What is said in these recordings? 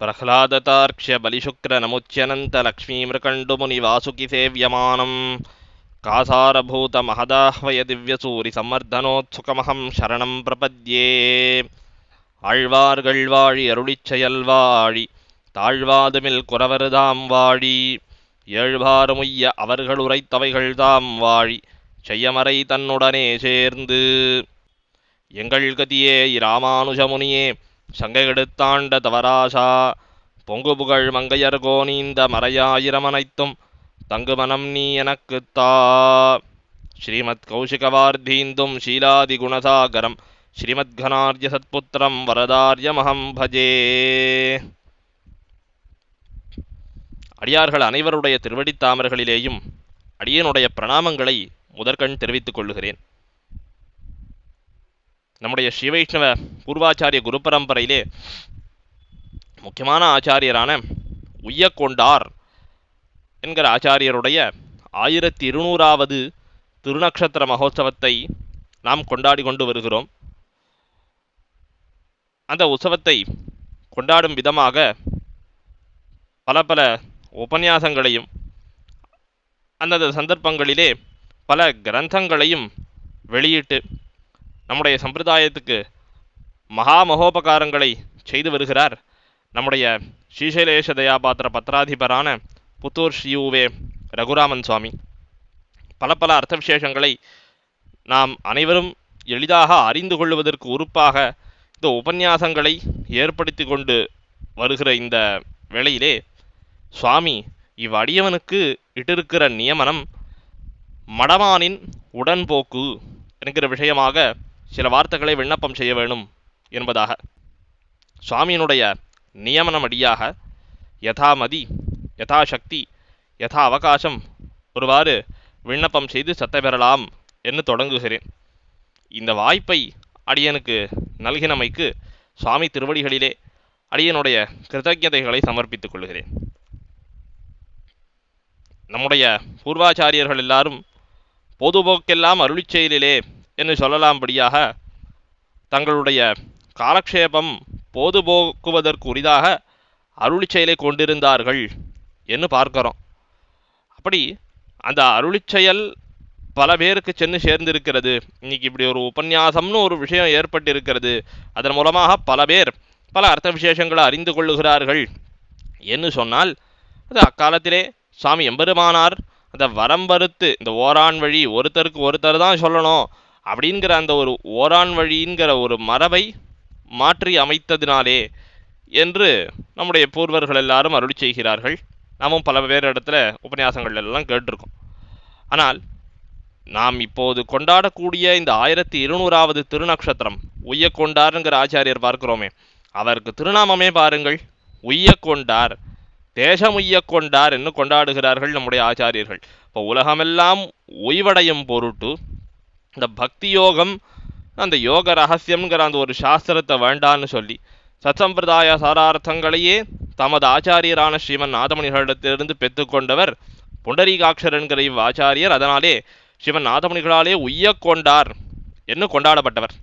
प्रह्लादतार्क्ष्य बलिशुक्रनमुच्यनन्तलक्ष्मीमृकण्डुमुनिवासुकिसेव्यमानं कासारभूतमहदाह्वय दिव्यसूरिसम्वर्धनोत्सुकमहं शरणं प्रपद्ये. ஆழ்வார்கள்வாழி அருளிச்செயல்வாழி தாழ்வாதுமில் குறவருதாம் வாழி ஏழ்வாறுமுய்ய அவர்கள் உரைத்தவைகள்தாம் வாழி செய்யமறை தன்னுடனே சேர்ந்து. எங்கள் கதியே இராமானுஜமுனியே சங்கையெடுத்தாண்ட தவராசா பொங்குபுகழ் மங்கையர் கோனீந்த மறையாயிரமனைத்தும் தங்குமனம் நீ எனக்குத்தா. ஸ்ரீமத் கௌஷிகவார்த்தீந்தும் ஷீலாதி குணசாகரம் ஸ்ரீமத்கணார்ய சத்புத்திரம் வரதார்யமஹம் பஜே. அடியார்கள் அனைவருடைய திருவடித்தாமர்களிலேயும் அடியனுடைய பிரணாமங்களை முதற்கண் தெரிவித்துக் கொள்ளுகிறேன். நம்முடைய ஸ்ரீவைஷ்ணவ பூர்வாச்சாரிய குரு பரம்பரையிலே முக்கியமான ஆச்சாரியரான உய்யக்கொண்டார் என்கிற ஆச்சாரியருடைய 1200வது திருநக்ஷத்திர மகோத்சவத்தை நாம் கொண்டாடி கொண்டு வருகிறோம். அந்த உற்சவத்தை கொண்டாடும் விதமாக பல பல உபன்யாசங்களையும் அந்தந்த சந்தர்ப்பங்களிலே பல கிரந்தங்களையும் வெளியிட்டு நம்முடைய சம்பிரதாயத்துக்கு மகாமகோபகாரங்களை செய்து வருகிறார் நம்முடைய ஸ்ரீசைலேஷ தயாபாத்திர பத்திராதிபரான புத்தூர் ஸ்ரீயூவே ரகுராமன் சுவாமி. பல பல அர்த்த விசேஷங்களை நாம் அனைவரும் எளிதாக அறிந்து கொள்வதற்கு உறுப்பாக இந்த உபன்யாசங்களை ஏற்படுத்தி கொண்டு வருகிற இந்த வேளையிலே சுவாமி இவ்வடியவனுக்கு இட்டிருக்கிற நியமனம் மடமானின் உடன்போக்கு என்கிற விஷயமாக சில வார்த்தைகளை விண்ணப்பம் செய்ய வேணும் என்பதாக சுவாமியினுடைய நியமனம் அடியாக யதாமதி யதாசக்தி யதா அவகாசம் ஒருவாறு விண்ணப்பம் செய்து சத்த பெறலாம் என்று தொடங்குகிறேன். இந்த வாய்ப்பை அடியனுக்கு நல்கினமைக்கு சுவாமி திருவடிகளிலே அடியனுடைய கிருத்தஜதைகளை சமர்ப்பித்துக் கொள்கிறேன். நம்முடைய பூர்வாச்சாரியர்கள் எல்லாரும் பொதுபோக்கெல்லாம் அருளிச்செயலிலே என்று சொல்லலாம்படியாக தங்களுடைய காலக்ஷேபம் பொதுபோக்குவதற்கு உரிதாக அருளிச்செயலை கொண்டிருந்தார்கள் என்று பார்க்கிறோம். அப்படி அந்த அருளிச்செயல் பல பேருக்கு சென்று சேர்ந்திருக்கிறது. இன்னைக்கு இப்படி ஒரு உபன்யாசம்னு ஒரு விஷயம் ஏற்பட்டிருக்கிறது. அதன் மூலமாக பல பேர் பல அர்த்த விசேஷங்களை அறிந்து கொள்ளுகிறார்கள் என்று சொன்னால் அது அக்காலத்திலே சுவாமி எம்பெருமானார் அந்த வரம்பறுத்து இந்த ஓரான் வழி ஒருத்தருக்கு ஒருத்தர் தான் சொல்லணும் அப்படிங்கிற அந்த ஒரு ஓரான் வழிங்கிற ஒரு மரபை மாற்றி அமைத்ததினாலே என்று நம்முடைய பூர்வர்கள் எல்லாரும் அருளி செய்கிறார்கள். நாமும் பல பேரிடத்துல உபன்யாசங்கள் எல்லாம் கேட்டிருக்கோம். ஆனால் நாம் இப்போது கொண்டாடக்கூடிய இந்த 1200வது திருநக்ஷத்திரம் உய்யக்கொண்டார்ங்கிற ஆச்சாரியர் பார்க்கிறோமே, அவருக்கு திருநாமமே பாருங்கள், உய்யக்கொண்டார், தேசம் உய்யக்கொண்டார் என்று கொண்டாடுகிறார்கள் நம்முடைய ஆச்சாரியர்கள். இப்போ உலகமெல்லாம் ஓய்வடையும் பொருட்டு இந்த பக்தி யோகம் அந்த யோக ரகசியம்ங்கிற அந்த ஒரு சாஸ்திரத்தை வேண்டான்னு சொல்லி சத்சம்பிரதாய சாரார்த்தங்களையே தமது ஆச்சாரியரான ஸ்ரீமன் நாதமுனிகளிடத்திலிருந்து பெற்றுக்கொண்டவர் புண்டரீகாட்சர் என்கிற இவ்வாச்சாரியர். அதனாலே ஸ்ரீமன் நாதமுனிகளாலே உய்யக்கொண்டார் என்று கொண்டாடப்பட்டவர்.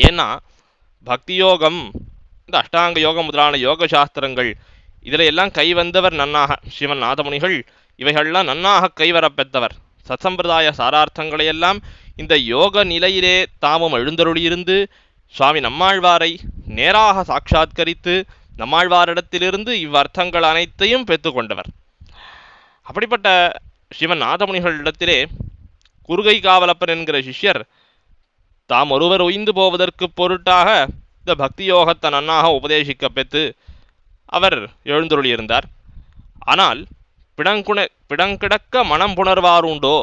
ஏன்னா பக்தி யோகம் இந்த அஷ்டாங்க யோகம் முதலான யோக சாஸ்திரங்கள் இதில் எல்லாம் கைவந்தவர் நன்னாக ஸ்ரீமன் நாதமுனிகள். இவைகள்லாம் நன்னாக கைவரப்பெற்றவர். சத்சம்பிரதாய சாரார்த்தங்களையெல்லாம் இந்த யோக நிலையிலே தாமும் எழுந்தருளியிருந்து சுவாமி நம்மாழ்வாரை நேராக சாட்சாத்கரித்து நம்மாழ்வாரிடத்திலிருந்து இவ்வர்த்தங்கள் அனைத்தையும் பெற்றுக்கொண்டவர். அப்படிப்பட்ட ஸ்ரீமன் நாதமுனிகளிடத்திலே குறுகை காவலப்பன் என்கிற சிஷ்யர் தாம் ஒருவர் உய்ந்து போவதற்கு பொருட்டாக இந்த பக்தி யோகத்தை நன்னாக உபதேசிக்க பெற்று அவர் எழுந்தருளியிருந்தார். ஆனால் பிடங்கிடக்க மனம் புணர்வாருண்டோ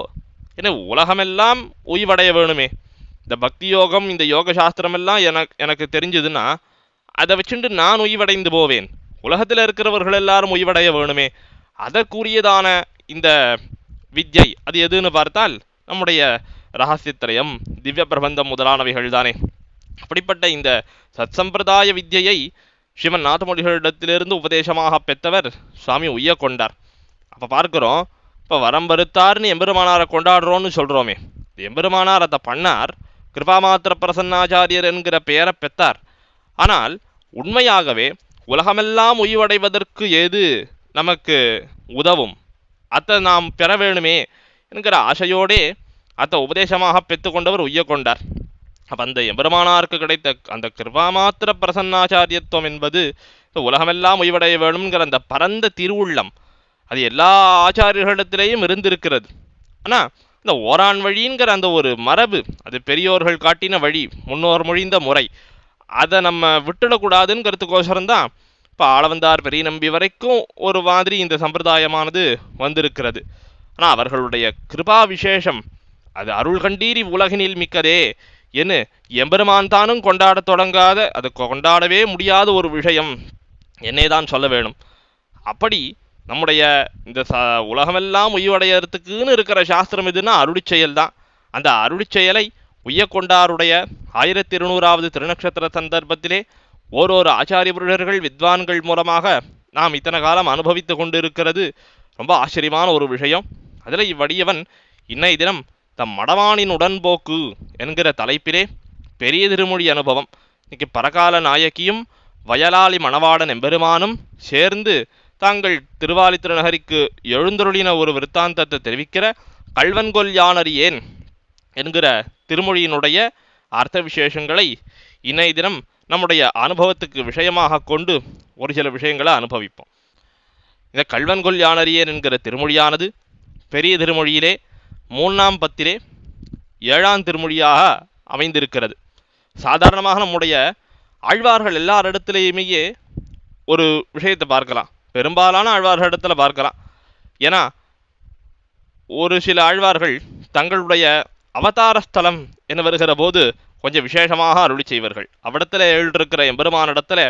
என உலகமெல்லாம் உய்வடைய வேணுமே, இந்த பக்தி யோகம் இந்த யோக சாஸ்திரமெல்லாம் எனக்கு தெரிஞ்சதுன்னா அதை வச்சுட்டு நான் உய்வடைந்து போவேன், உலகத்தில் இருக்கிறவர்கள் எல்லாரும் உய்வடைய வேணுமே, அதற்குரியதான இந்த வித்யை அது எதுன்னு பார்த்தால் நம்முடைய ரகசியத்திரயம் திவ்ய பிரபந்தம் முதலானவைகள் தானே. அப்படிப்பட்ட இந்த சத்சம்பிரதாய வித்யை ஸ்ரீமன் நாதமுனிகளிடத்திலிருந்து உபதேசமாக பெற்றவர் சுவாமி உய்யக்கொண்டார். அப்போ பார்க்குறோம், இப்போ வரம்பருத்தார்னு எம்பெருமானாரை கொண்டாடுறோன்னு சொல்கிறோமே, எம்பெருமானார் அதை பண்ணார், கிருபாமாத்திர பிரசன்னாச்சாரியர் என்கிற பெயரை பெற்றார். ஆனால் உண்மையாகவே உலகமெல்லாம் உய்வடைவதற்கு ஏது நமக்கு உதவும், அத்தை நாம் பெற வேணுமே என்கிற ஆசையோடே அத்தை உபதேசமாக பெற்றுக்கொண்டவர் உய்ய கொண்டார். அப்போ அந்த எம்பெருமானாருக்கு கிடைத்த அந்த கிருபாமாத்திர பிரசன்னாச்சாரியத்துவம் என்பது உலகமெல்லாம் உய்வடைய வேணுங்கிற அந்த பரந்த திருவுள்ளம் அது எல்லா ஆச்சாரியர்களிடத்திலேயும் இருந்திருக்கிறது. ஆனால் இந்த ஓரான் வழிங்கிற அந்த ஒரு மரபு, அது பெரியோர்கள் காட்டின வழி, முன்னோர் மொழிந்த முறை, அதை நம்ம விட்டுடக்கூடாதுங்கிறதுக்கோசரம்தான் இப்போ ஆளவந்தார் பெரிய நம்பி வரைக்கும் ஒரு மாதிரி இந்த சம்பிரதாயமானது வந்திருக்கிறது. ஆனால் அவர்களுடைய கிருபா விசேஷம் அது அருள் கண்டீரி உலகினில் மிக்கதே என்று எம்பெருமான் தானும் கொண்டாட தொடங்காத, அது கொண்டாடவே முடியாத ஒரு விஷயம் என்னே தான் சொல்ல வேணும். அப்படி நம்முடைய இந்த உலகமெல்லாம் உய்வடையறதுக்குன்னு இருக்கிற சாஸ்திரம் எதுன்னா அருளிச்செயல் தான். அந்த அருளிச்செயலை உய்யக்கொண்டாருடைய 1200வது திருநக்ஷத்திர சந்தர்ப்பத்திலே ஓரோரு ஆச்சாரிய புருஷர்கள் வித்வான்கள் மூலமாக நாம் இத்தனை காலம் அனுபவித்து கொண்டிருக்கிறது ரொம்ப ஆச்சரியமான ஒரு விஷயம். அதில் இவ்வடியவன் இன்னைய தினம் தம் மடவானின் உடன்போக்கு என்கிற தலைப்பிலே பெரிய திருமொழி அனுபவம், இன்னைக்கு பரகால நாயகியும் வயலாளி மணவாளன் எம்பெருமானும் சேர்ந்து தாங்கள் திருவாலி திருநகரிக்கு எழுந்தருளின ஒரு விற்த்தாந்தத்தை தெரிவிக்கிற கல்வன்கொல் யானறியேன் என்கிற திருமொழியினுடைய அர்த்த விசேஷங்களை இன்னைய தினம் நம்முடைய அனுபவத்துக்கு விஷயமாக கொண்டு ஒரு சில விஷயங்களை அனுபவிப்போம். இந்த கல்வன்கொல் யானறியேன் என்கிற திருமொழியானது பெரிய திருமொழியிலே 3ஆம் பத்திலே 7ஆம் திருமொழியாக அமைந்திருக்கிறது. சாதாரணமாக நம்முடைய ஆழ்வார்கள் எல்லாரிடத்திலேயுமே ஒரு விஷயத்தை பார்க்கலாம், பெரும்பாலான ஆழ்வார்களிடத்தில் பார்க்கலாம். ஏன்னா ஒரு சில ஆழ்வார்கள் தங்களுடைய அவதார ஸ்தலம் என்று வருகிற போது கொஞ்சம் விசேஷமாக அருளி செய்வார்கள். அவ்விடத்தில் எழுதிருக்கிற எம்பெருமானிடத்தில்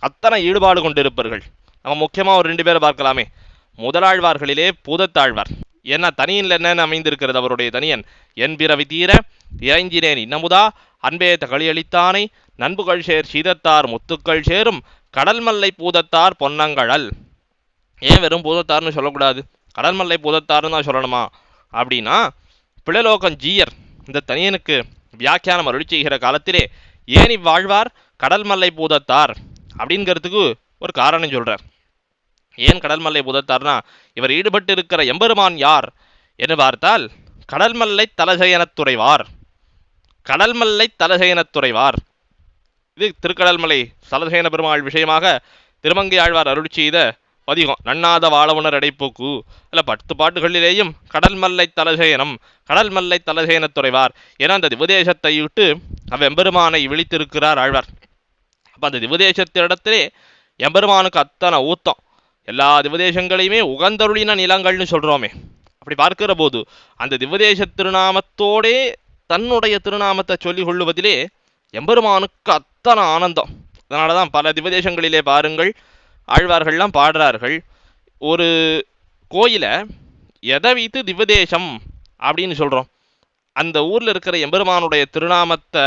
அத்தனை ஈடுபாடு கொண்டிருப்பார்கள். நம்ம முக்கியமாக ஒரு 2 பேரை பார்க்கலாமே. முதலாழ்வார்களிலே பூதத்தாழ்வார், ஏன்னா தனியனில் என்னென்னு அமைந்திருக்கிறது அவருடைய தனியன், என் பிறவி தீர இறைஞ்சினேன் இன்னமுதா அன்பே தகளியளித்தானை நண்புகள் சேர் சீதத்தார் முத்துக்கள் சேரும் கடல்மல்லை பூதத்தார் பொன்னங்கழல். ஏன் வெறும் பூதத்தார்னு சொல்லக்கூடாது, கடல்மல்லை பூதத்தார்னு தான் சொல்லணுமா அப்படின்னா, பிளலோகன் ஜீயர் இந்த தனியனுக்கு வியாக்கியானம் அருளி செய்கிற காலத்திலே ஏன் இவ்வாழ்வார் கடல்மல்லை பூதத்தார் அப்படிங்கிறதுக்கு ஒரு காரணம் சொல்றார். ஏன் கடல்மல்லை பூதத்தார்னா, இவர் ஈடுபட்டு இருக்கிற எம்பெருமான் யார் என்று பார்த்தால் கடல்மல்லை தலசயனத்துறைவார். கடல்மல்லை தலசயனத்துறைவார் இது திருக்கடல்மலை தலசயன பெருமாள் விஷயமாக திருமங்கை ஆழ்வார் அருளி செய்த பதிகம். நன்னாத வாழவுணர் அடைப்போக்கு அல்ல 10 பாட்டுகளிலேயும் கடல்மல்லை தலசயனம் கடல்மல்லை தலசயனத்துறைவார் என அந்த திவதேசத்தை விட்டு அவ்வெம்பெருமானை விழித்திருக்கிறார் ஆழ்வார். அப்போ அந்த திவதேசத்திடத்திலே எம்பெருமானுக்கு அத்தனை ஊத்தம், எல்லா திவதேசங்களையுமே உகந்தருளின நிலங்கள்னு சொல்கிறோமே. அப்படி பார்க்கிற போது அந்த திவதேச திருநாமத்தோடே தன்னுடைய திருநாமத்தை சொல்லிக் கொள்ளுவதிலே எம்பெருமானுக்கு அத்தனை ஆனந்தம். அதனால தான் பல திவதேசங்களிலே பாருங்கள் ஆழ்வார்கள்லாம் பாடுறார்கள், ஒரு கோயிலை எதை வைத்து திவதேசம் அப்படின்னு சொல்கிறோம், அந்த ஊரில் இருக்கிற எம்பெருமானுடைய திருநாமத்தை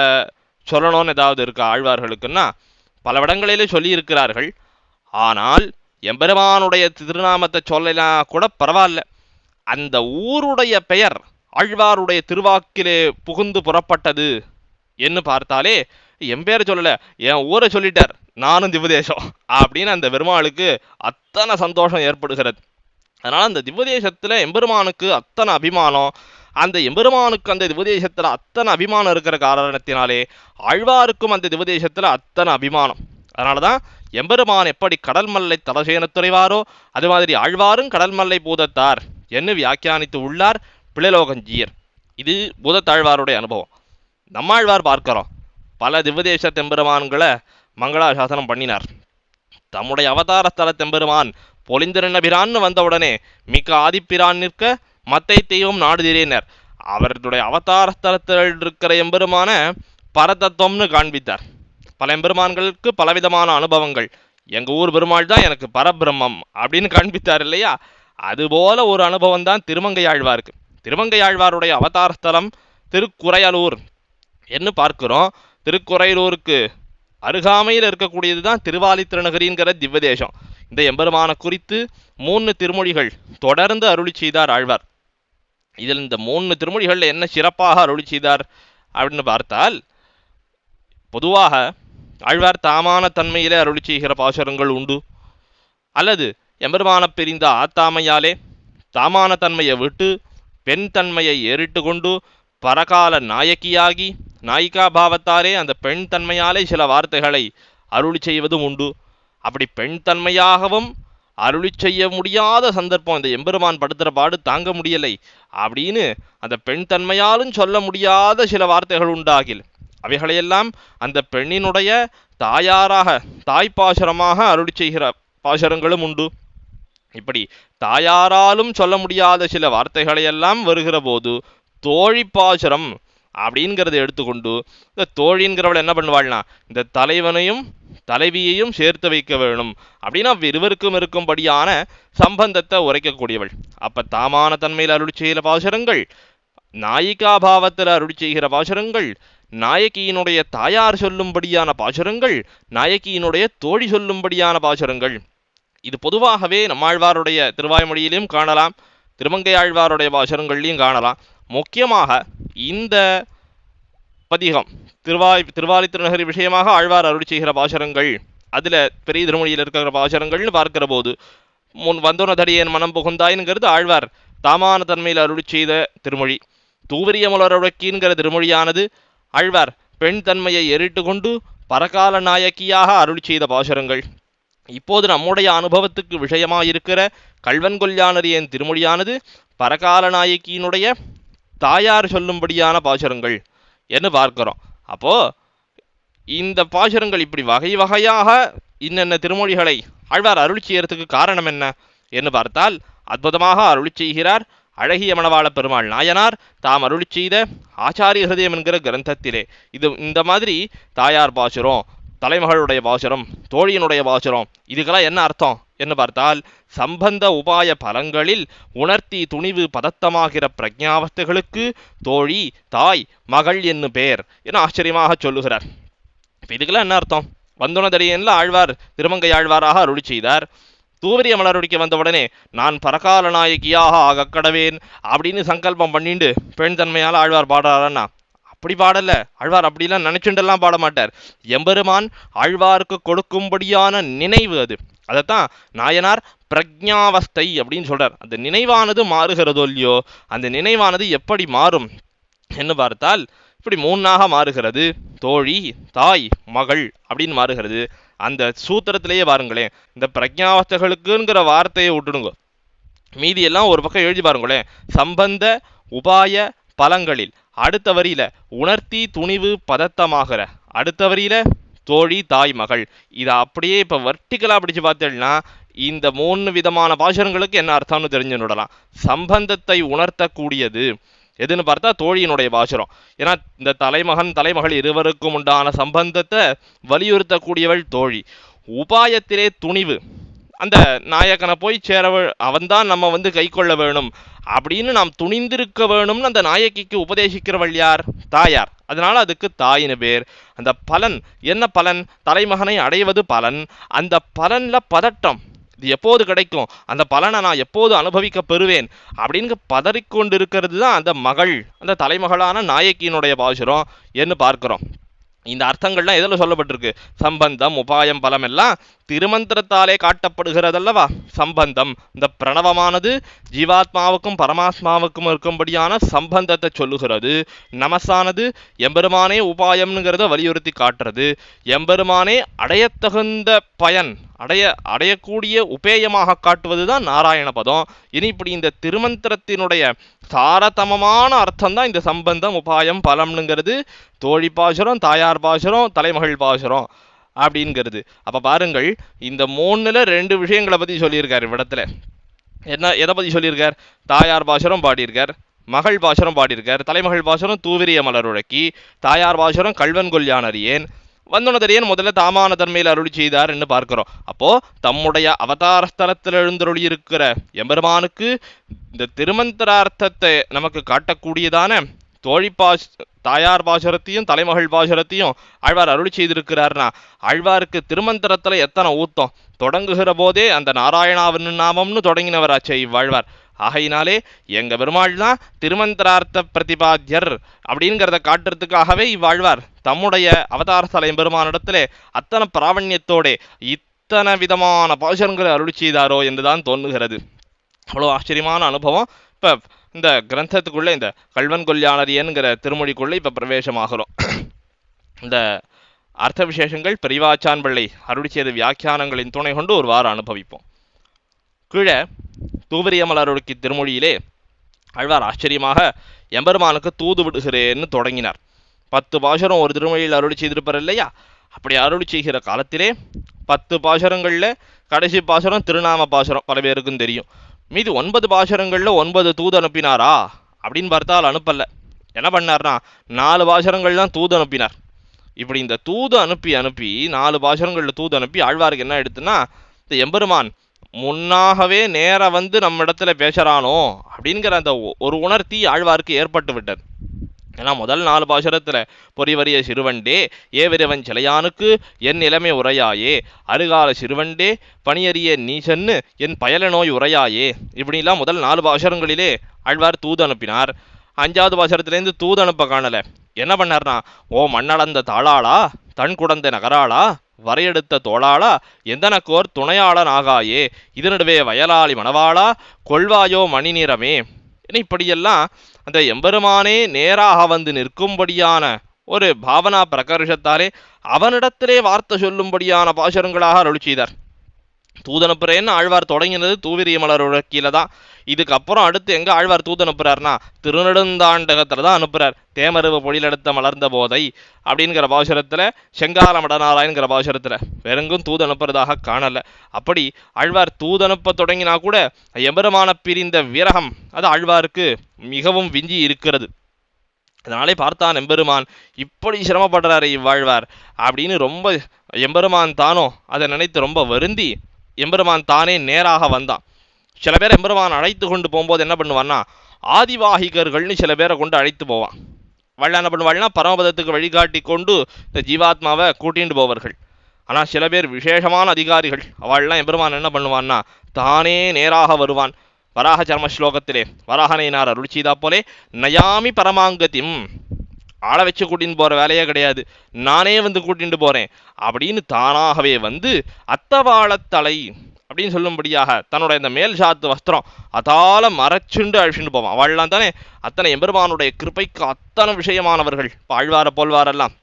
சொல்லணும்னு ஏதாவது இருக்கா ஆழ்வார்களுக்குன்னா பல இடங்களிலே சொல்லியிருக்கிறார்கள். ஆனால் எம்பெருமானுடைய திருநாமத்தை சொல்லலாம் கூட பரவாயில்ல, அந்த ஊருடைய பெயர் ஆழ்வாருடைய திருவாக்கிலே புகுந்து புறப்பட்டது என்று பார்த்தாலே என் பேரை சொல்லலை என் ஊரை சொல்லிட்டார் நானும் திவதேசம் அப்படின்னு அந்த பெருமாளுக்கு அத்தனை சந்தோஷம் ஏற்படுகிறது. அதனால் அந்த திவதேசத்தில் எம்பெருமானுக்கு அத்தனை அபிமானம், அந்த எம்பெருமானுக்கு அந்த திவதேசத்தில் அத்தனை அபிமானம் இருக்கிற காரணத்தினாலே ஆழ்வாருக்கும் அந்த திவதேசத்தில் அத்தனை அபிமானம். அதனால தான் எம்பெருமான் எப்படி கடல்மல்லை தலசேனத்துறைவாரோ அது மாதிரி ஆழ்வாரும் கடல்மல்லை பூதத்தார் என்று வியாக்கியானித்து உள்ளார் பிளலோகஞ்சியர். இது பூதத்தாழ்வாருடைய அனுபவம். நம்மாழ்வார் பார்க்கிறோம் பல திவதேச தெம்பெருமான்களை மங்களாசாசனம் பண்ணினார். தம்முடைய அவதார ஸ்தல தெம்பெருமான் பொலிந்திரனபிரான்னு வந்தவுடனே மிக்க ஆதிப்பிரான் நிற்க மத்தை தெய்வம் நாடுதிரேனர். அவர்களுடைய அவதார ஸ்தலத்தில் இருக்கிற எம்பெருமான பரதத்துவம்னு காண்பித்தார். பல எம்பெருமான்களுக்கு பலவிதமான அனுபவங்கள், எங்கள் ஊர் பெருமாள் தான் எனக்கு பரபிரம்மம் அப்படின்னு காண்பித்தார் இல்லையா. அதுபோல ஒரு அனுபவம் தான் திருமங்கையாழ்வாருக்கு. திருமங்கையாழ்வாருடைய அவதார ஸ்தலம் திருக்குறையலூர் என்று பார்க்கிறோம். திருக்குறையலூருக்கு அருகாமையில் இருக்கக்கூடியது தான் திருவாலி திருநகரிங்கிற திவ்யதேசம். இந்த எம்பெருமான குறித்து 3 திருமொழிகள் தொடர்ந்து அருளி செய்தார் ஆழ்வார். இதில் இந்த 3 திருமொழிகளில் என்ன சிறப்பாக அருளி செய்தார் அப்படின்னு பார்த்தால், பொதுவாக ஆழ்வார் தாமான தன்மையிலே அருளி செய்கிற பாசுரங்கள் உண்டு. அல்லது எம்பெருமான பிரிந்த ஆத்தாமையாலே தாமான தன்மையை விட்டு பெண் தன்மையை ஏறிட்டு கொண்டு பரகால நாயகியாகி நாயிகா பாவத்தாலே அந்த பெண் தன்மையாலே சில வார்த்தைகளை அருளி செய்வதும் உண்டு. அப்படி பெண் தன்மையாகவும் அருளி செய்ய முடியாத சந்தர்ப்பம், இந்த எம்பெருமான் படுத்துகிற பாடு தாங்க முடியலை அப்படின்னு அந்த பெண் தன்மையாலும் சொல்ல முடியாத சில வார்த்தைகள் உண்டாகில் அவைகளையெல்லாம் அந்த பெண்ணினுடைய தாயாராக தாய்ப்பாசுரமாக அருளி செய்கிற பாசுரங்களும் உண்டு. இப்படி தாயாராலும் சொல்ல முடியாத சில வார்த்தைகளையெல்லாம் வருகிற போது தோழி பாசுரம் அப்படிங்கிறத எடுத்துக்கொண்டு இந்த தோழிங்கிறவள் என்ன பண்ணுவாள்னா இந்த தலைவனையும் தலைவியையும் சேர்த்து வைக்க வேணும் அப்படின்னா இருவருக்கும் இருக்கும்படியான சம்பந்தத்தை உரைக்கக்கூடியவள். அப்ப தாமான தன்மையில் அருளி செய்கிற பாசுரங்கள், நாயிகா பாவத்தில் அருளி செய்கிற பாசுரங்கள், நாயகியினுடைய தாயார் சொல்லும்படியான பாசுரங்கள், நாயகியினுடைய தோழி சொல்லும்படியான பாசுரங்கள். இது பொதுவாகவே நம்மாழ்வாருடைய திருவாய்மொழியிலையும் காணலாம், திருமங்கை ஆழ்வாருடைய பாசுரங்கள்லையும் காணலாம். முக்கியமாக இந்த பதிகம் திருவாலி திருநகரி விஷயமாக ஆழ்வார் அருளி செய்கிற பாசுரங்கள், அதில் பெரிய திருமொழியில் இருக்கிற பாசுரங்கள்னு பார்க்கிற போது முன் வந்தோனதடியேன் மனம் புகுந்தாய்ங்கிறது ஆழ்வார் தாமான தன்மையில் அருளி செய்த திருமொழி. தூவரிய மலரொழக்கின்கிற திருமொழியானது ஆழ்வார் பெண் தன்மையை எரிட்டு கொண்டு பரகால நாயக்கியாக அருளி செய்த பாசுரங்கள். இப்போது நம்முடைய அனுபவத்துக்கு விஷயமாயிருக்கிற கள்வன்கொல்யானரியன் திருமொழியானது பரகால நாயக்கியினுடைய தாயார் சொல்லும்படியான பாசுரங்கள் என்று பார்க்கிறோம். அப்போ இந்த பாசுரங்கள் இப்படி வகை வகையாக இன்னென்ன திருமொழிகளை ஆழ்வார் அருளி செய்யறதுக்கு காரணம் என்ன என்று பார்த்தால், அற்புதமாக அருளி செய்கிறார் அழகிய மணவாள பெருமாள் நாயனார் தாம் அருளி செய்த ஆச்சாரிய ஹிருதயம் என்கிற கிரந்தத்திலே. இந்த மாதிரி தாயார் பாசுரம், தலைமகளுடைய பாசுரம், தோழியினுடைய பாசுரம், இதுக்கெல்லாம் என்ன அர்த்தம் என்று பார்த்தால், சம்பந்த உபாய பலங்களில் உணர்த்தி துணிவு பதத்தமாகிற பிரஜாவஸ்தைகளுக்கு தோழி தாய் மகள் என்னும் பெயர் என ஆச்சரியமாக சொல்லுகிறார். இதுக்கெல்லாம் என்ன அர்த்தம்? வந்தோனதடியன்ல ஆழ்வார் திருமங்கை ஆழ்வாராக அருளி செய்தார். தூவரிய மலரொடிக்க வந்தவுடனே நான் பரகால நாயகியாக ஆக கடவேன் அப்படின்னு சங்கல்பம் பண்ணிட்டு பெண் தன்மையால் ஆழ்வார் பாடுறாரன்னா அப்படி பாடல. ஆழ்வார் அப்படிலாம் நினைச்சுண்டெல்லாம் பாட மாட்டார். எம்பெருமான் ஆழ்வாருக்கு கொடுக்கும்படியான நினைவு அது. அதைத்தான் நாயனார் பிரஜாவஸ்தை அப்படின்னு சொல்றார். அந்த நினைவானது மாறுகிறதோ இல்லையோ, அந்த நினைவானது எப்படி மாறும் என்று பார்த்தால் இப்படி மூணாக மாறுகிறது. தோழி தாய் மகள் அப்படின்னு மாறுகிறது. அந்த சூத்திரத்திலேயே பாருங்களேன், இந்த பிரஜாவஸ்தைகளுக்குங்கிற வார்த்தையை விட்டுடுங்க, மீதியெல்லாம் ஒரு பக்கம் எழுதி பாருங்களேன். சம்பந்த உபாய பலங்களில் அடுத்த வரியில உணர்த்தி துணிவு பதத்தமாகிற, அடுத்த வரியில தோழி தாய் மகள். இதை அப்படியே இப்போ வர்டிக்கலாக பிடிச்சு பார்த்தேன்னா இந்த 3 விதமான பாசுரங்களுக்கு என்ன அர்த்தம்னு தெரிஞ்சுடலாம். சம்பந்தத்தை உணர்த்தக்கூடியது எதுன்னு பார்த்தா தோழியினுடைய பாசுரம். ஏன்னா இந்த தலைமகள் இருவருக்கும் உண்டான சம்பந்தத்தை வலியுறுத்தக்கூடியவள் தோழி. உபாயத்திலே துணிவு, அந்த நாயக்கனை போய் சேரவள், அவன்தான் நம்ம கை கொள்ள வேணும் அப்படின்னு நாம் துணிந்திருக்க வேணும்னு அந்த நாயக்கிக்கு உபதேசிக்கிறவள் யார்? தாயார். அதனால அதுக்கு தாயின்னு பேர். அந்த பலன் என்ன? பலன் தலைமகனை அடைவது பலன். அந்த பலன்ல பதட்டம், இது எப்போது கிடைக்கும், அந்த பலனை நான் எப்போது அனுபவிக்க பெறுவேன் அப்படின்னு பதறிக்கொண்டு இருக்கிறது தான் அந்த மகள், அந்த தலைமகளான நாயக்கியினுடைய பாசுரம் என்று பார்க்கிறோம். இந்த அர்த்தங்கள்லாம் எதில் சொல்லப்பட்டிருக்கு? சம்பந்தம் உபாயம் பலம் எல்லாம் திருமந்திரத்தாலே காட்டப்படுகிறதல்லவா. சம்பந்தம், இந்த பிரணவமானது ஜீவாத்மாவுக்கும் பரமாத்மாவுக்கும் இருக்கும்படியான சம்பந்தத்தை சொல்லுகிறது. நமசானது எம்பெருமானே உபாயம்ங்கிறத வலியுறுத்தி காட்டுறது. எம்பெருமானே அடையத்தகுந்த பயன், அடையக்கூடிய உபேயமாக காட்டுவதுதான் நாராயண பதம். இனி இப்படி இந்த திருமந்திரத்தினுடைய சாரதமமான அர்த்தம் தான் இந்த சம்பந்தம் உபாயம் பலம்னுங்கிறது. தோழி பாசுரம், தாயார் பாசுரம், தலைமகள் பாசுரம் அப்படிங்கிறது. அப்ப பாருங்கள், இந்த 3ல் 2 விஷயங்களை பத்தி சொல்லியிருக்காரு இவ்விடத்துல. என்ன, எதை பத்தி சொல்லியிருக்கார்? தாயார் பாசுரம் பாடியிருக்கார், மகள் பாசுரம் பாடியிருக்கார். தலைமகள் பாசுரம் தூவிரிய மலருழக்கி, தாயார் பாசுரம் கள்வன்கொல்யானரியேன். வந்தோனதடியேன் முதல்ல தாமான தன்மையில் அருளி செய்தார் என்று பார்க்கிறோம். அப்போ தம்முடைய அவதாரஸ்தலத்தில் எழுந்தருளி இருக்கிற எம்பெருமானுக்கு இந்த திருமந்திரார்த்தத்தை நமக்கு காட்டக்கூடியதான தாயார் பாசுரத்தையும் தலைமகள் பாசுரத்தையும் ஆழ்வார் அருளி செய்திருக்கிறார்னா, ஆழ்வாருக்கு திருமந்திரத்துல எத்தனை ஊத்தம்! தொடங்குகிற போதே அந்த நாராயணாவின் நாமம்னு தொடங்கினவராச்சே இவ்வாழ்வார். ஆகையினாலே எங்க பெருமாள் தான் திருமந்திரார்த்த பிரதிபாத்தியர் அப்படிங்கிறத காட்டுறதுக்காகவே இவ்வாழ்வார் தம்முடைய அவதாரஸ்தல எம்பெருமானிடத்திலே அத்தனை பிராவண்யத்தோட இத்தனை விதமான பாசுரங்களை அருளி செய்தாரோ என்றுதான் தோன்றுகிறது. அவ்வளோ ஆச்சரியமான அனுபவம். இப்போ இந்த கிரந்தத்துக்குள்ளே இந்த கல்வன் கொல்யாணரியன்கிற திருமொழிக்குள்ளே இப்போ பிரவேசமாகிறோம். இந்த அர்த்த விசேஷங்கள் பெரியவாச்சான் பிள்ளை அருளி செய்த வியாக்கியானங்களின் துணை கொண்டு ஒரு வாரம் அனுபவிப்போம். கீழே தூவரியமலருக்கி திருமொழியிலே ஆழ்வார் ஆச்சரியமாக எம்பெருமானுக்கு தூது விடுகிறேன்னு தொடங்கினார். 10 பாசுரம் ஒரு திருமொழியில் அருளி செய்திருப்பார் இல்லையா? அப்படி அருளி செய்கிற காலத்திலே 10 பாசுரங்களில் கடைசி பாசுரம் திருநாம பாசுரம் பல பேருக்கும் தெரியும். மீது 9 பாசுரங்களில் 9 தூது அனுப்பினாரா அப்படின்னு பார்த்தால் அனுப்பல. என்ன பண்ணார்னா 4 பாசுரங்கள் தான் தூது அனுப்பினார். இப்படி இந்த தூது அனுப்பி 4 பாசுரங்களில் தூது அனுப்பி ஆழ்வாருக்கு என்ன எடுத்துன்னா, இந்த எம்பெருமான் முன்னாகவே நேர வந்து நம்ம இடத்துல பேசுறானோ அப்படிங்கிற அந்த ஒரு உணர்த்தி ஆழ்வாருக்கு ஏற்பட்டு விட்டது. ஏன்னா முதல் 4 பாசுரத்தில் பொறிவரிய சிறுவண்டே ஏவிரவன் சிலையானுக்கு என் நிலைமை உரையாயே, அருகால சிறுவண்டே பணியறிய நீசன்னு என் பயல நோய் உரையாயே, இப்படிலாம் முதல் 4 பாசுரங்களிலே ஆழ்வார் தூது அனுப்பினார். 5வது பாசுரத்திலேருந்து தூது அனுப்ப காணலை. என்ன பண்ணார்னா, ஓ மண்ணளந்த தாளாளா தன் குடந்த நகராளா வரையெடுத்த தோளாளா எந்தனக்கோர் துணையாளன் ஆகாயே இதனிடவே வயலாளி மணவாளா கொள்வாயோ மணி நிறமே, இப்படியெல்லாம் அந்த எம்பெருமானே நேராக வந்து நிற்கும்படியான ஒரு பாவனா பிரகர்ஷத்தாலே அவனிடத்திலே வார்த்தை சொல்லும்படியான பாசுரங்களாக அருளி செய்தார். தூதனுப்புறேன்னு ஆழ்வார் தொடங்கினது தூவிரியமலரோட கீழே தான். இதுக்கப்புறம் அடுத்து எங்க ஆழ்வார் தூது அனுப்புறாருனா திருநெடுந்தாண்டகத்துல தான் அனுப்புறார். தேமருவ பொழிலெடுத்த மலர்ந்த போதை அப்படிங்கிற பாசுரத்துல, செங்கால மடநாராயண்கிற பாசுரத்துல வேறெங்கும் தூது அனுப்புறதாக காணல. அப்படி ஆழ்வார் தூது அனுப்ப தொடங்கினா கூட எம்பெருமான பிரிந்த விரகம் அது ஆழ்வாருக்கு மிகவும் விஞ்சி இருக்கிறது. அதனாலே பார்த்தான் எம்பெருமான் இப்படி சிரமப்படுறாரு இவ்வாழ்வார் அப்படின்னு ரொம்ப எம்பெருமான் தானோ அதை நினைத்து ரொம்ப வருந்தி எம்பெருமான் தானே நேராக வந்தான். சில பேர் எம்பெருமான் அழைத்து கொண்டு போகும்போது என்ன பண்ணுவான்னா, ஆதிவாகிகர்கள்னு சில பேரை கொண்டு அழைத்து போவான். வள்ள என்ன பண்ணுவாள்னா பரமபதத்துக்கு வழிகாட்டி கொண்டு இந்த ஜீவாத்மாவை கூட்டிட்டு போவார்கள். ஆனால் சில பேர் விசேஷமான அதிகாரிகள், அவள்லாம் எம்பெருமான் என்ன பண்ணுவான்னா தானே நேராக வருவான். வராக சர்ம ஸ்லோகத்திலே வராகனையினார் அருள் செய்தா போலே நயாமி பரமாங்கத்திம், ஆளை வச்சு கூட்டின்னு போகிற வேலையே கிடையாது, நானே வந்து கூட்டிட்டு போகிறேன் அப்படின்னு தானாகவே வந்து அத்தவாழத்தலை அப்படின்னு சொல்லும்படியாக தன்னோட இந்த மேல் சாத்து வஸ்திரம் அதால மறைச்சுண்டு அழிச்சுட்டு போவான். அவள்லாம் தானே அத்தனை எம்பெருமானுடைய கிருப்பைக்கு அத்தனை விஷயமானவர்கள். இப்போ ஆழ்வார போல்வாரெல்லாம்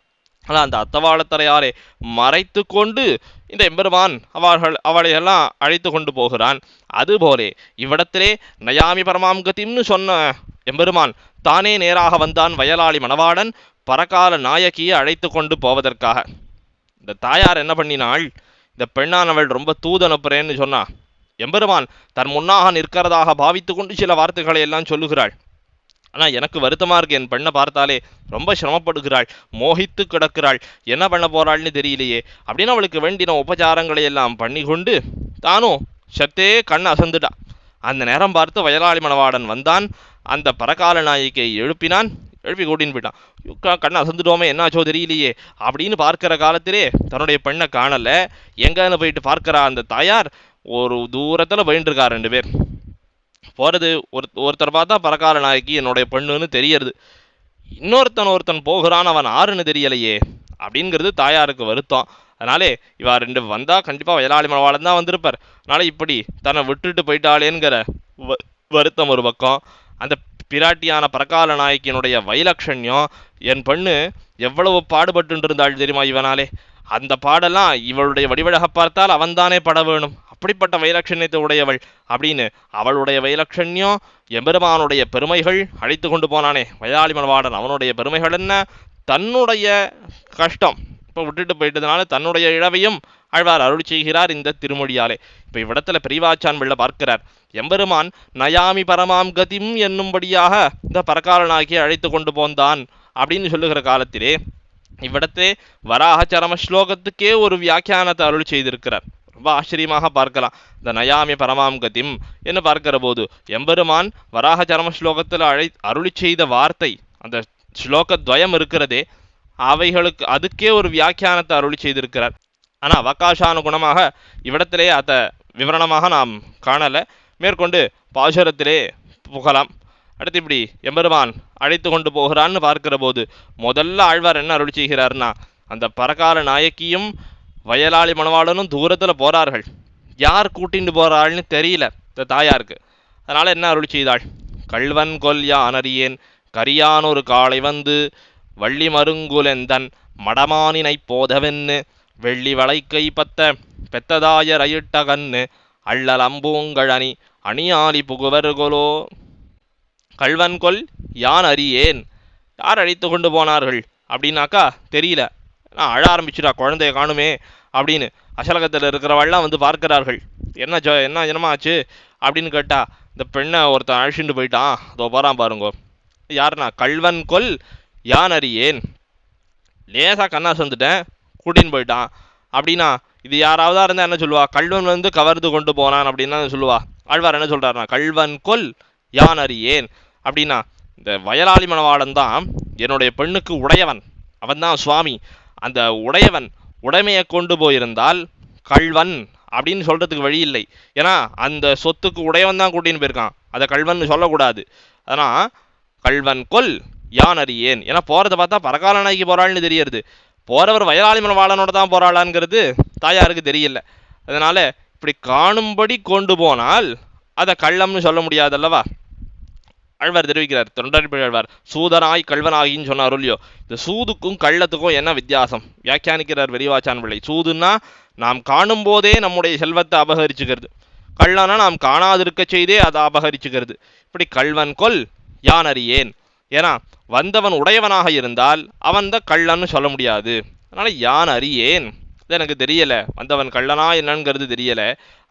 ஆனால் அந்த அத்தவாழத்தலையாலே மறைத்து கொண்டு இந்த எம்பெருமான் அவளையெல்லாம் அழைத்து கொண்டு போகிறான். அதுபோலே இவ்விடத்திலே நயாமி பரமாங்கத்தின்னு சொன்ன எம்பெருமான் தானே நேராக வந்தான் வயலாளி மணவாளன் பரகால நாயகியை அழைத்து கொண்டு போவதற்காக. இந்த தாயார் என்ன பண்ணினாள், இந்த பெண்ணானவள் ரொம்ப தூது அனுப்புறேன்னு சொன்னா எம்பெருமான் தன் முன்னாக நிற்கிறதாக பாவித்து கொண்டு சில வார்த்தைகளை எல்லாம் சொல்லுகிறாள். ஆனால் எனக்கு வருத்தமாக இருக்கு, என் பெண்ணை பார்த்தாலே ரொம்ப சிரமப்படுகிறாள், மோகித்து கிடக்கிறாள், என்ன பண்ண போறாள்னு தெரியலையே அப்படின்னு அவளுக்கு வேண்டின உபச்சாரங்களை எல்லாம் பண்ணி கொண்டு தானும் சத்தே கண் அசந்துட்டா. அந்த நேரம் பார்த்து வயலாளி மணவாடன் வந்தான். அந்த பரகால நாயகியை எழுப்பி கூட்டின்னு போயிட்டான். கண்ணை அசந்துட்டோமே என்னாச்சோ தெரியலையே அப்படின்னு பார்க்கிற காலத்திலே தன்னுடைய பெண்ணை காணலை. எங்கன்னு போயிட்டு பார்க்கிறா அந்த தாயார், ஒரு தூரத்தில் போயின்ட்டுருக்கா. 2 பேர் போகிறது. ஒருத்தர் பார்த்தா பரகால நாயகி என்னுடைய பெண்ணுன்னு தெரியறது, ஒருத்தன் போகிறான், அவன் ஆறுன்னு தெரியலையே அப்படிங்கிறது தாயாருக்கு வருத்தம். அதனாலே இவா 2 வந்தா கண்டிப்பாக வயலாளி மணவாளன் தான் வந்திருப்பார். அதனால இப்படி தன்னை விட்டுட்டு போயிட்டாளேங்கிற வருத்தம் ஒரு பக்கம். அந்த பிராட்டியான பரகால நாயக்கியினுடைய வைலட்சண்யம், என் பெண்ணு எவ்வளவு பாடுபட்டு இருந்தாள் தெரியுமா இவனாலே, அந்த பாடெல்லாம் இவளுடைய வடிவழக பார்த்தால் அவன்தானே பட வேணும், அப்படிப்பட்ட வைலட்சண்யத்தை உடையவள் அப்படின்னு அவளுடைய வைலட்சண்யம் எம்பெருமானுடைய பெருமைகள் அழைத்து கொண்டு போனானே வயலாளி மணவாளன். அவனுடைய பெருமைகள் என்ன, தன்னுடைய கஷ்டம் இப்போ விட்டுட்டு போயிட்டதுனால தன்னுடைய இழவையும் ஆழ்வார் அருள் செய்கிறார் இந்த திருமொழியாலே. இப்போ இவ்விடத்துல பிரிவாச்சான் பிள்ளை பார்க்கிறார், எம்பெருமான் நயாமி பரமாம் கதிம் என்னும்படியாக இந்த பரகாலனாகிய அழைத்து கொண்டு போந்தான் அப்படின்னு சொல்லுகிற காலத்திலே இவ்விடத்தே வராக சரம ஸ்லோகத்துக்கே ஒரு வியாக்கியானத்தை அருள் செய்திருக்கிறார். ரொம்ப ஆச்சரியமாக பார்க்கலாம். இந்த நயாமி பரமாம் கதிம் என்று பார்க்கிற போது எம்பெருமான் வராக சரம ஸ்லோகத்தில் அருளி செய்த வார்த்தை, அந்த ஸ்லோகத்வயம் இருக்கிறதே, அவைகளுக்கு அதுக்கே ஒரு வியாக்கியானத்தை அருளி செய்திருக்கிறார். ஆனால் அவகாசானுகுணமாக இவ்விடத்திலே அதை விவரணமாக நாம் காணலை. மேற்கொண்டு பாசுரத்திலே புகலாம். அடுத்து இப்படி எம்பெருமான் அழைத்து கொண்டு போகிறான்னு பார்க்கிற போது முதல்ல ஆழ்வார் என்ன அருள் செய்கிறார்னா, அந்த பரகால நாயக்கியும் வயலாளி மணவாளனும் தூரத்தில் போறார்கள். யார் கூட்டிட்டு போறாள்னு தெரியல இந்த தாயாருக்கு. அதனால என்ன அருள் செய்தாள்? கள்வன் கொல் யானறியேன் கரியானொரு காளை வந்து வள்ளி மருங்குலெந்தன் மடமானினை போதவென்னு வெள்ளி வளைக்கை பத்த பெத்ததாய ரயிட்ட கண்ணு அள்ளல் அம்பூங்கழனி அணியாலி புகுவர்கொலோ. கள்வன் கொல் யான் அறியேன், யார் அழைத்து கொண்டு போனார்கள் அப்படின்னாக்கா தெரியல. நான் அழ ஆரம்பிச்சுட்டா, குழந்தைய காணுமே அப்படின்னு. அசலகத்தில் இருக்கிறவள்லாம் வந்து பார்க்கிறார்கள். என்ன என்னமாச்சு அப்படின்னு கேட்டா, இந்த பெண்ணை ஒருத்தன் அழைச்சிட்டு போயிட்டான், அதோ போறான் பாருங்கோ. யாருன்னா கள்வன் கொல் யான் அறியேன், லேசா கண்ணா சந்துட்டேன் கூட்டின்னு போயிட்டான் அப்படின்னா இது யாராவதா இருந்தால் என்ன சொல்லுவா? கள்வன் வந்து கவர்ந்து கொண்டு போனான் அப்படின்னா சொல்லுவா. ஆழ்வார் என்ன சொல்றாருனா, கள்வன் கொல் யான் அறியேன் அப்படின்னா இந்த வயலாளி மணவாளன் தான் என்னுடைய பெண்ணுக்கு உடையவன், அவன் தான் சுவாமி. அந்த உடையவன் உடைமையை கொண்டு போயிருந்தால் கள்வன் அப்படின்னு சொல்றதுக்கு வழி இல்லை. ஏன்னா அந்த சொத்துக்கு உடையவன் தான் கூட்டின்னு போயிருக்கான், அதை கள்வன் சொல்லக்கூடாது. அதனால் கள்வன் கொல் யான் அறியேன். ஏன்னா போறதை பார்த்தா பரகால நாய்க்கு போறாள்னு தெரியறது, போறவர் வயலாளி மணவாளனோட தான் போறாளாங்கிறது தாயாருக்கு தெரியல. அதனால இப்படி காணும்படி கொண்டு போனால் அதை கள்ளம்னு சொல்ல முடியாதல்லவா. ஆழ்வார் தெரிவிக்கிறார், தொண்டர்பிழை ஆழ்வார், சூதனாய் கள்வனாகின்னு சொன்னார் இல்லையோ. இந்த சூதுக்கும் கள்ளத்துக்கும் என்ன வித்தியாசம் வியாக்கியானிக்கிறார் பெரியவாச்சான் பிள்ளை. சூதுன்னா நாம் காணும் போதே நம்முடைய செல்வத்தை அபகரிச்சுக்கிறது, கள்ளனா நாம் காணாதிருக்க செய்தே அதை அபகரிச்சுக்கிறது. இப்படி கள்வன் கொல் யான் அறியேன், ஏன்னா வந்தவன் உடையவனாக இருந்தால் அவன் தான் கள்ளன்னு சொல்ல முடியாது. அதனால யான் அறியேன், இது எனக்கு தெரியல, வந்தவன் கள்ளனா என்னங்கிறது தெரியல.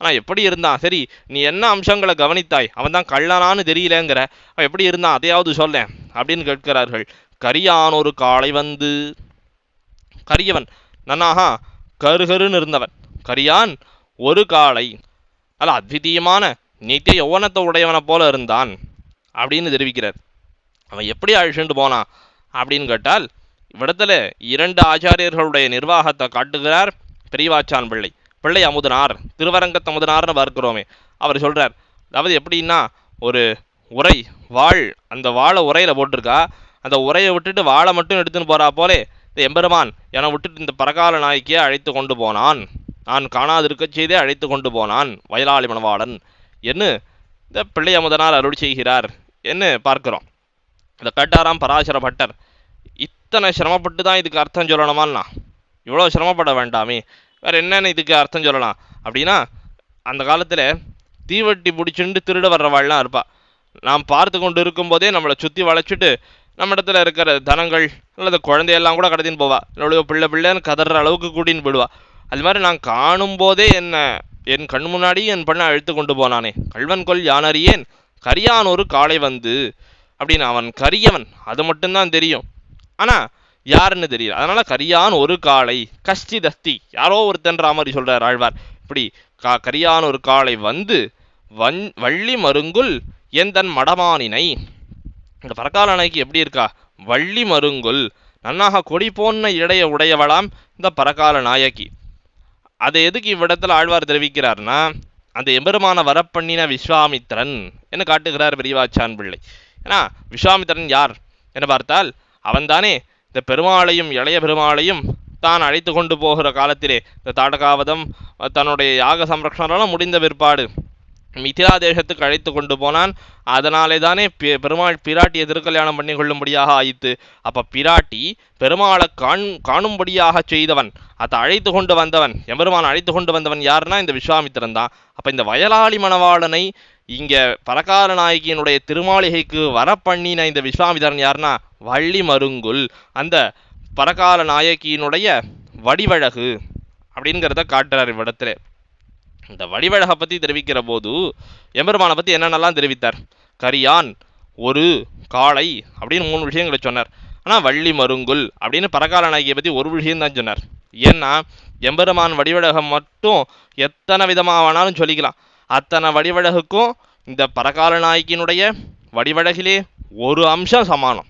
ஆனால் எப்படி இருந்தான், சரி நீ என்ன அம்சங்களை கவனித்தாய், அவன் தான் கள்ளனான்னு தெரியலங்கிற, அவன் எப்படி இருந்தான் அதையாவது சொல்ல அப்படின்னு கேட்கிறார்கள். கரியான் ஒரு காளை வந்து, கரியவன் நன்னாக கருகருன்னு இருந்தவன், கரியான் ஒரு காளை அல்ல அத்விதீயமான நித்திய யௌவனத்தை உடையவனை போல இருந்தான் அப்படின்னு தெரிவிக்கிறார். அவன் எப்படி அழிச்சுட்டு போனான் அப்படின்னு கேட்டால், இவ்விடத்துல இரண்டு ஆச்சாரியர்களுடைய நிர்வாகத்தை காட்டுகிறார் பெரியவாச்சான் பிள்ளை. பிள்ளை அமுதனார், திருவரங்கத் அமுதனார்னு பார்க்கிறோமே, அவர் சொல்றார். அதாவது எப்படின்னா, ஒரு உரை வாழ், அந்த வாழை உரையில போட்டிருக்கா, அந்த உரையை விட்டுட்டு வாழை மட்டும் எடுத்துன்னு போறா போலே இந்த எம்பெருமான் என்னை விட்டுட்டு இந்த பரகால நாய்க்கே அழைத்து கொண்டு போனான், நான் காணாதிருக்க செய்தே அழைத்து கொண்டு போனான் வயலாளி மணவாளன் என்று இந்த பிள்ளை அமுதனார் அருள் செய்கிறார் என்று பார்க்கிறோம். இதை கேட்டாராம் பராசர பட்டர், இத்தனை சிரமப்பட்டு தான் இதுக்கு அர்த்தம் சொல்லணுமான்னா, இவ்வளோ சிரமப்பட வேண்டாமே, வேறு என்னென்ன இதுக்கு அர்த்தம் சொல்லலாம் அப்படின்னா, அந்த காலத்தில் தீவட்டி பிடிச்சிட்டு திருட வர்றவாள்லாம் இருப்பா. நாம் பார்த்து கொண்டு இருக்கும்போதே நம்மளை சுற்றி வளைச்சிட்டு நம்ம இடத்துல இருக்கிற தனங்கள் அல்லது குழந்தையெல்லாம் கூட கடத்தின்னு போவா, என்னுடைய பிள்ளைன்னு கதற அளவுக்கு கூட்டின்னு போயிடுவா. அது மாதிரி நான் காணும் போதே என் கண் முன்னாடி என் பெண்ணை அழுத்து கொண்டு போனானே, கள்வன் கொல் யானறியேன் கரியான் ஒரு காளை வந்து அப்படின்னு. அவன் கரியவன் அது மட்டும்தான் தெரியும், ஆனால் யாருன்னு தெரியல. அதனால கரியான் ஒரு காளை கஷ்டி தஸ்தி, யாரோ ஒருத்தன்ற மாதிரி சொல்றார் ஆழ்வார். இப்படி கரியான் ஒரு காளை வந்து வள்ளி மருங்குல் என் தன் மடமானினை. இந்த பரகால நாய்க்கு எப்படி இருக்கா? வள்ளி மருங்குல், நன்னாக கொடி போன்ன இடைய உடையவளாம் இந்த பரகால நாயக்கி. அதை எதுக்கு இவ்விடத்தில் ஆழ்வார் தெரிவிக்கிறார்னா, அந்த எம்பெருமான வரப்பண்ணின விஸ்வாமித்திரன் என்று காட்டுகிறார் பெரியவாச்சான் பிள்ளை. ஏன்னா விஸ்வாமித்திரன் யார் என்று பார்த்தால், அவன்தானே இந்த பெருமாளையும் இளைய பெருமாளையும் தான் அழைத்து கொண்டு போகிற காலத்திலே இந்த தாடகாவதம் தன்னுடைய யாக சம்ரக்ஷணம் முடிந்த பிற்பாடு மிதிலா தேசத்துக்கு அழைத்து கொண்டு போனான். அதனாலே தானே பெருமாள் பிராட்டியை திருக்கல்யாணம் பண்ணி கொள்ளும்படியாக ஆயிற்று. அப்ப பிராட்டி பெருமாளை காணும்படியாக செய்தவன், அதை அழைத்து கொண்டு வந்தவன், எம்பெருமான் அழைத்து கொண்டு வந்தவன் யாருன்னா இந்த விஸ்வாமித்திரன் தான். அப்ப இந்த வயலாளி மணவாளனை இங்க பரகால நாயகியினுடைய திருமாளிகைக்கு வரப்பண்ணின இந்த விஸ்வாமித்திரன் யாருன்னா வள்ளி மருங்குல், அந்த பரகால நாயகியினுடைய வடிவழகு அப்படிங்கிறத காட்டுறார் இவ்விடத்துல. இந்த வடிவழகை பற்றி தெரிவிக்கிற போது எம்பெருமானை பற்றி என்னென்னலாம் தெரிவித்தார்? கரியான் ஒரு காளை அப்படின்னு 3 விஷயங்களை சொன்னார். ஆனால் வள்ளி மருங்குல் அப்படின்னு பரகால நாயகியை பற்றி ஒரு விஷயம்தான் சொன்னார். ஏன்னா எம்பெருமான் வடிவழகம் மட்டும் எத்தனை விதமாக வேணாலும் சொல்லிக்கலாம், அத்தனை வடிவழகுக்கும் இந்த பரகால நாயகியினுடைய வடிவழகிலே ஒரு அம்சம் சமானம்,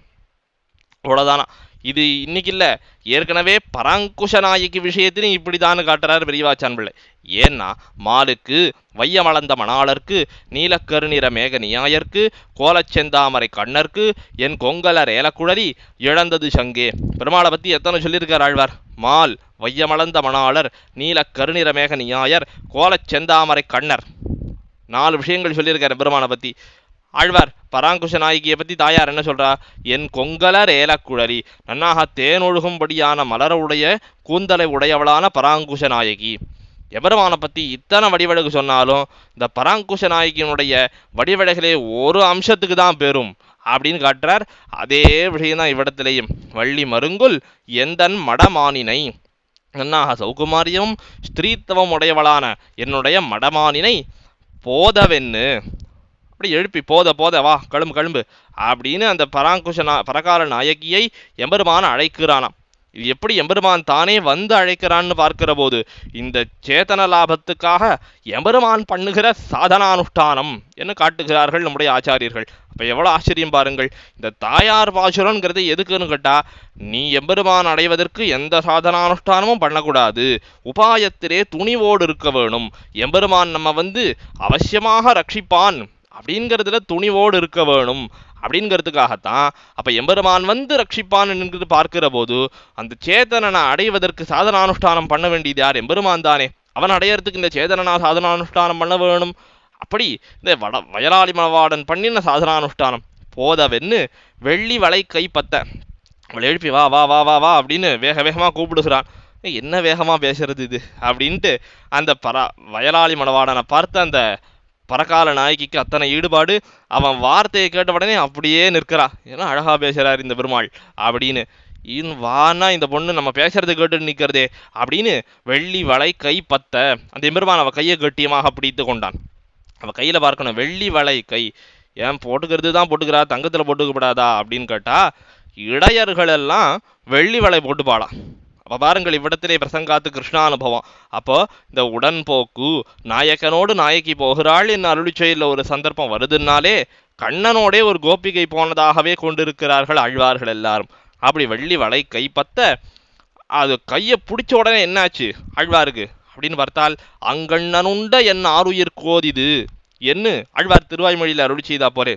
அவ்வளோதானா. இது இன்னைக்கு இல்லை, ஏற்கனவே பராங்குஷ நாயகி விஷயத்திலும் இப்படிதான்னு காட்டுறாரு பெரியவாச்சான் பிள்ளை. ஏன்னா மாலுக்கு வையமளந்த மணாளர்க்கு நீலக்கருநிற மேக நியாயர்க்கு கோலச்செந்தாமரை கண்ணர்க்கு என் கொங்கலர் ஏலக்குழலி இழந்தது சங்கே. பெருமாளை பற்றி எத்தனை சொல்லியிருக்கார் ஆழ்வார். மால், வையமளந்த மணாளர், நீலக்கருநிற மேக நியாயர், கோலச்செந்தாமரை கண்ணர், 4 விஷயங்கள் சொல்லியிருக்காரு பெருமானை பற்றி. ஆழ்வார் பராங்குஷ நாயகியை பற்றி தாயார் என்ன சொல்றா? என் கொங்கலர் ஏலக்குழலி, நன்னாக தேனொழுகும்படியான மலர உடைய கூந்தலை உடையவளான பராங்குஷ நாயகி. எபெருமானை பற்றி இத்தனை வடிவழகு சொன்னாலும் இந்த பராங்குஷ நாயகியினுடைய வடிவழகிலே ஒரு அம்சத்துக்கு தான் பெறும் அப்படின்னு காட்டுறார். அதே விஷயம்தான் இவ்விடத்திலேயும். வள்ளி மருங்குல் எந்தன் மடமானினை, நன்னாக சௌகுமாரியும் ஸ்திரீத்துவம் உடையவளான என்னுடைய மடமானினை போதவென்னு அப்படி எழுப்பி, போத போத வா கழும்பு கழும்பு அப்படின்னு அந்த பரகால நாயகியை எம்பெருமான அழைக்கிறானாம். இது எப்படி எம்பெருமான் தானே வந்து அழைக்கிறான்னு பார்க்கிற போது இந்த சேத்தன லாபத்துக்காக எம்பெருமான் பண்ணுகிற சாதனானுஷ்டானம் என்று காட்டுகிறார்கள் நம்முடைய ஆச்சாரியர்கள். அப்போ எவ்வளோ ஆச்சரியம் பாருங்கள். இந்த தாயார் பாசுரங்கிறது எதுக்குன்னு கேட்டா, நீ எம்பெருமான் அடைவதற்கு எந்த சாதனானுஷ்டானமும் பண்ணக்கூடாது, உபாயத்திலே துணிவோடு இருக்க வேணும், எம்பெருமான் நம்ம அவசியமாக ரட்சிப்பான் அப்படிங்கிறதுல துணிவோடு இருக்க வேணும் அப்படிங்கிறதுக்காகத்தான். அப்ப எம்பெருமான் ரட்சிப்பான் என்று பார்க்கிற போது அந்த சேதனனை அடைவதற்கு சாதனானுஷ்டானம் பண்ண வேண்டியது யார்? எம்பெருமான் தானே. அவன் அடையறதுக்கு இந்த சேதனா சாதனானுஷ்டானம் பண்ண வேணும். அப்படி இந்த வயலாளி மலவாடன் பண்ணின சாதனானுஷ்டானம் போதவென்னு வெள்ளி வளை கைப்பத்த அவளை எழுப்பி வா வா வா வா வா அப்படின்னு வேக வேகமா கூப்பிடுகிறான். என்ன வேகமா பேசுறது இது அப்படின்ட்டு அந்த வயலாளி மலவாடனை பார்த்து அந்த பரகால நாயகிக்கு அத்தனை ஈடுபாடு. அவன் வார்த்தையை கேட்ட உடனே அப்படியே நிற்கிறா. ஏன்னா அழகா பேசுறாரு இந்த பெருமாள் அப்படின்னு. வானா இந்த பொண்ணு நம்ம பேசுறது கேட்டு நிற்கிறதே அப்படின்னு வெள்ளி வளை கை பத்த அந்த எம்பெருமான் அவ கையை கட்டியமாக பிடித்து கொண்டான். அவன் கையில பார்க்கணும், வெள்ளி வளை கை. ஏன் போட்டுக்கிறது தான் போட்டுக்கிறா, தங்கத்துல போட்டுக்கப்படாதா அப்படின்னு கேட்டா, இடையர்கள் எல்லாம் வெள்ளி வளை போட்டுப்பாளா. அப்போ பாருங்கள், இவ்விடத்திலே பிரசங்காத்து கிருஷ்ணானுபவம். அப்போ இந்த உடன்போக்கு நாயக்கனோடு நாயக்கி போகிறாள் என்ன அருளி செயலில் ஒரு சந்தர்ப்பம் வருதுன்னாலே கண்ணனோடே ஒரு கோபிகை போனதாகவே கொண்டிருக்கிறார்கள் ஆழ்வார்கள் எல்லாரும். அப்படி வெள்ளி வளை கைப்பத்த அது கையை பிடிச்ச உடனே என்னாச்சு ஆழ்வாருக்கு அப்படின்னு பார்த்தால், அங்கண்ணனுண்ட என் ஆருயிர் கோதிது என்று ஆழ்வார் திருவாய்மொழியில் அருளி செய்தா போரே.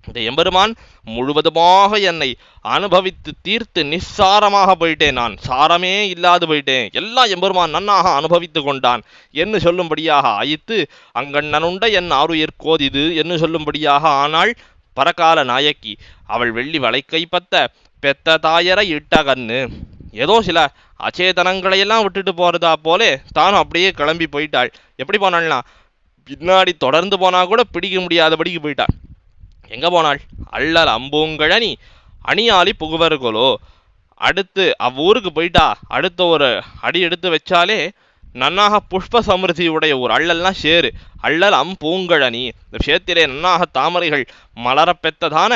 இந்த எம்பெருமான் முழுவதுமாக என்னை அனுபவித்து தீர்த்து நிஸ்சாரமாக போயிட்டேன், நான் சாரமே இல்லாது போயிட்டேன், எல்லாம் எம்பெருமான் நன்னாக அனுபவித்து கொண்டான் என்று சொல்லும்படியாக ஆயித்து அங்கண்ணனுண்ட என் ஆருயிர் கோதிது என்று சொல்லும்படியாக ஆனாள் பரகால நாயக்கி. அவள் வெள்ளி வளை கைப்பத்த பெத்த தாயர இட்ட கண்ணு. ஏதோ சில அச்சேதனங்களையெல்லாம் விட்டுட்டு போறதா போலே தானும் அப்படியே கிளம்பி போயிட்டாள். எப்படி போனாள்னா, பின்னாடி தொடர்ந்து போனா கூட பிடிக்க முடியாதபடிக்கு போயிட்டாள். எங்க போனாள்? அள்ளல் அம்பூங்கழனி அணியாளி புகுவர்களோ. அடுத்து அவ்வூருக்கு போயிட்டா அடுத்த ஒரு அடி எடுத்து வச்சாலே நன்னாக புஷ்ப சமிருதி உடைய ஊர். அள்ளல்னா சேரு, அள்ளல் அம்பூங்கழனி. இந்த சேத்திலே நன்னாக தாமரைகள் மலரப்பெத்ததான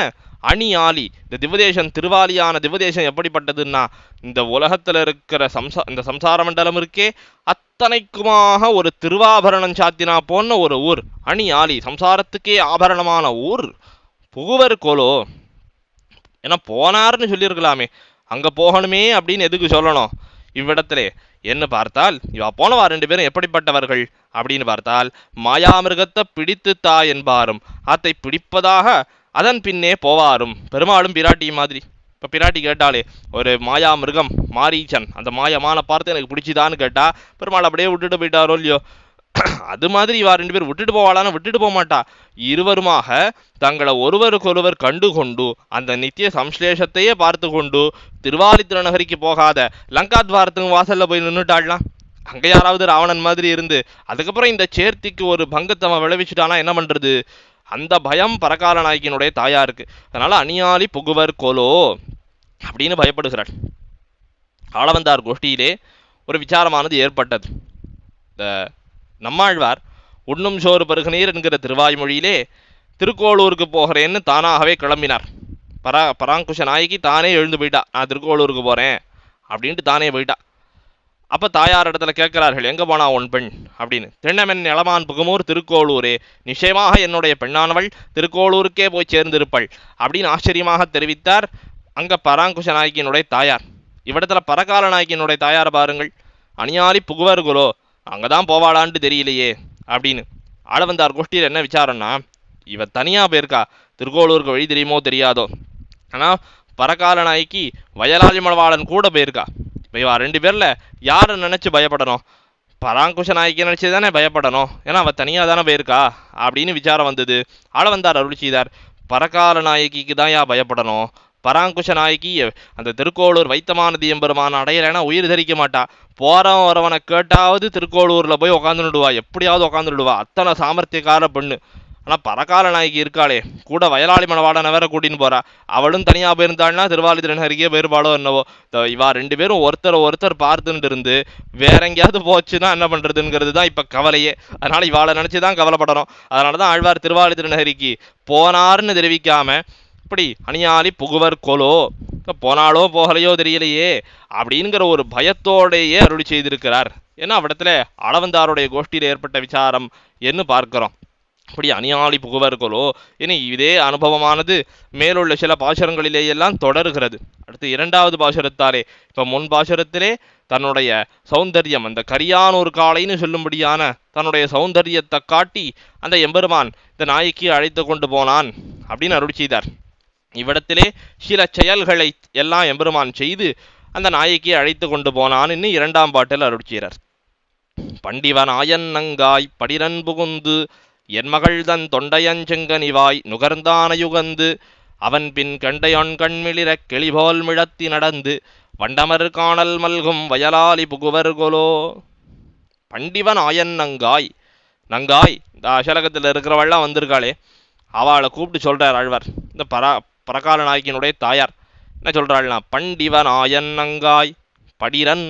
அணியாளி. இந்த திவதேசம் திருவாலியான திவதேசம் எப்படிப்பட்டதுன்னா, இந்த உலகத்துல இருக்கிற இந்த சம்சார மண்டலம் இருக்கே அத்தனைக்குமாக ஒரு திருவாபரணம் சாத்தினா போன ஒரு ஊர் அணியாளி. சம்சாரத்துக்கே ஆபரணமான ஊர் புகுவர் கோலோ. ஏன்னா போனார்னு சொல்லியிருக்கலாமே, அங்க போகணுமே அப்படின்னு எதுக்கு சொல்லணும் இவ்விடத்திலே என்ன பார்த்தால், இவா போனவா 2 பேரும் எப்படிப்பட்டவர்கள் அப்படின்னு பார்த்தால், மாயாமிருகத்தை பிடித்து தா என்பாரும் அத்தை பிடிப்பதாக அதன் பின்னே போவாரும். பெருமாளும் பிராட்டியும் மாதிரி. இப்போ பிராட்டி கேட்டாலே ஒரு மாயா மிருகம் மாரீச்சன் அந்த மாயமான பார்த்து எனக்கு பிடிச்சிதான்னு கேட்டா பெருமாள் அப்படியே விட்டுட்டு போயிட்டாரோ இல்லையோ, அது மாதிரி இவா 2 பேர் விட்டுட்டு போவாளான்னு விட்டுட்டு போக மாட்டா. இருவருமாக தங்களை ஒருவருக்கொருவர் கண்டு கொண்டு அந்த நித்திய சம்ஸ்லேஷத்தையே பார்த்து கொண்டு திருவாலி திருநகரிக்கு போகாத லங்காத்வாரத்துக்கு வாசல்ல போய் நின்றுட்டாள்லாம். அங்க யாராவது ராவணன் மாதிரி இருந்து அதுக்கப்புறம் இந்த சேர்த்திக்கு ஒரு பங்கத்தை விளைவிச்சுட்டானா என்ன பண்றது? அந்த பயம் பரகால நாயகியினுடைய தாயாருக்கு. அதனால அணியாளி புகுவர் கோலோ அப்படின்னு பயப்படுகிறாள். ஆளவந்தார் கோஷ்டியிலே ஒரு விசாரமானது ஏற்பட்டது. இந்த நம்மாழ்வார் உண்ணும் சோறு பருகுநீர் என்கிற திருவாய்மொழியிலே திருக்கோளூருக்கு போகிறேன்னு தானாகவே கிளம்பினார். பராங்குஷ நாயகி தானே எழுந்து போயிட்டா, நான் திருக்கோளூருக்கு போறேன் அப்படின்ட்டு தானே போயிட்டா. அப்ப தாயார் இடத்துல கேட்கிறார்கள், எங்க போனா உன் பெண் அப்படின்னு. திண்ணமென் இளமான் புகுமூர் திருக்கோளூரே, நிச்சயமாக என்னுடைய பெண்ணானவள் திருக்கோளூருக்கே போய் சேர்ந்திருப்பள் அப்படின்னு ஆச்சரியமாக தெரிவித்தார் அங்க பராங்குஷ நாயக்கியினுடைய தாயார். இவ்விடத்துல பரகால நாயக்கியினுடைய தாயார் பாருங்கள், அணியாலி புகுவர்களோ அங்கதான் போவாளான்னு தெரியலையே அப்படின்னு. ஆளவந்தார் கோஷ்டியில் என்ன விசாரம்னா, இவ தனியா போயிருக்கா, திருக்கோளூருக்கு வழி தெரியுமோ தெரியாதோ, ஆனா பரகால நாய்க்கு வயலாளி மணவாளன் கூட போயிருக்கா. இப்போ இவா 2 பேர்ல யாரை நினைச்சு பயப்படணும்? பராங்குஷ நாய்க்கு நினைச்சு தானே பயப்படணும், ஏன்னா அவ தனியா தானே போயிருக்கா அப்படின்னு விசாரம் வந்தது. ஆளவந்தார் அருள் செய்தார், பரகால நாயகிக்கு தான் பயப்படணும். பராங்குஷ நாயகி அந்த திருக்கோளூர் வைத்தமானது எம்பெருமான அடையலைன்னா உயிர் தரிக்க மாட்டா. போறவன் வரவனை கேட்டாவது திருக்கோளூர்ல போய் உக்காந்துடுவா, எப்படியாவது உக்காந்துடுவா, அத்தனை சாமர்த்தியக்கார பெண்ணு. ஆனால் பரகால நாயகி இருக்காளே, கூட வயலாளி மணவாடனை வேற கூட்டின்னு போறா. அவளும் தனியாக போயிருந்தாள்னா திருவாலி திருநகரிக்கே போயிருப்பாளோ என்னவோ. இவா 2 பேரும் ஒருத்தர் பார்த்துட்டு இருந்து வேற எங்கேயாவது போச்சுன்னா என்ன பண்றதுங்கிறது தான் இப்ப கவலையே. அதனால இவாளை நினைச்சுதான் கவலைப்படணும். அதனாலதான் ஆழ்வார் திருவாலி திருநகரிக்கு போனார்னு தெரிவிக்காம இப்படி அணியாலி புகுவர் கொலோ, போனாலோ போகலையோ தெரியலையே அப்படிங்கிற ஒரு பயத்தோடையே அருளி செய்திருக்கிறார். ஏன்னா அவ்விடத்துல அளவந்தாருடைய கோஷ்டியில் ஏற்பட்ட விசாரம் என்று பார்க்கிறோம். இப்படி அணியாளி புகுவர்களோ இனி இதே அனுபவமானது மேலுள்ள சில பாசுரங்களிலேயெல்லாம் தொடர்கிறது. அடுத்து 2வது பாசுரத்தாலே, இப்ப முன் பாசுரத்திலே தன்னுடைய சௌந்தர்யம், அந்த கரியானூர் காளைன்னு சொல்லும்படியான தன்னுடைய சௌந்தர்யத்தை காட்டி அந்த எம்பெருமான் இந்த நாய்க்கு அழைத்து கொண்டு போனான் அப்படின்னு அருள் செய்தார். இவ்விடத்திலே சில செயல்களை எல்லாம் எம்பெருமான் செய்து அந்த நாய்க்கு அழைத்து கொண்டு போனான். இன்னும் 2ஆம் பாட்டில் அருள் செய்கிறார். பண்டிவன் ஆயன்னங்காய் படிரன் புகுந்து என் மகள்தன் தொண்டையஞ்செங்கனிவாய் நுகர்ந்தான யுகந்து அவன் பின் கண்டையொன் கண்மிளிரக் கிளிபோல் மிழத்தி நடந்து வண்டமர் காணல் மல்கும் வயலாலி புகுவர்கொலோ. பண்டிவன் ஆயன்னங்காய், நங்காய் இந்த அசலகத்தில் இருக்கிறவள்லாம் வந்திருக்காளே, அவளை கூப்பிட்டு சொல்றார் ஆழ்வார். இந்த பரகால நாயக்கினுடைய தாயார் என்ன சொல்றாள்னா, பண்டிவன் ஆயன் நங்காய் படிரன்,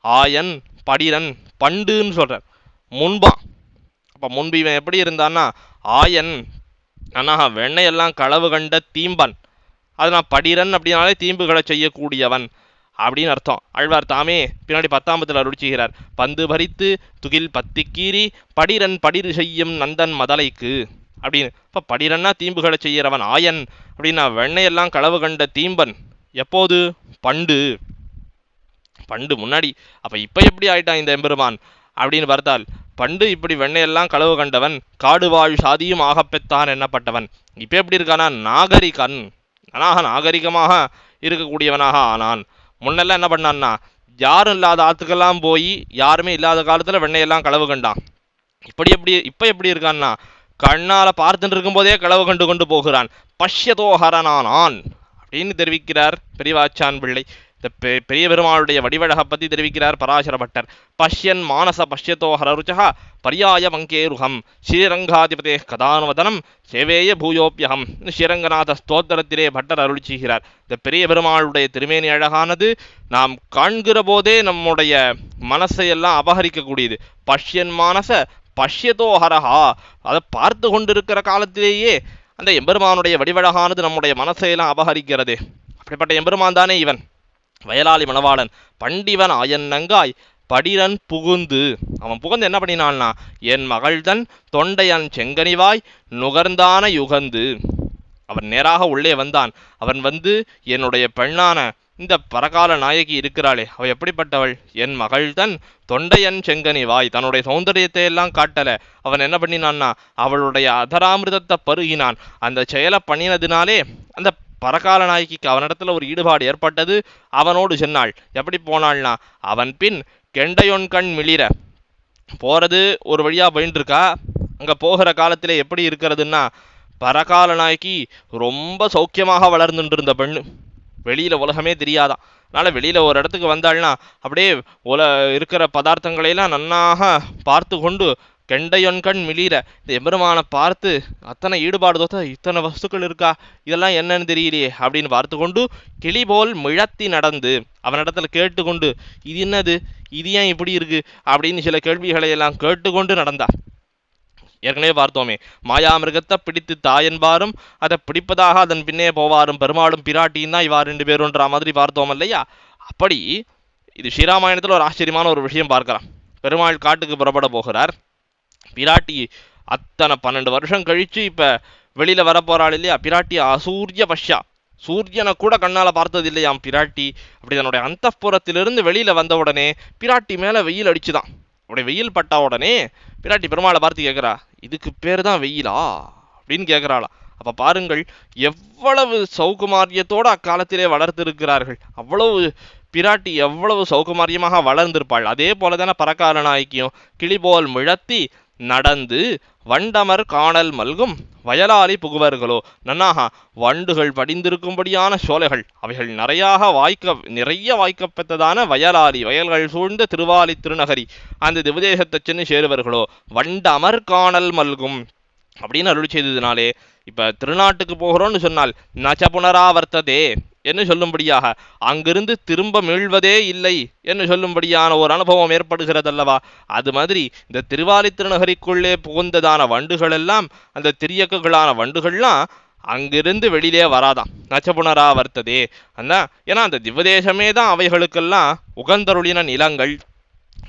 ஆயன் படிரன் பண்டுன்னு சொல்றார், முன்பான். அப்போ முன்பு இவன் எப்படி இருந்தான்னா ஆயன், ஆனால் வெண்ணையெல்லாம் களவு கண்ட தீம்பன். அது நான் படிரன் அப்படின்னாலே தீம்புகளை செய்யக்கூடியவன் அப்படின்னு அர்த்தம். ஆழ்வார் தாமே பின்னாடி 10ஆம் அருள் செய்கிறார், பந்து பறித்து துகில் பத்திக்கீரி படிரன் படிறு செய்யும் நந்தன் மதலைக்கு அப்படின்னு. இப்போ படிரன்னா தீம்புகளை செய்கிறவன், ஆயன் அப்படின்னா வெண்ணையெல்லாம் களவு கண்ட தீம்பன். எப்போது? பண்டு முன்னாடி. அப்போ இப்போ எப்படி ஆயிட்டான் இந்த எம்பெருமான் அப்படின்னு பார்த்தால், பண்டு இப்படி வெண்ணையெல்லாம் களவு கண்டவன், காடு வாழ் சாதியும் ஆகப்பெத்தான் என்னப்பட்டவன். இப்போ எப்படி இருக்கானா, நாகரிகன், நாகரிகமாக இருக்கக்கூடியவனாக ஆனான். முன்னெல்லாம் என்ன பண்ணான்னா, யாரும் இல்லாத ஆத்துக்கெல்லாம் போய் யாருமே இல்லாத காலத்தில் வெண்ணையெல்லாம் களவு கண்டான். இப்போ எப்படி இருக்கான்னா, கண்ணால பார்த்துட்டு இருக்கும்போதே களவு கண்டு கொண்டு போகிறான். பஷ்யதோஹரனானான் அப்படின்னு தெரிவிக்கிறார் பெரியவாச்சான் பிள்ளை. இந்த பெரிய பெருமாளுடைய வடிவழகை பற்றி தெரிவிக்கிறார் பராசர பட்டர். பஷ்யன் மானச பஷ்யத்தோ ஹரருச்சா பரியாய வங்கேருகம் ஸ்ரீரங்காதிபதே கதானுவதனம் சேவேய பூயோப்பியகம் ஸ்ரீரங்கநாத ஸ்தோத்திரத்திலே பட்டர் அருள் செய்கிறார். இந்த பெரிய பெருமாளுடைய திருமேனி அழகானது நாம் காண்கிற போதே நம்முடைய மனசையெல்லாம் அபகரிக்கக்கூடியது. பஷ்யன் மானச பஷ்யத்தோ ஹரஹா, அதை பார்த்து கொண்டிருக்கிற காலத்திலேயே அந்த எம்பெருமானுடைய வடிவழகானது நம்முடைய மனசையெல்லாம் அபகரிக்கிறது. அப்படிப்பட்ட எம்பெருமான் தானே இவன், வயலாளி மணவாளன். பண்டிவன் ஆயன்னங்காய் படிரன் புகுந்து, அவன் புகுந்து என்ன பண்ணினான்னா, என் மகள்தன் தொண்டையன் செங்கனிவாய் நுகர்ந்தான யுகந்து. அவன் நேராக உள்ளே வந்தான். அவன் வந்து என்னுடைய பெண்ணான இந்த பரகால நாயகி இருக்கிறாளே, அவள் எப்படிப்பட்டவள்? என் மகள்தன் தொண்டையன் செங்கனிவாய், தன்னுடைய சௌந்தரியத்தை எல்லாம் காட்டல. அவன் என்ன பண்ணினான்னா, அவளுடைய அதராமிருதத்தை பருகினான். அந்த செயலை பண்ணினதினாலே அந்த பரகால நாயகிக்கு அவனிடத்துல ஒரு ஈடுபாடு ஏற்பட்டது. அவனோடு சென்னாள். எப்படி போனாள்னா, அவன் பின் கெண்டையொன் கண் மிளிர போறது ஒரு வழியா போயின்னு இருக்கா. அங்க போகிற காலத்திலே எப்படி இருக்கிறதுன்னா, பரகால நாயகி ரொம்ப சௌக்கியமாக வளர்ந்துட்டு இருந்த பெண்ணு, வெளியில உலகமே தெரியாதான். அதனால வெளியில ஒரு இடத்துக்கு வந்தாள்னா அப்படியே இருக்கிற பதார்த்தங்களையெல்லாம் நன்னாக பார்த்து கொண்டு கெண்டையொன்கண் மிளிர, இந்த எம்பெருமானை பார்த்து அத்தனை ஈடுபாடு தோத்த, இத்தனை வஸ்துக்கள் இருக்கா, இதெல்லாம் என்னன்னு தெரியலையே அப்படின்னு பார்த்து கொண்டு கிளி போல் மிழத்தி நடந்து அவனிடத்துல கேட்டுக்கொண்டு, இது என்னது, இது ஏன் இப்படி இருக்கு அப்படின்னு சில கேள்விகளை எல்லாம் கேட்டுக்கொண்டு நடந்தார். ஏற்கனவே பார்த்தோமே, மாயா மிருகத்தை பிடித்து தாயன்பாரும் அதை பிடிப்பதாக அதன் பின்னே போவாரும் பெருமாளும் பிராட்டியும் தான் இவா 2 பேருன்ற மாதிரி பார்த்தோம் இல்லையா. அப்படி இது ஸ்ரீராமாயணத்தில் ஒரு ஆச்சரியமான ஒரு விஷயம் பார்க்கலாம். பெருமாள் காட்டுக்கு புறப்பட போகிறார். பிராட்டி அத்தனை 12 வருஷம் கழிச்சு இப்ப வெளியில வரப்போறாள் இல்லையா. பிராட்டி அசூரிய பஷ்யா, சூரியனை கூட கண்ணால் பார்த்தது இல்லையாம் பிராட்டி. அப்படி தன்னுடைய அந்தப்புறத்திலிருந்து வெளியில் வந்த உடனே பிராட்டி மேலே வெயில் அடிச்சுதான். அப்படி வெயில் பட்டா உடனே பிராட்டி பெருமாளை பார்த்து கேட்குறா, இதுக்கு பேர் தான் வெயிலா அப்படின்னு கேட்குறாளா. அப்போ பாருங்கள் எவ்வளவு சௌகுமாரியத்தோடு அக்காலத்திலே வளர்த்திருக்கிறார்கள். அவ்வளவு பிராட்டி எவ்வளவு சௌகுமாரியமாக வளர்ந்திருப்பாள். அதே போல தானே பரகால நாயக்கியும் கிளிபோல் மிழத்தி நடந்து வண்டமர் காணல் மல்கும் வயலாளி புகுவர்களோ. நன்னாக வண்டுகள் படிந்திருக்கும்படியான சோலைகள், அவைகள் நிறைய வாய்க்கப்பெற்றதான வயலாளி, வயல்கள் சூழ்ந்த திருவாலி திருநகரி, அந்த திவதேசத்தை சென்று சேருவர்களோ. வண்டமர் காணல் மல்கும் அப்படின்னு அருள் செய்ததுனாலே இப்ப திருநாட்டுக்கு போகிறோம்னு சொன்னால் நச்ச புனராவர்த்ததே என்று சொல்லும்படியாக, அங்கிருந்து திரும்ப மீழ்வதே இல்லை என்று சொல்லும்படியான ஒரு அனுபவம் ஏற்படுகிறதல்லவா. அது மாதிரி இந்த திருவாலி திருநகரிக்குள்ளே புகுந்ததான வண்டுகள் எல்லாம், அந்த திரியக்குகளான வண்டுகள்லாம் அங்கிருந்து வெளியிலே வராதான். நச்சபுனராவர்த்ததே அந்த ஏன்னா அந்த திவதேசமே தான் அவைகளுக்கெல்லாம் உகந்தருளின நிலங்கள்.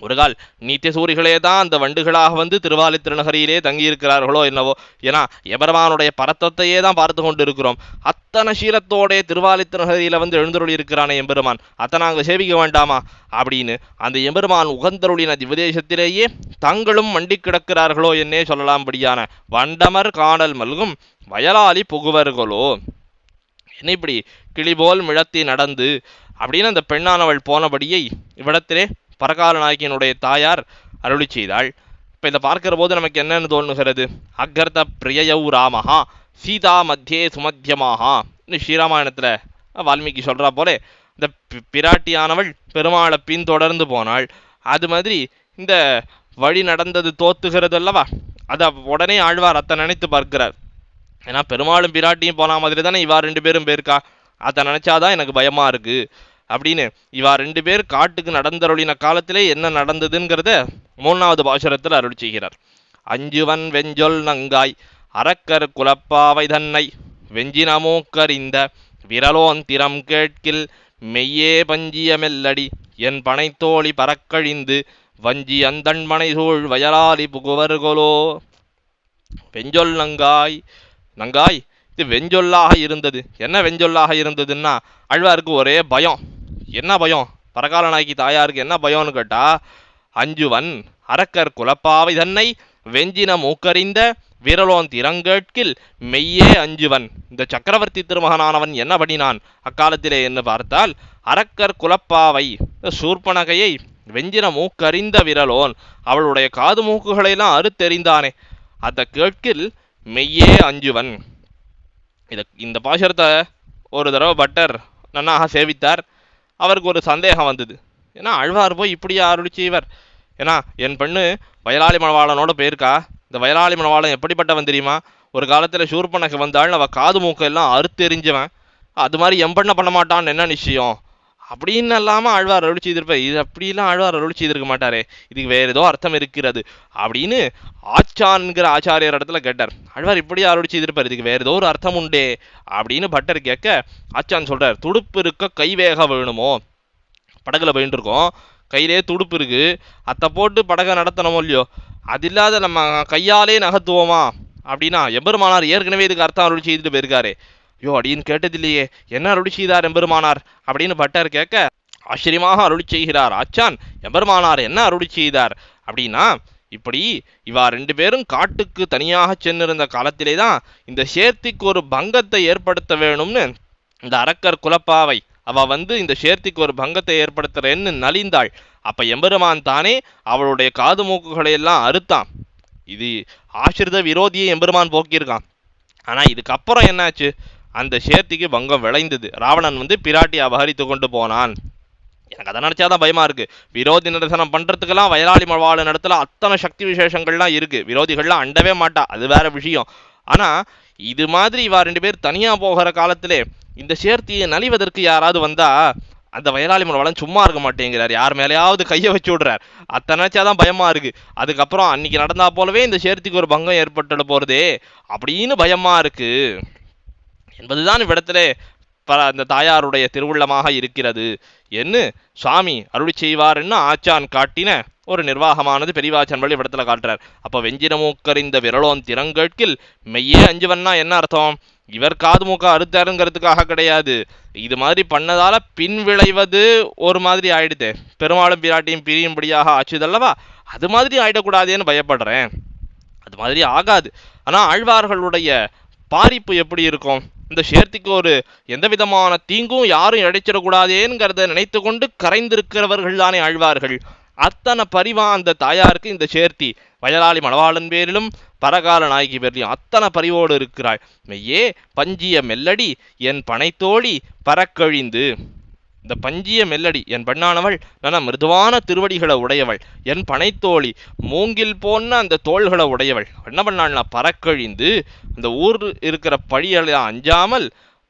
ஒரு கால் நீத்திய சூரிகளே தான் அந்த வண்டுகளாக வந்து திருவாலி திருநகரியிலே தங்கியிருக்கிறார்களோ என்னவோ. ஏன்னா எபெருமானுடைய பரத்தத்தையே தான் பார்த்து கொண்டு இருக்கிறோம். அத்தனை சீலத்தோட திருவாலி திருநகரியில வந்து எழுந்தருளி இருக்கிறானே எம்பெருமான், அத்தனை நாங்கள் சேவிக்க வேண்டாமா அப்படின்னு அந்த எம்பெருமான் உகந்தருளின திவதேசத்திலேயே தங்களும் மண்டி கிடக்கிறார்களோ என்னே சொல்லலாம்படியான வண்டமர் காணல் மல்கும் வயலாளி புகுவர்களோ. என்ன இப்படி கிளிபோல் மிழத்தி நடந்து அப்படின்னு அந்த பெண்ணானவள் போனபடியை இவ்விடத்திலே பரகால நாயகியினுடைய தாயார் அருளி செய்தாள். இப்போ இதை பார்க்கிற போது நமக்கு என்னன்னு தோணுகிறது? அக்கர்த்த பிரியயௌ ராமஹா சீதா மத்தியே சுமத்தியமாகா. ஸ்ரீராமாயணத்தில் வால்மீகி சொல்கிறா போல இந்த பிராட்டியானவள் பெருமாளை பின்தொடர்ந்து போனாள். அது மாதிரி இந்த வழி நடந்தது தோத்துகிறது அல்லவா. அதை உடனே ஆழ்வார் அத்தை நினைத்து பார்க்கிறார். ஏன்னா பெருமாளும் பிராட்டியும் போன மாதிரி தானே இவா 2 பேரும் போயிருக்கா. அதை நினச்சாதான் எனக்கு பயமாக இருக்குது அப்படின்னு இவா 2 பேர் காட்டுக்கு நடந்தருளின காலத்திலே என்ன நடந்ததுங்கிறத 3வது பாசுரத்தில் அருள் செய்கிறார். அஞ்சுவன் வெஞ்சொல் நங்காய் அரக்கர் குலப்பாவை தன்னை வெஞ்சினமோக்கறிந்த விரலோன் திறம் கேட்கில் மெய்யே பஞ்சிய மெல்லடி என் பனைத்தோழி பறக்கழிந்து வஞ்சி அந்தண்மனை சூழ் வயலாளி புகுவர்களோ. வெஞ்சொல் நங்காய் இது வெஞ்சொல்லாக இருந்தது. என்ன வெஞ்சொல்லாக இருந்ததுன்னா ஆழ்வாருக்கு ஒரே பயம். என்ன பயம்? பரகால நாயகி தாயாருக்கு என்ன பயம்னு கேட்டா, அஞ்சுவன் அரக்கர் குலப்பாவை தன்னை வெஞ்சின மூக்கறிந்த விரலோன் திறங்கேட்கில் மெய்யே அஞ்சுவன். இந்த சக்கரவர்த்தி திருமகனானவன் என்ன பண்ணினான் அக்காலத்திலே என்று பார்த்தால், அரக்கர் குலப்பாவை சூர்பனகையை வெஞ்சின மூக்கறிந்த விரலோன், அவளுடைய காது மூக்குகளையெல்லாம் அறுத்தெறிந்தானே, அதை கேட்கில் மெய்யே அஞ்சுவன். இந்த பாசுரத்தை ஒரு தடவை பட்டர் நன்னாக சேவித்தார். அவருக்கு ஒரு சந்தேகம் வந்தது. ஏன்னா ஆழ்வார் போய் இப்படியா அருளி செய்வர்? ஏன்னா என் பெண்ணு வயலாளி மணவாளனோட போயிருக்கா. இந்த வயலாளி மணவாளன் எப்படிப்பட்டவன் தெரியுமா? ஒரு காலத்தில் சூர்பனகை வந்தாள், அவள் காது மூக்க எல்லாம் அறுத்தெறிஞ்சவன். அது மாதிரி என் பெண்ணை பண்ண மாட்டான்னு என்ன நிச்சயம் அப்படின்னு இல்லாமல் ஆழ்வார் அருளி செய்திருப்பார். இது அப்படிலாம் ஆழ்வார் அருளி செய்திருக்க மாட்டாரே, இதுக்கு வேறு ஏதோ அர்த்தம் இருக்கிறது அப்படின்னு ஆச்சான்கிற ஆச்சாரியர் இடத்துல கேட்டார். ஆழ்வார் இப்படியே அருளி செய்திருப்பார், இதுக்கு வேறு ஏதோ ஒரு அர்த்தம் உண்டே அப்படின்னு பட்டர் கேட்க, ஆச்சான் சொல்கிறார், துடுப்பு இருக்க கைவேக வேணுமோ. படகுல போயிட்டு இருக்கோம், கையிலே துடுப்பு இருக்கு, அத்தை போட்டு படகை நடத்தணுமோ இல்லையோ, அது இல்லாத நம்ம கையாலே நகர்த்துவோமா அப்படின்னா எம்பெருமானார் ஏற்கனவே இதுக்கு அர்த்தம் அருளி செய்துட்டு போயிருக்காரு. ஐயோ அப்படின்னு கேட்டதில்லையே, என்ன அருளி செய்தார் எம்பெருமானார் அப்படின்னு பட்டர் கேட்க, ஆச்சரியமாக அருளி செய்கிறார் ஆச்சான். எம்பெருமானார் என்ன அருளி செய்தார் அப்படின்னா, இப்படி இவா 2 பேரும் காட்டுக்கு தனியாக சென்றிருந்த காலத்திலே தான் இந்த சேர்த்திக்கு ஒரு பங்கத்தை ஏற்படுத்த வேணும்னு இந்த அரக்கர் குலப்பாவை அவ வந்து இந்த சேர்த்திக்கு ஒரு பங்கத்தை ஏற்படுத்துறேன்னு நலிந்தாள். அப்ப எம்பெருமான் தானே அவளுடைய காது மூக்குகளை எல்லாம் அறுத்தான். இது ஆசிரித விரோதியை எம்பெருமான் போக்கியிருக்கான். ஆனா இதுக்கப்புறம் என்னாச்சு? அந்த சேர்த்திக்கு பங்கம் விளைந்தது. ராவணன் வந்து பிராட்டியை அபகரித்து கொண்டு போனான். எனக்கு அதை நினைச்சாதான் பயமா இருக்கு. விரோதி நிரசனம் பண்றதுக்கெல்லாம் வயலாளி மழவாள இடத்துல அத்தனை சக்தி விசேஷங்கள்லாம் இருக்கு. விரோதிகள்லாம் அண்டவே மாட்டா, அது வேற விஷயம். ஆனா இது மாதிரி இவா 2 பேர் தனியா போகிற காலத்திலே இந்த சேர்த்தியை நலிவதற்கு யாராவது வந்தா அந்த வயலாளி மழவாளன் சும்மா இருக்க மாட்டேங்கிறார், யார் மேலேயாவது கையை வச்சு விடுறார். அத்தை நினைச்சாதான் பயமா இருக்கு. அதுக்கப்புறம் அன்னைக்கு நடந்தா போலவே இந்த சேர்த்திக்கு ஒரு பங்கம் ஏற்பட்டு போறதே அப்படின்னு பயமா இருக்கு என்பதுதான் இவ்விடத்திலே அந்த தாயாருடைய திருவுள்ளமாக இருக்கிறது என்று சுவாமி அருளி செய்வார்னு ஆச்சான் காட்டின ஒரு நிர்வாகமானது பெரியவாச்சன் வழி இடத்துல காட்டுறார். அப்போ வெஞ்சின மூக்கறிந்த விரலோன் திறங்கேட்கில் மெய்யே அஞ்சுவன்னா என்ன அர்த்தம்? இவர் காது மூக்க அறுத்தாருங்கிறதுக்காக கிடையாது. இது மாதிரி பண்ணதால பின் விளைவது ஒரு மாதிரி ஆயிடுது, பெருமாளும் பிராட்டியும் பிரியும்படியாக ஆச்சுதல்லவா, அது மாதிரி ஆயிடக்கூடாதேன்னு பயப்படுறேன். அது மாதிரி ஆகாது. ஆனால் ஆழ்வார்களுடைய பாரிப்பு எப்படி இருக்கும்? இந்த சேர்த்திக்கு ஒரு எந்த விதமான தீங்கும் யாரும் இழைச்சிடக்கூடாதேங்கிறத நினைத்து கொண்டு கரைந்திருக்கிறவர்கள் தானே ஆழ்வார்கள். அத்தனை பரிவா அந்த தாயாருக்கு இந்த சேர்த்தி வயலாளி மணவாளன் பேரிலும் பரகால நாயகி பேரிலும் அத்தனை பரிவோடு இருக்கிறாள். மெய்யே பஞ்சிய மெல்லடி என் பனைத்தோழி பறக்கழிந்து. இந்த பஞ்சிய மெல்லடி என் பெண்ணானவள் நல்ல மிருதுவான திருவடிகளை உடையவள், என் பனைத்தோழி மூங்கில் போன அந்த தோள்களை உடையவள். என்ன பண்ணாள்னா பறக்கழிந்து அந்த ஊர் இருக்கிற பழியெல்லாம் அஞ்சாமல்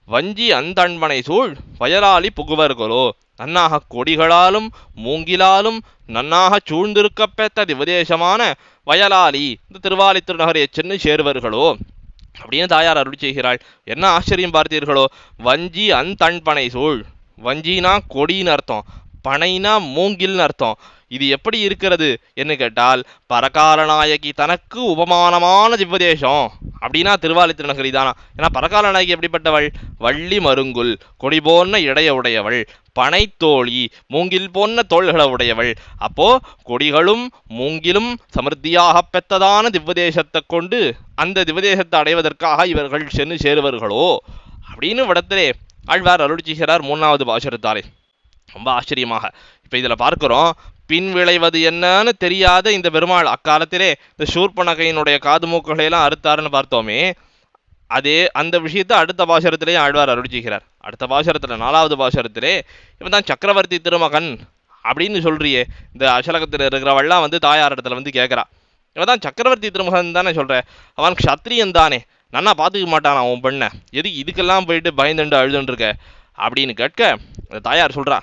வஞ்சி அந்தண்மனை சூழ் வயலாளி புகுவர்களோ, நன்னாக கொடிகளாலும் மூங்கிலாலும் நன்னாக சூழ்ந்திருக்க பெற்ற திவதேசமான வயலாளி இந்த திருவாலி திருநகரை சென்று சேருவர்களோ அப்படின்னு தாயார் அருள் செய்கிறாள். என்ன ஆச்சரியம் பார்த்தீர்களோ? வஞ்சி அந்தண்பனை சூழ், வஞ்சினா கொடின்னு அர்த்தம், பனைனா மூங்கில்னு அர்த்தம். இது எப்படி இருக்கிறது என்று கேட்டால் பரகாலநாயகி தனக்கு உபமானமான திவ்வதேசம் அப்படின்னா திருவாலி திருநகரி தானா. ஏன்னா பரகாலநாயகி எப்படிப்பட்டவள்? வள்ளி மருங்குல் கொடி போன்ற இடைய உடையவள், பனைத்தோழி மூங்கில் போன்ற தோள்களை உடையவள். அப்போ கொடிகளும் மூங்கிலும் சமிருத்தியாக பெற்றதான திவ்வதேசத்தை கொண்டு அந்த திவ்வதேசத்தை அடைவதற்காக இவர்கள் சென்று சேருவர்களோ அப்படின்னு விடத்திலே ஆழ்வார் அருள் செய்கிறார் 3வது பாசுரத்தாலே. ரொம்ப ஆச்சரியமாக இப்போ இதில் பார்க்கிறோம், பின் விளைவது என்னன்னு தெரியாத இந்த பெருமாள் அக்காலத்திலே இந்த சூர்பனகையினுடைய காது மூக்குகளையெல்லாம் அறுத்தாருன்னு பார்த்தோமே, அதே அந்த விஷயத்தை அடுத்த பாசுரத்திலே ஆழ்வார் அருள் செய்கிறார். அடுத்த பாசுரத்தில் 4வது பாசுரத்திலே இவன் தான் சக்கரவர்த்தி திருமகன் அப்படின்னு சொல்றியே, இந்த அசலகத்தில் இருக்கிறவள்லாம் வந்து தாயார் இடத்துல வந்து கேட்குறா, இவன் தான் சக்கரவர்த்தி திருமகன் தானே சொல்ற, அவன் க்ஷத்ரியன் தானே, நன்னா பார்த்துக்க மாட்டானா உன் பெண்ணை, எதுக்கு இதுக்கெல்லாம் போயிட்டு பயந்துண்டு அழுதுன்னு இருக்க அப்படின்னு கேட்க அந்த தாயார் சொல்றா,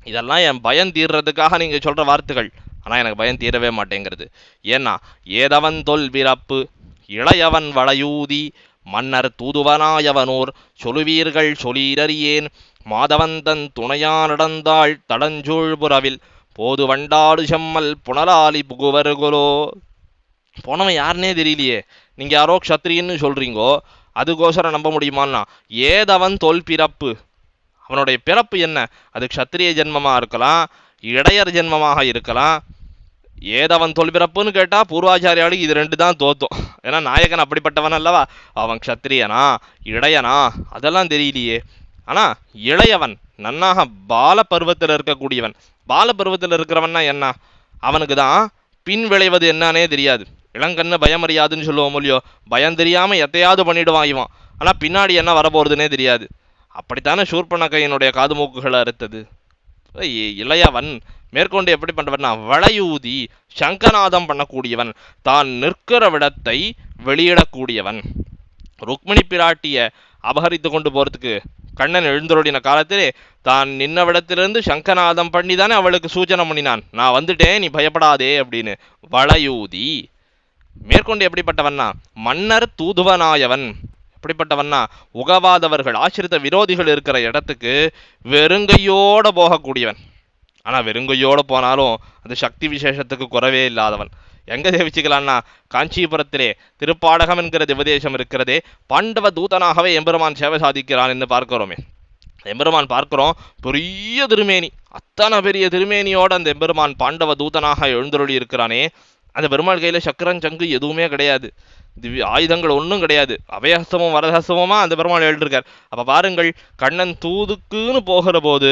இதெல்லாம் என் பயம் தீர்றதுக்காக நீங்கள் சொல்கிற வார்த்தைகள், ஆனால் எனக்கு பயம் தீரவே மாட்டேங்கிறது. ஏன்னா ஏதவன் தொல் பிறப்பு இளையவன் வளையூதி மன்னர் தூதுவனாயவனோர் சொல்லுவீர்கள் சொல்லீரறியேன் மாதவந்தன் துணையா நடந்தாள் தடஞ்சூழ் புறவில் போது வண்டாடு செம்மல் புனலாலி புகுவர்களோ. போனவன் யாருன்னே தெரியலையே, நீங்கள் யாரோ க்ஷத்ரியன்னு சொல்கிறீங்கோ, அதுக்கோசரம் நம்ப முடியுமான்னா, ஏதவன் தொல் பிறப்பு, அவனுடைய பிறப்பு என்ன? அது க்ஷத்திரிய ஜென்மமாக இருக்கலாம், இடையர் ஜென்மமாக இருக்கலாம். ஏதவன் தொல் பிறப்புன்னு கேட்டால் பூர்வாச்சாரியாளுக்கு இது 2 தான் தோத்தும். ஏன்னா நாயகன் அப்படிப்பட்டவன் அல்லவா, அவன் க்ஷத்திரியனா இடையனா அதெல்லாம் தெரியலையே. ஆனால் இளையவன் நன்னாக பால பருவத்தில் இருக்கக்கூடியவன், பால பருவத்தில் இருக்கிறவன்னா என்ன, அவனுக்கு தான் பின் விளைவது என்னன்னே தெரியாது. இளங்கண்ணு பயம் அறியாதுன்னு சொல்லுவோம் இல்லையோ, பயம் தெரியாமல் எத்தையாவது பண்ணிடுவான் இவன், ஆனால் பின்னாடி என்ன வரப்போகிறதுனே தெரியாது. அப்படித்தானே சூர்பனகையினுடைய காது மூக்குகளை அறுத்தது. இளையவன் மேற்கொண்டு எப்படி பண்றவன்னா வளையூதி சங்கநாதம் பண்ணக்கூடியவன், தான் நிற்கிற விடத்தை வெளியிடக்கூடியவன். ருக்மிணி பிராட்டிய அபகரித்து கொண்டு போறதுக்கு கண்ணன் எழுந்தருளின காலத்திலே தான் நின்ன விடத்திலிருந்து சங்கநாதம் பண்ணி தானே அவளுக்கு சூச்சனை பண்ணினான், நான் வந்துட்டேன் நீ பயப்படாதே அப்படின்னு. வளையூதி மேற்கொண்டு எப்படிப்பட்டவன்னா மன்னர் தூதுவனாயவன், எப்படிப்பட்டவன்னா உகவாதவர்கள் ஆசிரித்த விரோதிகள் இருக்கிற இடத்துக்கு வெறுங்கையோடு போகக்கூடியவன். ஆனால் வெறுங்கையோடு போனாலும் அந்த சக்தி விசேஷத்துக்கு குறவே இல்லாதவன். எங்கே சேவிச்சுக்கலான்னா காஞ்சிபுரத்திலே திருப்பாடகம் என்கிற திவதேசம் இருக்கிறதே, பாண்டவ தூதனாகவே எம்பெருமான் சேவை சாதிக்கிறான் என்று பார்க்கிறோமே. எம்பெருமான் பார்க்கிறோம் பெரிய திருமேனி, அத்தனை பெரிய திருமேனியோடு அந்த எம்பெருமான் பாண்டவ தூதனாக எழுந்தருளி இருக்கிறானே. அந்த பெருமாள் கையில் சக்கரம் சங்கு எதுவுமே கிடையாது, திவ்ய ஆயுதங்கள் ஒன்றும் கிடையாது, அபயஹஸ்தமும் வரதஹஸ்தமுமா அந்த பெருமாள் எழுதிருக்கார். அப்போ பாருங்கள், கண்ணன் தூதுக்குன்னு போகிற போது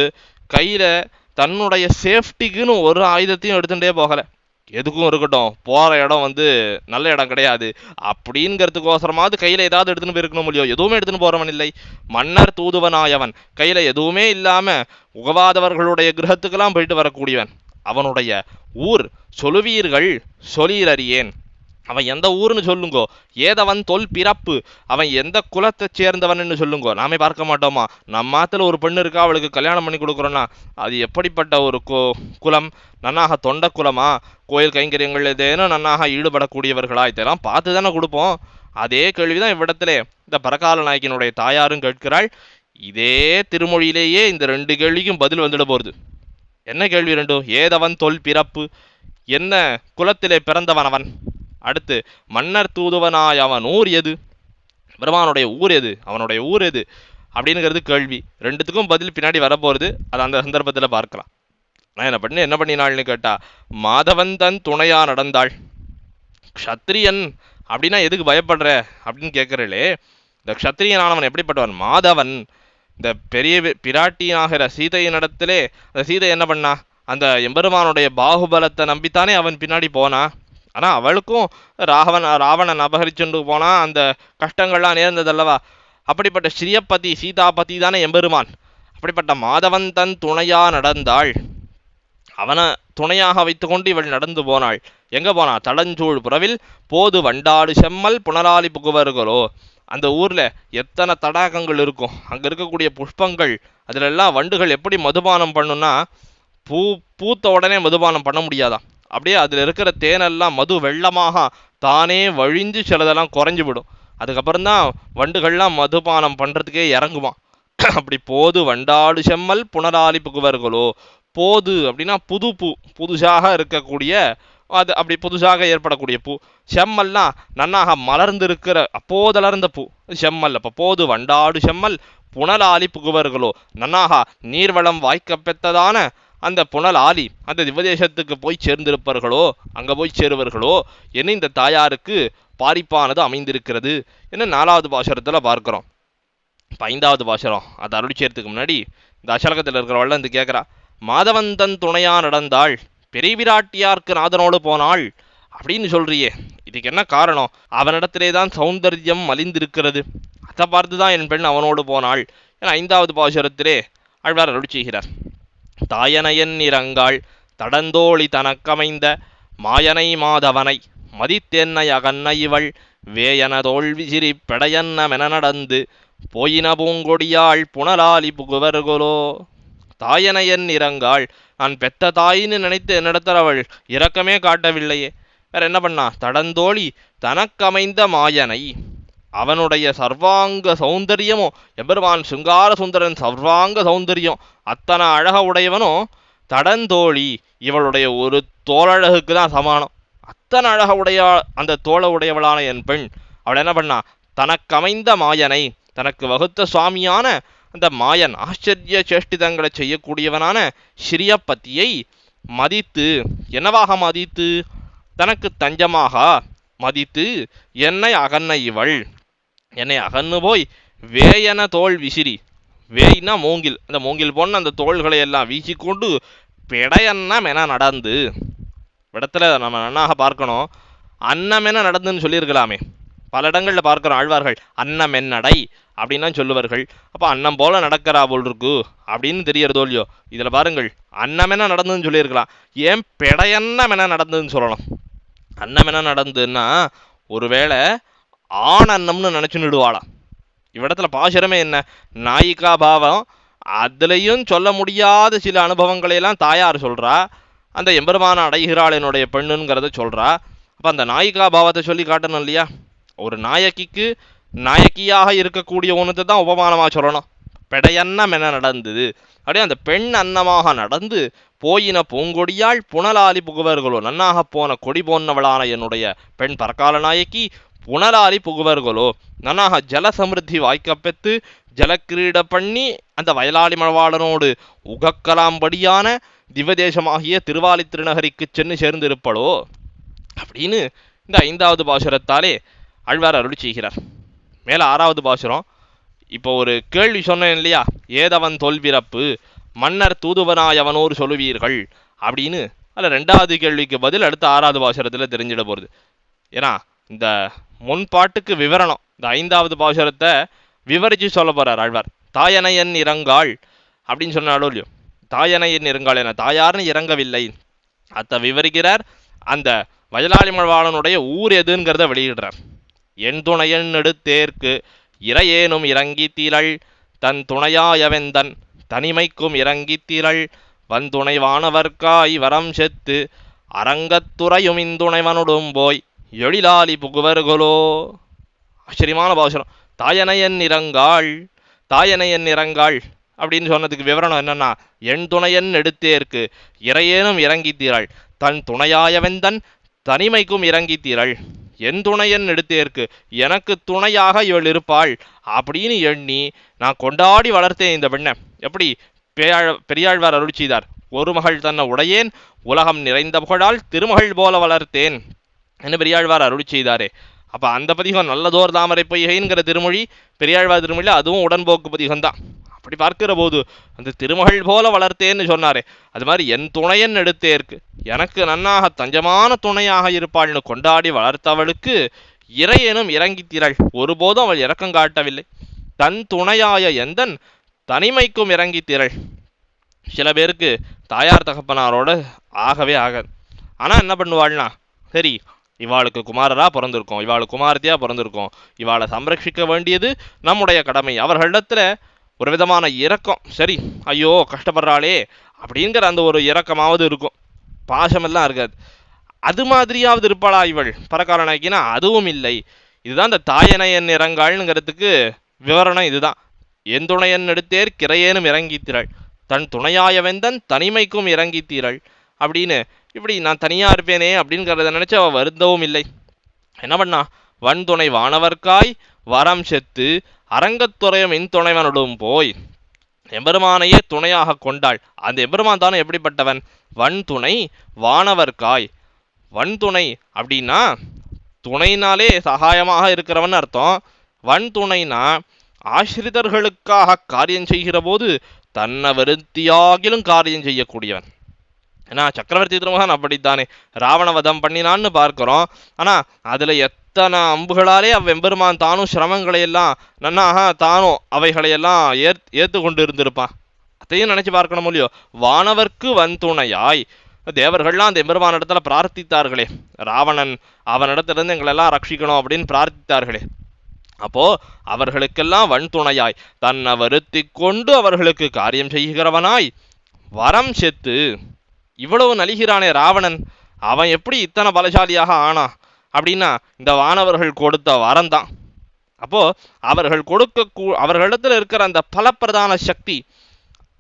கையில் தன்னுடைய சேஃப்டிக்குன்னு ஒரு ஆயுதத்தையும் எடுத்துகிட்டே போகலை. எதுக்கும் இருக்கட்டும், போகிற இடம் வந்து நல்ல இடம் கிடையாது அப்படிங்கிறதுக்கோசரமாவது கையில் ஏதாவது எடுத்துன்னு போயிருக்கணும் இல்லையோ, எதுவுமே எடுத்துன்னு போகிறவன் இல்லை. மன்னர் தூதுவனாயவன் கையில் எதுவுமே இல்லாமல் உகவாதவர்களுடைய கிரகத்துக்கெல்லாம் போயிட்டு வரக்கூடியவன். அவனுடைய ஊர் சொல்லுவீர்கள் சொல்லீரறியேன், அவன் எந்த ஊர்னு சொல்லுங்கோ. ஏதவன் தொல் பிறப்பு, அவன் எந்த குலத்தை சேர்ந்தவன்னு சொல்லுங்கோ. நாமே பார்க்க மாட்டோமா, நம்மாத்துல ஒரு பெண்ணு இருக்கா, அவளுக்கு கல்யாணம் பண்ணி கொடுக்குறோன்னா அது எப்படிப்பட்ட ஒரு குலம், நன்னாக தொண்ட குலமா, கோயில் கைங்கரியங்கள் ஏதேனும் நன்னாக ஈடுபடக்கூடியவர்களா, இதெல்லாம் பார்த்து தானே கொடுப்போம். அதே கேள்விதான் இவ்விடத்திலே இந்த பரகால நாயகினுடைய தாயாரும் கேட்கிறாள். இதே திருமொழியிலேயே இந்த 2 கேள்விக்கும் பதில் வந்துட போகிறது. என்ன கேள்வி ரெண்டும்? ஏதவன் தொல் பிறப்பு, என்ன குலத்திலே பிறந்தவன் அவன். அடுத்து மன்னர் தூதுவனாய் அவன் ஊர் எது, பெருமானுடைய ஊர் எது, அவனுடைய ஊர் எது அப்படிங்கிறது கேள்வி. ரெண்டுத்துக்கும் பதில் பின்னாடி வரப்போகிறது, அது அந்த சந்தர்ப்பத்தில் பார்க்கலாம். நான் என்ன பண்ணினாள்னு கேட்டா, மாதவன் தன் துணையா நடந்தாள். க்ஷத்ரியன் அப்படின்னா எதுக்கு பயப்படுற அப்படின்னு கேட்கறே. இந்த க்ஷத்ரியனானவன் எப்படிப்பட்டவன்? மாதவன். இந்த பெரிய பிராட்டியாகிற சீதையினிடத்திலே அந்த சீதை என்ன பண்ணா? அந்த எம்பெருமானுடைய பாகுபலத்தை நம்பித்தானே அவன் பின்னாடி போனா. ஆனால் அவளுக்கும் ராவணன் அபகரிச்சுட்டு போனா, அந்த கஷ்டங்கள்லாம் நேர்ந்ததல்லவா. அப்படிப்பட்ட ஸ்ரீயப்பதி சீதாபதி தானே எம்பெருமான். அப்படிப்பட்ட மாதவன் தன் துணையா நடந்தாள். அவனை துணையாக வைத்துக்கொண்டு இவள் நடந்து போனாள். எங்கே போனா? தடஞ்சூழ் புறவில் போது வண்டாடு செம்மல் புனராலி புகுவர்களோ. அந்த ஊரில் எத்தனை தடாகங்கள் இருக்கும், அங்கே இருக்கக்கூடிய புஷ்பங்கள், அதிலெல்லாம் வண்டுகள் எப்படி மதுபானம் பண்ணுன்னா, பூத்த உடனே மதுபானம் பண்ண முடியாதான். அப்படியே அதில் இருக்கிற தேனெல்லாம் மது வெள்ளமாக தானே வழிஞ்சு சிலதெல்லாம் குறைஞ்சி விடும். அதுக்கப்புறம்தான் வண்டுகள்லாம் மதுபானம் பண்ணுறதுக்கே இறங்குமா. அப்படி போது வண்டாடு செம்மல் புனராலி புகுவர்களோ. போது அப்படின்னா புது பூ, புதுசாக இருக்கக்கூடிய, அது அப்படி புதுசாக ஏற்படக்கூடிய பூ. செம்மல்னா நன்னாக மலர்ந்திருக்கிற அப்போதலர்ந்த பூ செம்மல். அப்போ போது வண்டாடு செம்மல் புனலாலி புகுவர்களோ, நன்னாக நீர்வளம் வாய்க்க பெற்றதான அந்த புனலாலி அந்த திவதேசத்துக்கு போய் சேர்ந்திருப்பார்களோ, அங்கே போய் சேருவர்களோ என்ன இந்த தாயாருக்கு பாரிப்பானது அமைந்திருக்கிறது என்ன 4வது பாசுரத்தில் பார்க்குறோம். இப்போ 5வது பாசுரம் அது அருளி செய்யறதுக்கு முன்னாடி இந்த அசலகத்தில் இருக்கிறவள் வந்து கேட்குறா, மாதவந்தன் துணையா நடந்தாள், பெரிய விராட்டியார்க்கு நாதனோடு போனாள் அப்படின்னு சொல்றியே, இதுக்கு என்ன காரணம்? அவனிடத்திலே தான் சௌந்தர்யம் மலிந்திருக்கிறது, அதை பார்த்துதான் என் பெண் அவனோடு போனாள் என 5வது பாசுரத்திலே ஆழ்வார் அருளி செய்கிறார். தாயனையன் இறங்காள் தடந்தோழி தனக்கமைந்த மாயனை மாதவனை மதித்தென்னை அகன்ன இவள் வேயன தோல்விசிறி பெடையன்ன மென நடந்து போயின பூங்கொடியாள் புனலாலி புகுவர்களோ. தாயனையன் இறங்காள், நான் பெத்த தாயின்னு நினைத்து என்னிடத்தில் அவள் இரக்கமே காட்டவில்லையே. வேற என்ன பண்ணா? தடந்தோழி தனக்கமைந்த மாயனை, அவனுடைய சர்வாங்க சௌந்தரியமும், எம்பெருமான் சிங்கார சுந்தரன் சர்வாங்க சௌந்தரியம் அத்தனை அழக உடையவனும் தடந்தோழி இவளுடைய ஒரு தோழழகுக்கு தான் சமானம். அத்தனை அழக உடைய அந்த தோழ உடையவளான என் பெண் அவள் என்ன பண்ணா? தனக்கமைந்த மாயனை, தனக்கு வகுத்த சுவாமியான அந்த மாயன் ஆச்சரிய சேஷ்டிதங்களை செய்யக்கூடியவனான ஸ்ரீயப்பதியை மதித்து, என்னவாக மதித்து? தனக்கு தஞ்சமாக மதித்து என்னை அகன்ன இவள், என்னை அகன்னு போய் வேயன தோல் விசிறி, வேய்னா மூங்கில், அந்த மூங்கில் போன அந்த தோள்களை எல்லாம் வீசிக்கொண்டு பெடையன்னம் என நடந்து. இடத்துல நம்ம நன்னாக பார்க்கணும், அன்னமென நடந்துன்னு சொல்லியிருக்கலாமே. பல இடங்களில் பார்க்குறோம் ஆழ்வார்கள் அன்னமென்னடை அப்படின்னா சொல்லுவார்கள். அப்போ அன்னம் போல நடக்கிறா போல் இருக்கு அப்படின்னு தெரியறதோ இல்லையோ. இதில் பாருங்கள், அன்னமென நடந்துன்னு சொல்லியிருக்கலாம், ஏன் பெடையன்னமென நடந்துன்னு சொல்லணும்? அன்னமென நடந்துன்னா ஒருவேளை ஆண் அன்னம்னு நினச்சுன்னுடுவாளாம். இவ்விடத்துல பாசுரமே என்ன? நாயிகா பாவம், அதுலேயும் சொல்ல முடியாத சில அனுபவங்களையெல்லாம் தாயார் சொல்கிறா, அந்த எம்பெருமான அடைகிறாள் என்னுடைய பெண்ணுங்கிறத சொல்கிறா. அப்போ அந்த நாயிகா பாவத்தை சொல்லி காட்டணும் இல்லையா? ஒரு நாயகிக்கு நாயகியாக இருக்கக்கூடிய ஒன்றத்தை தான் உபமானமாக சொல்லணும். பெடையன்னம் என நடந்தது அப்படியே அந்த பெண் அன்னமாக நடந்து போயின பூங்கொடியாள் புனலாலி புகுவர்களோ, நன்னாக போன கொடி போன்னவளான என்னுடைய பெண் பரகால நாயகி புனலாலி புகுவர்களோ, நன்னாக ஜல சமிருத்தி வாய்க்கப்பெற்று ஜலக்கிரீட பண்ணி அந்த வயலாளி மழவாளனோடு உகக்கலாம்படியான திவதேசமாகிய திருவாலி திருநகரிக்கு சென்று சேர்ந்திருப்பளோ அப்படின்னு இந்த 5வது பாசுரத்தாலே ஆழ்வார் அருளி செய்கிறார். மேலே 6வது பாசுரம். இப்போ ஒரு கேள்வி சொன்னேன் இல்லையா, ஏதவன் தொல்பிறப்பு மன்னர் தூதுவனாய் அவனோர் சொல்லுவீர்கள் அப்படின்னு. அதில் 2வது கேள்விக்கு பதில் அடுத்த 6வது பாசுரத்தில் தெரிஞ்சிட போகிறது. ஏன்னா இந்த முன்பாட்டுக்கு விவரணம், இந்த 5வது பாசுரத்தை விவரித்து சொல்ல போகிறார் ஆழ்வார். தாயனையன் இறங்காள் அப்படின்னு சொன்னாலும் இல்லையோ, தாயனையன் இறங்காள் என தாயார்னு இறங்கவில்லை, அத்தை விவரிக்கிறார். அந்த வயலாளி மழவாளனுடைய ஊர் எதுங்கிறத வெளியிடுறார். என் துணையன் எடுத்தேற்கு இறையேனும் இறங்கி தீரள் தன் துணையாயவெந்தன் தனிமைக்கும் இறங்கி தீரள் வந்துணைவானவர்க்காய் வரம் செத்து அரங்கத்துறையும் இந்துணைவனுடும் போய் எழிலாலி புகுவர்களோ. ஆச்சரியமான பாசுரம். தாயனையன் இறங்காள், தாயனையன் இறங்காள் அப்படின்னு சொன்னதுக்கு விவரணம் என்னன்னா, என் துணையன் எடுத்தேற்கு இறையேனும் இறங்கி தீராள், தன் துணையாயவெந்தன் தனிமைக்கும் இறங்கி தீராள். என் துணையன் எடுத்தேற்கு எனக்கு துணையாக இவள் இருப்பாள் அப்படின்னு எண்ணி நான் கொண்டாடி வளர்த்தேன் இந்த பெண்ணை. எப்படி பெரியாழ்வார் அருள் செய்தார், ஒரு மகள் தன்னை உடையேன் உலகம் நிறைந்த புகழால் திருமகள் போல வளர்த்தேன் என்று பெரியாழ்வார் அருள் செய்தாரே. அப்ப அந்த பதிகம் நல்லதோர் தாமரை பொய்கைங்கிற திருமொழி பெரியாழ்வார் திருமொழியில் அதுவும் உடன்போக்கு பதிகம்தான். அப்படி பார்க்கிற போது அந்த திருமகள் போல வளர்த்தேன்னு சொன்னாரே, அது மாதிரி என் துணையன் எடுத்தேற்கு எனக்கு நன்னாக தஞ்சமான துணையாக இருப்பாள்னு கொண்டாடி வளர்த்தவளுக்கு இறையேனும் இறங்கி திரள், ஒருபோதும் அவள் இரக்கம் காட்டவில்லை. தன் துணையாய எந்தன் தனிமைக்கும் இறங்கி திரள். சில பேருக்கு தாயார் தகப்பனாரோட ஆகவே ஆகாது. ஆனால் என்ன பண்ணுவாள்னா, சரி இவாளுக்கு குமாரராக பிறந்திருக்கோம், இவாளுக்கு குமாரத்தியாக பிறந்திருக்கோம், இவாளை சம்ரட்சிக்க வேண்டியது நம்முடைய கடமை. அவர்களிடத்துல ஒரு விதமான இரக்கம், சரி ஐயோ கஷ்டப்படுறாளே அப்படிங்கிற அந்த ஒரு இரக்கமாவது இருக்கும், பாசமெல்லாம் இருக்காது. அது மாதிரியாவது இருப்பாளா இவள் பரகாலனாக்கினா? அதுவும் இல்லை. இதுதான் இந்த தாயனையன் இறங்காள்ங்கிறதுக்கு விவரணம் இதுதான். என் துணையன் எடுத்தேர் கிரையேனும் இறங்கி திரள், தன் துணையாயவெந்தன் தனிமைக்கும் இறங்கி தீரள் அப்படின்னு. இப்படி நான் தனியாக இருப்பேனே அப்படிங்கிறத நினச்சி அவள் வருந்தவும் இல்லை. என்ன பண்ணா, வன் துணை வானவர்க்காய் வரம் செத்து அரங்கத்துறையும் இன் துணைவனுடும் போய் எம்பெருமானையே துணையாக கொண்டாள். அந்த எம்பெருமான் தானே எப்படிப்பட்டவன்? வன் துணை வானவர்க்காய். வன் துணை அப்படின்னா துணைனாலே சகாயமாக இருக்கிறவன் அர்த்தம். வன் துணைனா ஆசிரிதர்களுக்காக காரியம் செய்கிற போது தன்னை வருத்தியாகிலும் காரியம் செய்யக்கூடியவன். ஏன்னா சக்கரவர்த்தி திருமகன் அப்படித்தானே ராவண வதம் பண்ணினான்னு பார்க்கிறோம். ஆனால் அதில் எத்தனை அம்புகளாலே அவ்வெம்பெருமான் தானும் சிரமங்களை எல்லாம் நன்னாக தானும் அவைகளையெல்லாம் ஏற்று கொண்டு இருந்திருப்பான். அதையும் நினைச்சு பார்க்கணும் இல்லையோ? வானவர்க்கு வன்துணையாய் தேவர்கள்லாம் அந்த எம்பெருமான இடத்துல பிரார்த்தித்தார்களே, ராவணன் அவனிடத்திலிருந்து எங்களெல்லாம் ரட்சிக்கணும் அப்படின்னு பிரார்த்தித்தார்களே. அப்போ அவர்களுக்கெல்லாம் வன்துணையாய் தன்னை வருத்தி கொண்டு அவர்களுக்கு காரியம் செய்கிறவனாய் வரம் செத்து இவ்வளவு நலிகிறானே ராவணன், அவன் எப்படி இத்தனை பலசாலியாக ஆனா அப்படின்னா இந்த வானவர்கள் கொடுத்த வரம் தான். அப்போ அவர்கள் அவர்களிடத்துல இருக்கிற அந்த பலப்பிரதான சக்தி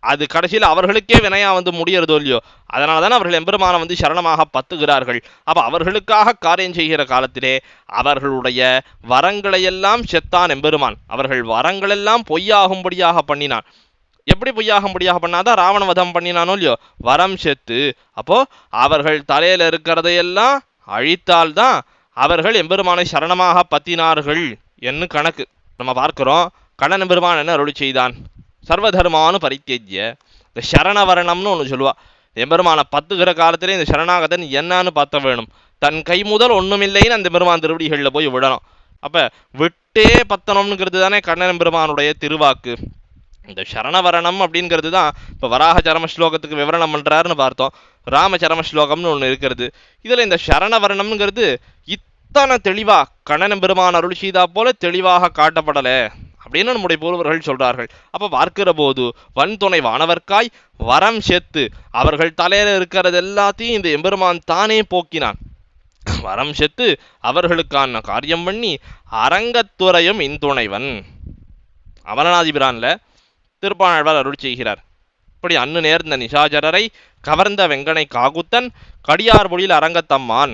அது கடைசியில் அவர்களுக்கே வினையா முடியறதோ இல்லையோ? அதனால தானே அவர்கள் எம்பெருமான சரணமாக பத்துகிறார்கள். அப்போ அவர்களுக்காக காரியம் செய்கிற காலத்திலே அவர்களுடைய வரங்களையெல்லாம் செத்தான் எம்பெருமான். அவர்கள் வரங்களெல்லாம் பொய்யாகும்படியாக பண்ணினான். எப்படி பொய்யாகும்படியாக பண்ணாதான் ராவண வதம் பண்ணினானோ இல்லையோ? வரம் செத்து. அப்போ அவர்கள் தலையில இருக்கிறதையெல்லாம் அழித்தால்தான் அவர்கள் எம்பெருமானை சரணமாக பத்தினார்கள் என்று கணக்கு. நம்ம பார்க்கிறோம், கண்ணன் எம்பெருமான் என்ன அருளி செய்தான்? சர்வதர்மானு பரித்தியஜ்ய. இந்த சரணவரணம்னு ஒன்று சொல்லுவா. எம்பெருமான பத்துகிற காலத்திலே இந்த சரணாகதன் என்னன்னு பார்த்த வேணும். தன் கை முதல் ஒன்றுமில்லைன்னு அந்த பெருமான் திருவடிகளில் போய் விடணும். அப்போ விட்டே பத்தனம்ங்கிறது தானே கண்ணன் எம்பெருமானுடைய திருவாக்கு. இந்த சரணவரணம் அப்படிங்கிறது தான் இப்போ வராக சரம ஸ்லோகத்துக்கு விவரணம் பண்ணுறாருன்னு பார்த்தோம். ராமச்சரம ஸ்லோகம்னு ஒன்று இருக்கிறது. இதில் இந்த சரணவரணம்ங்கிறது இத்தனை தெளிவாக கண்ணன் பெருமான் அருள் செய்தா போல தெளிவாக காட்டப்படலை அப்படின்னு நம்முடைய பூர்வர்கள் சொல்றார்கள். அப்போ பார்க்கிற போது வன்துணை வானவர்க்காய் வரம் செத்து அவர்கள் தலையில இருக்கிறது எல்லாத்தையும் இந்த எம்பெருமான் தானே போக்கினான். வரம் செத்து அவர்களுக்கான காரியம் பண்ணி அரங்கத்துறையும் இன்துணைவன். அமரநாதிபிரான்ல திருப்பாணாழ்வார் அருள் செய்கிறார். இப்படி அன்னு நேர்ந்த நிசாஜரரை கவர்ந்த வெங்கனை காகுத்தன் கடியார் மொழியில் அரங்கத்தம்மான்.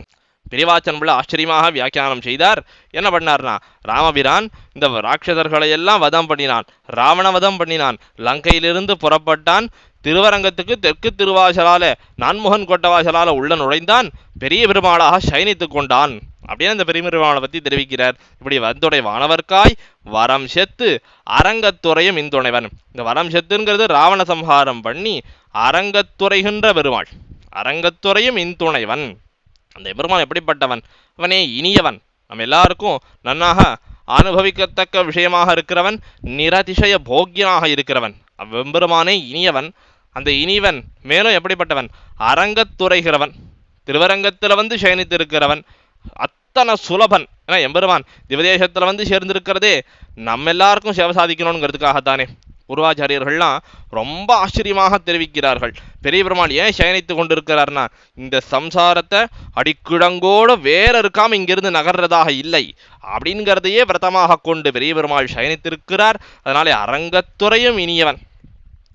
பிரிவாச்சன் பிள்ளை ஆச்சரியமாக வியாக்கியானம் செய்தார். என்ன பண்ணார்னா, ராமபிரான் இந்த ராட்சசர்களை எல்லாம் வதம் பண்ணினான், ராவண வதம் பண்ணினான், லங்கையிலிருந்து புறப்பட்டான், திருவரங்கத்துக்கு தெற்கு திருவாசலால நான்முகன் கொட்டவாசலால உள்ள நுழைந்தான், பெரிய பெருமாளாக சயனித்து கொண்டான் அப்படின்னு அந்த பெரிய பெருமாளை பற்றி தெரிவிக்கிறார். இப்படி வந்துடைய வானவர்க்காய் வரம் செத்து அரங்கத்துறையும் இன்துணைவன். இந்த வரம் செத்துங்கிறது ராவண சம்ஹாரம் பண்ணி அரங்கத்துறைகின்ற பெருமாள். அரங்கத்துறையும் இன்துணைவன். அந்த எம்பெருமான் எப்படிப்பட்டவன்? அவனே இனியவன், நம்ம எல்லாருக்கும் நன்னாக அனுபவிக்கத்தக்க விஷயமாக இருக்கிறவன், நிரதிசய போக்கியனாக இருக்கிறவன். அவ்வெம்பெருமானே இனியவன். அந்த இனிவன் மேலும் எப்படிப்பட்டவன்? அரங்கத்துறைகிறவன், திருவரங்கத்தில் சயனித்து இருக்கிறவன், அத்தனை சுலபன். ஏன்னா எம்பெருமான் திவதேசத்தில் சேர்ந்திருக்கிறதே நம்ம எல்லாருக்கும் சேவை சாதிக்கணுங்கிறதுக்காகத்தானே. பூர்வாச்சாரியர்கள்லாம் ரொம்ப ஆச்சரியமாக தெரிவிக்கிறார்கள். பெரிய பெருமாள் ஏன் சயனித்து கொண்டிருக்கிறார்னா, இந்த சம்சாரத்தை அடிக்கிழங்கோடு வேற இருக்காம இங்கிருந்து நகர்றதாக இல்லை அப்படிங்கிறதையே விரதமாக கொண்டு பெரிய பெருமாள் சயனித்திருக்கிறார். அதனாலே அரங்கத்துறையும் இனியவன்,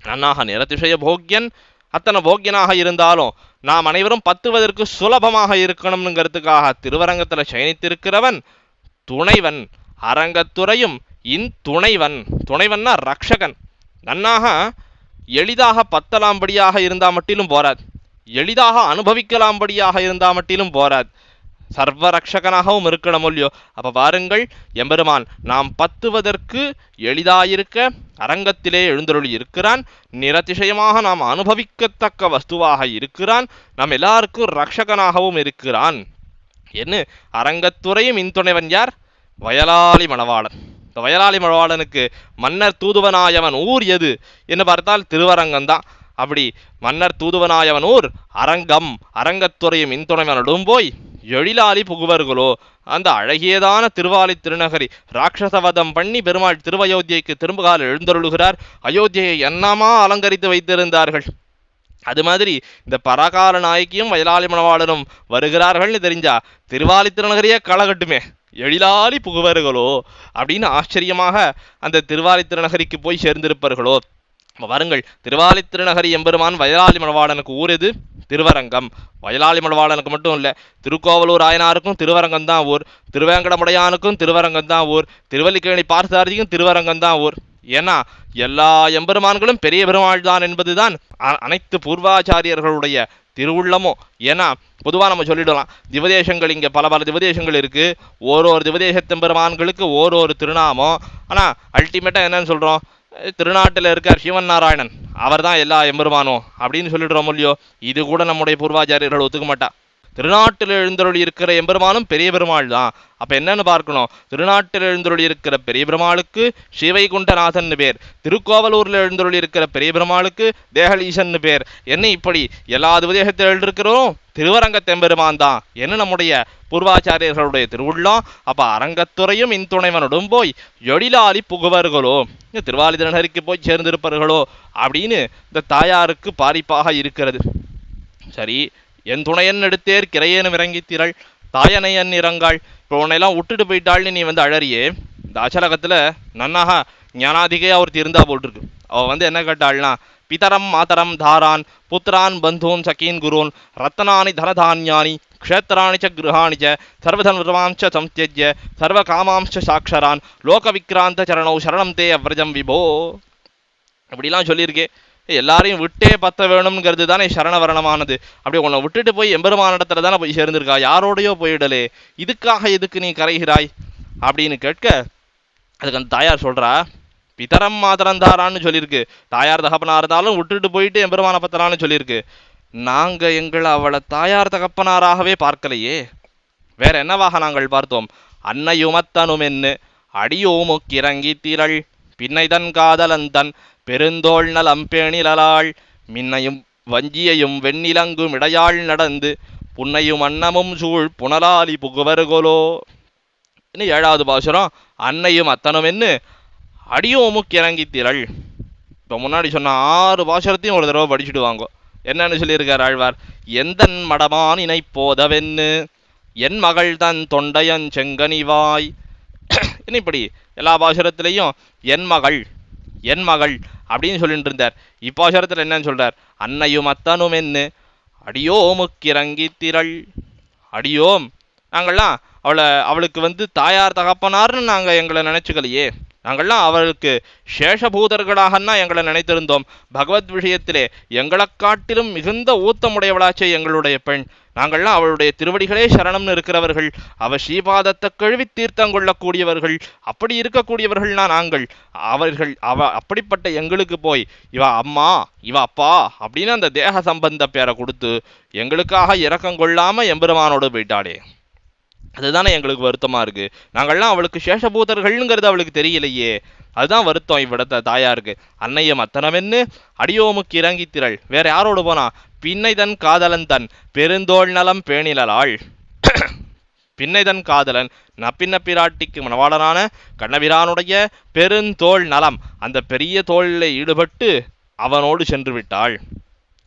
நன்னாக நிரதிசய போக்கியன். அத்தனை போக்கியனாக இருந்தாலும் நாம் அனைவரும் பத்துவதற்கு சுலபமாக இருக்கணும்ங்கிறதுக்காக திருவரங்கத்தில் சயனித்திருக்கிறவன் துணைவன். அரங்கத்துறையும் துணைவன். துணைவன்னா ரக்ஷகன். நன்னாக எளிதாக பத்தலாம்படியாக இருந்தால் மட்டிலும் போராது, எளிதாக அனுபவிக்கலாம்படியாக இருந்தால் மட்டிலும் போராது, சர்வ ரக்ஷகனாகவும் இருக்கணும் இல்லையோ. அப்ப பாருங்கள், எம்பெருமான் நாம் பத்துவதற்கு எளிதாயிருக்க அரங்கத்திலே எழுந்தருளி இருக்கிறான். நிரதிசயமாக நாம் அனுபவிக்கத்தக்க வஸ்துவாக இருக்கிறான். நாம் எல்லாருக்கும் ரக்ஷகனாகவும் இருக்கிறான். என்ன அரங்கத்துறையும் இன்துணைவன் யார்? வயலாளி மணவாளன். இந்த வயலாளி மணவாளனுக்கு மன்னர் தூதுவனாயவன் ஊர் எது என்று பார்த்தால் திருவரங்கம்தான். அப்படி மன்னர் தூதுவனாயவன் ஊர் அரங்கம். அரங்கத்துறையும் இன்துணைவனுடன் போய் எழிலாளி புகுவர்களோ. அந்த அழகியதான திருவாலி திருநகரி ராட்சசவதம் பண்ணி பெருமாள் திருவயோத்தியைக்கு திரும்புகால எழுந்தருளுகிறார். அயோத்தியை என்னமா அலங்கரித்து வைத்திருந்தார்கள். அது மாதிரி இந்த பராகால நாயக்கியும் வயலாளி மணவாளனும் வருகிறார்கள்னு தெரிஞ்சா திருவாலி திருநகரியே களகட்டுமே. எழிலாளி புகுவர்களோ அப்படின்னு ஆச்சரியமாக அந்த திருவாலி திருநகரிக்கு போய் சேர்ந்திருப்பார்களோ. வாருங்கள், திருவாலி திருநகரி எம்பெருமான் வயலாளி மணவாளனுக்கு ஊர் எது? திருவரங்கம். வயலாளி மணவாளனுக்கு மட்டும் இல்லை, திருக்கோவலூர் ஆயனாருக்கும் திருவரங்கம் தான் ஊர், திருவேங்கடமுடையானுக்கும் திருவரங்கம் தான் ஊர், திருவல்லிக்கேணி பார்த்தசாரதிக்கும் திருவரங்கம் தான் ஊர். ஏன்னா எல்லா எம்பெருமான்களும் பெரிய பெருமாள் தான் என்பதுதான் அனைத்து பூர்வாச்சாரியர்களுடைய திருவுள்ளமோ. ஏன்னா பொதுவாக நம்ம சொல்லிடலாம், திவதேசங்கள் இங்கே பல பல திவதேசங்கள் இருக்கு, ஓரொரு திவதேசத்தெம்பெருமான்களுக்கு ஓரொரு திருநாமம். ஆனால் அல்டிமேட்டாக என்னன்னு சொல்கிறோம், திருநாட்டில் இருக்கார் சிவன் நாராயணன், அவர் தான் எல்லா எம்பெருமானோ அப்படின்னு சொல்லிடுறோம் இல்லையோ. இது கூட நம்முடைய பூர்வாச்சாரியர்கள் ஒத்துக்க மாட்டா. திருநாட்டில் எழுந்தருளி இருக்கிற எம்பெருமானும் பெரிய பெருமாள் தான். அப்போ என்னன்னு பார்க்கணும், திருநாட்டில் எழுந்தருளி இருக்கிற பெரிய பெருமாளுக்கு ஸ்ரீவைகுண்டநாதன் பேர், திருக்கோவலூரில் எழுந்தருளி இருக்கிற பெரிய பெருமாளுக்கு தேகலீசன் பேர். என்ன இப்படி எல்லா விதேகத்தில் எழுந்திருக்கிறோம் திருவரங்கத்தெம்பெருமான் தான் என்ன நம்முடைய பூர்வாச்சாரியர்களுடைய திருவுள்ளம். அப்போ அரங்கத்துறையும் இன்துணைவனுடன் போய் எழிலாளி புகுவர்களோ, திருவாலி திருநகரிக்கு போய் சேர்ந்திருப்பார்களோ அப்படின்னு இந்த தாயாருக்கு பாரிப்பாக இருக்கிறது. சரி, என் துணையன் எடுத்தேர் கிரையேனும் இறங்கி திரள் தாயனையன் இறங்காள். இப்போ உன்னையெல்லாம் விட்டுட்டு போயிட்டாள்னு நீ அழறியே. இந்த அச்சலகத்தில் நன்னாக ஞானாதிகையா ஒருத்தி இருந்தா போட்டிருக்கு. அவள் என்ன கேட்டாள்னா, பிதரம் மாதரம் தாரான் புத்திரான் பந்தூன் சகீன் குருன் ரத்தனானி தனதான்யானி க்ஷேத்ராணி ச கிருஹாணி ச சர்வதன்வாம்ச சம்த்யஜ்ய சர்வ காமாம்ச சாட்சரான் லோக விக்ராந்த சரணௌ சரணம் தே அவ்ரஜம் விபோ. அப்படிலாம் சொல்லியிருக்கே. எல்லாரையும் விட்டே பத்த வேணும்ங்கிறது தானே சரணவரணமானது. அப்படி உன்னை விட்டுட்டு போய் எம்பெருமானிடத்துல தானே போய் சேர்ந்திருக்கா, யாரோடையோ போயிடலே, இதுக்காக எதுக்கு நீ கரைகிறாய் அப்படின்னு கேட்க, அதுக்கு அந்த தாயார் சொல்றா, பிதரம் மாதரந்தாரான்னு சொல்லியிருக்கு. தாயார் தகப்பனா இருந்தாலும் விட்டுட்டு போயிட்டு எம்பெருமான பத்தலான்னு சொல்லியிருக்கு. நாங்க எங்களை அவளை தாயார் தகப்பனாராகவே பார்க்கலையே, வேற என்னவாக நாங்கள் பார்த்தோம்? அன்னையுமத்தனுமென்னு அடியோமுக்கிறங்கி திரள் பின்னைதன் காதலந்தன் பெருந்தோள் நலம் பேணிலாள் மின்னையும் வஞ்சியையும் வெண்ணிலங்கும் இடையாள் நடந்து புன்னையும் அன்னமும் சூழ் புனலாலி புகுவர்களோ. இன்னும் 7வது பாசுரம், அன்னையும் அத்தனுமென்னு அடியோமுக்கு இறங்கி திரள். இப்போ முன்னாடி சொன்ன 6 பாசுரத்தையும் ஒரு தடவை படிச்சுட்டு வாங்கோ. என்னன்னு சொல்லியிருக்கார் ஆழ்வார்? எந்தன் மடமான் இணைப்போதவென்னு என் மகள் தன் தொண்டையன் செங்கனிவாய். இன்னும் இப்படி எல்லா பாசுரத்திலையும் என் மகள் என் மகள் அப்படின்னு சொல்லிட்டு இருந்தார். இப்பாசுரத்தில் என்னன்னு சொல்றார்? அன்னையும் அத்தனும் என்ன அடியோமுக்கிறங்கி திரள். அடியோம், நாங்கள்லாம் அவளுக்கு தாயார் தகப்பனார்னு நாங்கள் எங்களை நினைச்சுக்கலையே. நாங்கள்லாம் அவளுக்கு சேஷபூதர்களாகன்னா எங்களை நினைத்திருந்தோம். பகவத் விஷயத்திலே எங்களை காட்டிலும் மிகுந்த ஊத்தமுடையவளாச்சே எங்களுடைய பெண். நாங்கள்லாம் அவளுடைய திருவடிகளே சரணம்னு இருக்கிறவர்கள், அவ ஸ்ரீபாதத்தை கழுவி தீர்த்தம் கொள்ளக்கூடியவர்கள். அப்படி இருக்கக்கூடியவர்கள்னா நாங்கள். அப்படிப்பட்ட எங்களுக்கு போய் இவ அம்மா இவ அப்பா அப்படின்னு அந்த தேக சம்பந்த பேரை கொடுத்து எங்களுக்காக இரக்கம் கொள்ளாம எம்பெருமானோடு போயிட்டாளே, அதுதானே எங்களுக்கு வருத்தமா இருக்கு. நாங்கள்லாம் அவளுக்கு சேஷபூதர்கள்ங்கிறது அவளுக்கு தெரியலையே, அதுதான் வருத்தம் இவ்விடத்த தாயாருக்கு. அன்னையம் அத்தனமென்னு அடியோமுக்கு இறங்கி திரள். வேற யாரோடு போனா? பின்னை தன் காதலன் தன் பெருந்தோள் நலம் பேணிலாள். பின்னைதன் காதலன் நப்பின்ன பிராட்டிக்கு மணவாளனான கண்ணபிரானுடைய பெருந்தோள் நலம், அந்த பெரிய தோளில் ஈடுபட்டு அவனோடு சென்று விட்டாள்.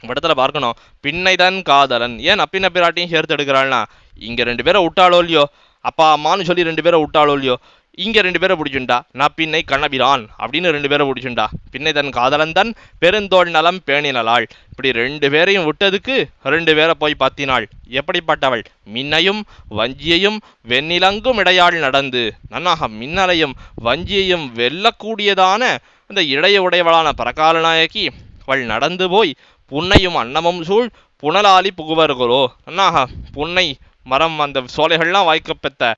இடத்துல பார்க்கணும், பின்னைதன் காதலன், ஏன் நப்பின்ன பிராட்டியும் சேர்த்து எடுக்கிறாள்னா, இங்க 2 பேரை விட்டாளோ இல்லையோ, அப்பா அம்மான்னு சொல்லி 2 பேரை விட்டாளோ இல்லையோ, இங்க 2 பேரை பிடிச்சுண்டா, நப்பின்னை கண்ணபிரான் அப்படின்னு 2 பேரை பிடிச்சுண்டா. பின்னைதன் காதலன் தன் பெருந்தோள் நலம் பேணினலாள், இப்படி 2 பேரையும் விட்டதுக்கு 2 பேரை போய் பத்தினாள். எப்படிப்பட்டவள்? மின்னையும் வஞ்சியையும் வெண்ணிலங்கும் இடையாள் நடந்து, நன்னாக மின்னலையும் வஞ்சியையும் வெல்லக்கூடியதான அந்த இடைய உடையவளான பரகாலநாயகி அவள் நடந்து போய் புன்னையும் அன்னமும் சூழ் புனலாலி புகுவர்களோ, நன்னாக புன்னை மரம் அந்த சோலைகள்லாம் வாய்க்கப்பெற்ற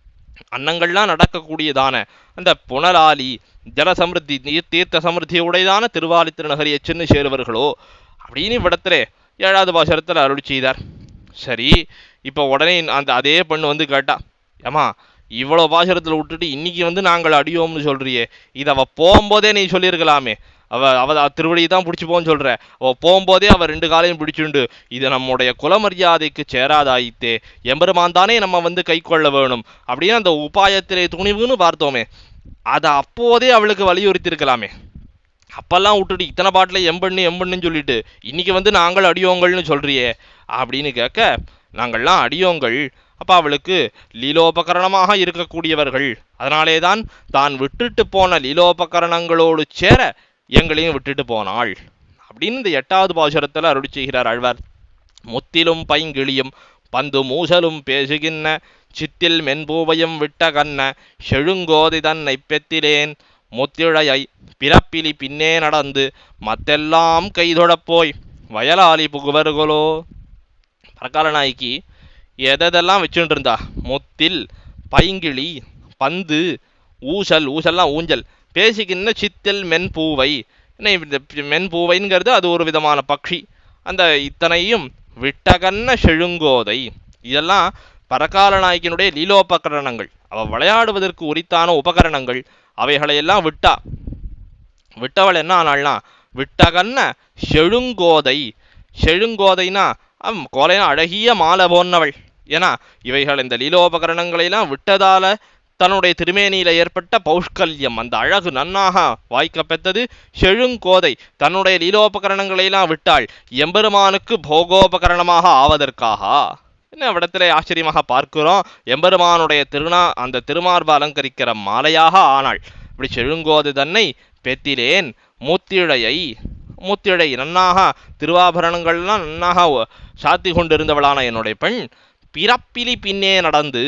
அன்னங்கள்லாம் நடக்கக்கூடியதான அந்த புனலாலி ஜலசமிருத்தி தீர்த்த சமிருத்தி உடையதான திருவாலி திருநகரியை சென்று சேருவர்களோ அப்படின்னு இவ்விடத்துல 7வது பாசுரத்தில் அருளி செய்தார். சரி, இப்போ உடனே அந்த அதே பெண்ணு வந்து கேட்டா, ஏமா இவ்வளோ பாசுரத்தில் விட்டுட்டு இன்னைக்கு நாங்கள் அடியோம்னு சொல்றியே, இதை அவ போகும்போதே நீ சொல்லியிருக்கலாமே, அவ திருவடியை தான் பிடிச்சி போன்னு சொல்ற, அவ போகும்போதே அவ 2 காலையும் பிடிச்சுண்டு, இது நம்முடைய குலமரியாதைக்கு சேராதாயித்தே, எம்பெருமான் தானே நம்ம கை கொள்ள வேணும் அப்படின்னு அந்த உபாயத்திலே துணிவுன்னு பார்த்தோமே, அதை அப்போதே அவளுக்கு வலியுறுத்தி இருக்கலாமே. அப்பெல்லாம் விட்டுட்டு இத்தனை பாட்டில் எம்பண்ணுன்னு சொல்லிட்டு இன்னைக்கு நாங்கள் அடியோங்கள்னு சொல்றியே அப்படின்னு கேட்க, நாங்கள்லாம் அடியோங்கள், அப்போ அவளுக்கு லீலோபகரணமாக இருக்கக்கூடியவர்கள், அதனாலே தான் தான் விட்டுட்டு போன லீலோபகரணங்களோடு சேர எங்களையும் விட்டுட்டு போனாள் அப்படின்னு இந்த 8வது பாசுரத்தில் அருளி செய்கிறார் ஆழ்வார். முத்திலும் பைங்கிளியும் பந்து மூசலும் பேசுகின்ற சித்தில் மென்பூவையும் விட்ட கண்ண செழுங்கோதை தன்னை பெத்திலேன் முத்திழையை பிறப்பிலி பின்னே நடந்து மத்தெல்லாம் கைதொடப் போய் வயலாலி புகுவர்களோ. பரகாலநாயகி எதெல்லாம் வச்சுட்டு இருந்தா, முத்தில் பைங்கிளி பந்து ஊசல்லாம் ஊஞ்சல், பேசிக்கின்ற சித்தில் மென்பூவை, இந்த மென்பூவைங்கிறது அது ஒரு விதமான பட்சி, அந்த இத்தனையும் விட்டகன்ன செழுங்கோதை, இதெல்லாம் பரகாலநாயகினுடைய லீலோபகரணங்கள், அவள் விளையாடுவதற்கு உரித்தான உபகரணங்கள். அவைகளையெல்லாம் விட்டவள் என்ன ஆனாள்னா விட்டகன்ன செழுங்கோதை, செழுங்கோதைனா கோலைனா அழகிய மாலை போன்னவள். ஏன்னா இவைகள் இந்த லீலோபகரணங்களெல்லாம் விட்டதால தன்னுடைய திருமேனியில ஏற்பட்ட பௌஷ்கல்யம், அந்த அழகு நன்னாக வாய்க்கப்பெற்றது. செழுங்கோதை தன்னுடைய லீலோபகரணங்களையெல்லாம் விட்டாள் எம்பெருமானுக்கு போகோபகரணமாக ஆவதற்காக. என்ன இடத்துல ஆச்சரியமாக பார்க்கிறோம், எம்பெருமானுடைய அந்த திருமார்பு அலங்கரிக்கிற மாலையாக ஆனாள். இப்படி செழுங்கோதை தன்னை பெத்திலேன் முத்திழையை, முத்திழை நன்னாக திருவாபரணங்கள்லாம் நன்னாக சாத்தி கொண்டிருந்தவளான என்னுடைய பெண் பிறப்பிலி பின்னே நடந்து.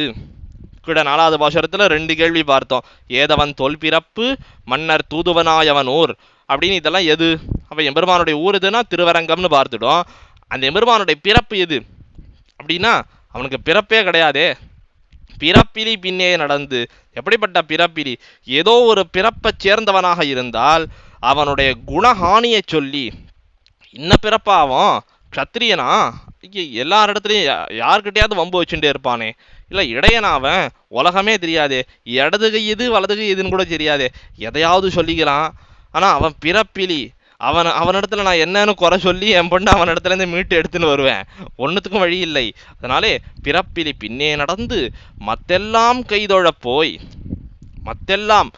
கிட 4வது பாசுரத்தில் 2 கேள்வி பார்த்தோம். ஏதவன் தொல் பிறப்பு மன்னர் தூதுவனாயவன் ஊர் அப்படின்னு, இதெல்லாம் எது? அவன் எம்பெருமானுடைய ஊர் எதுனா திருவரங்கம்னு பார்த்துடும். அந்த எம்பெருமானுடைய பிறப்பு எது அப்படின்னா அவனுக்கு பிறப்பே கிடையாதே. பிறப்பிலி பின்னே நடந்து, எப்படிப்பட்ட பிறப்பிலி? ஏதோ ஒரு பிறப்பை சேர்ந்தவனாக இருந்தால் அவனுடைய குணஹானியை சொல்லி, இன்ன பிறப்பாவும் க்ஷத்திரியனா எல்லார் இடத்துலையும் யார்கிட்டையாவது வம்பு வச்சுட்டே இருப்பானே, இல்லை இடையனாவன் உலகமே தெரியாதே, இடது கை எது வலது கை எதுன்னு கூட தெரியாதே, எதையாவது சொல்லிக்கிறான். ஆனால் அவன் பிறப்பிலி, அவனிடத்துல நான் என்னன்னு குறை சொல்லி என் பொண்ணு அவனிடத்துலேருந்து மீட்டு எடுத்துன்னு வருவேன், ஒன்றுத்துக்கும் வழி இல்லை. அதனாலே பிறப்பிலி பின்னே நடந்து மத்தெல்லாம் கைதொழப் போய், மத்தெல்லாம்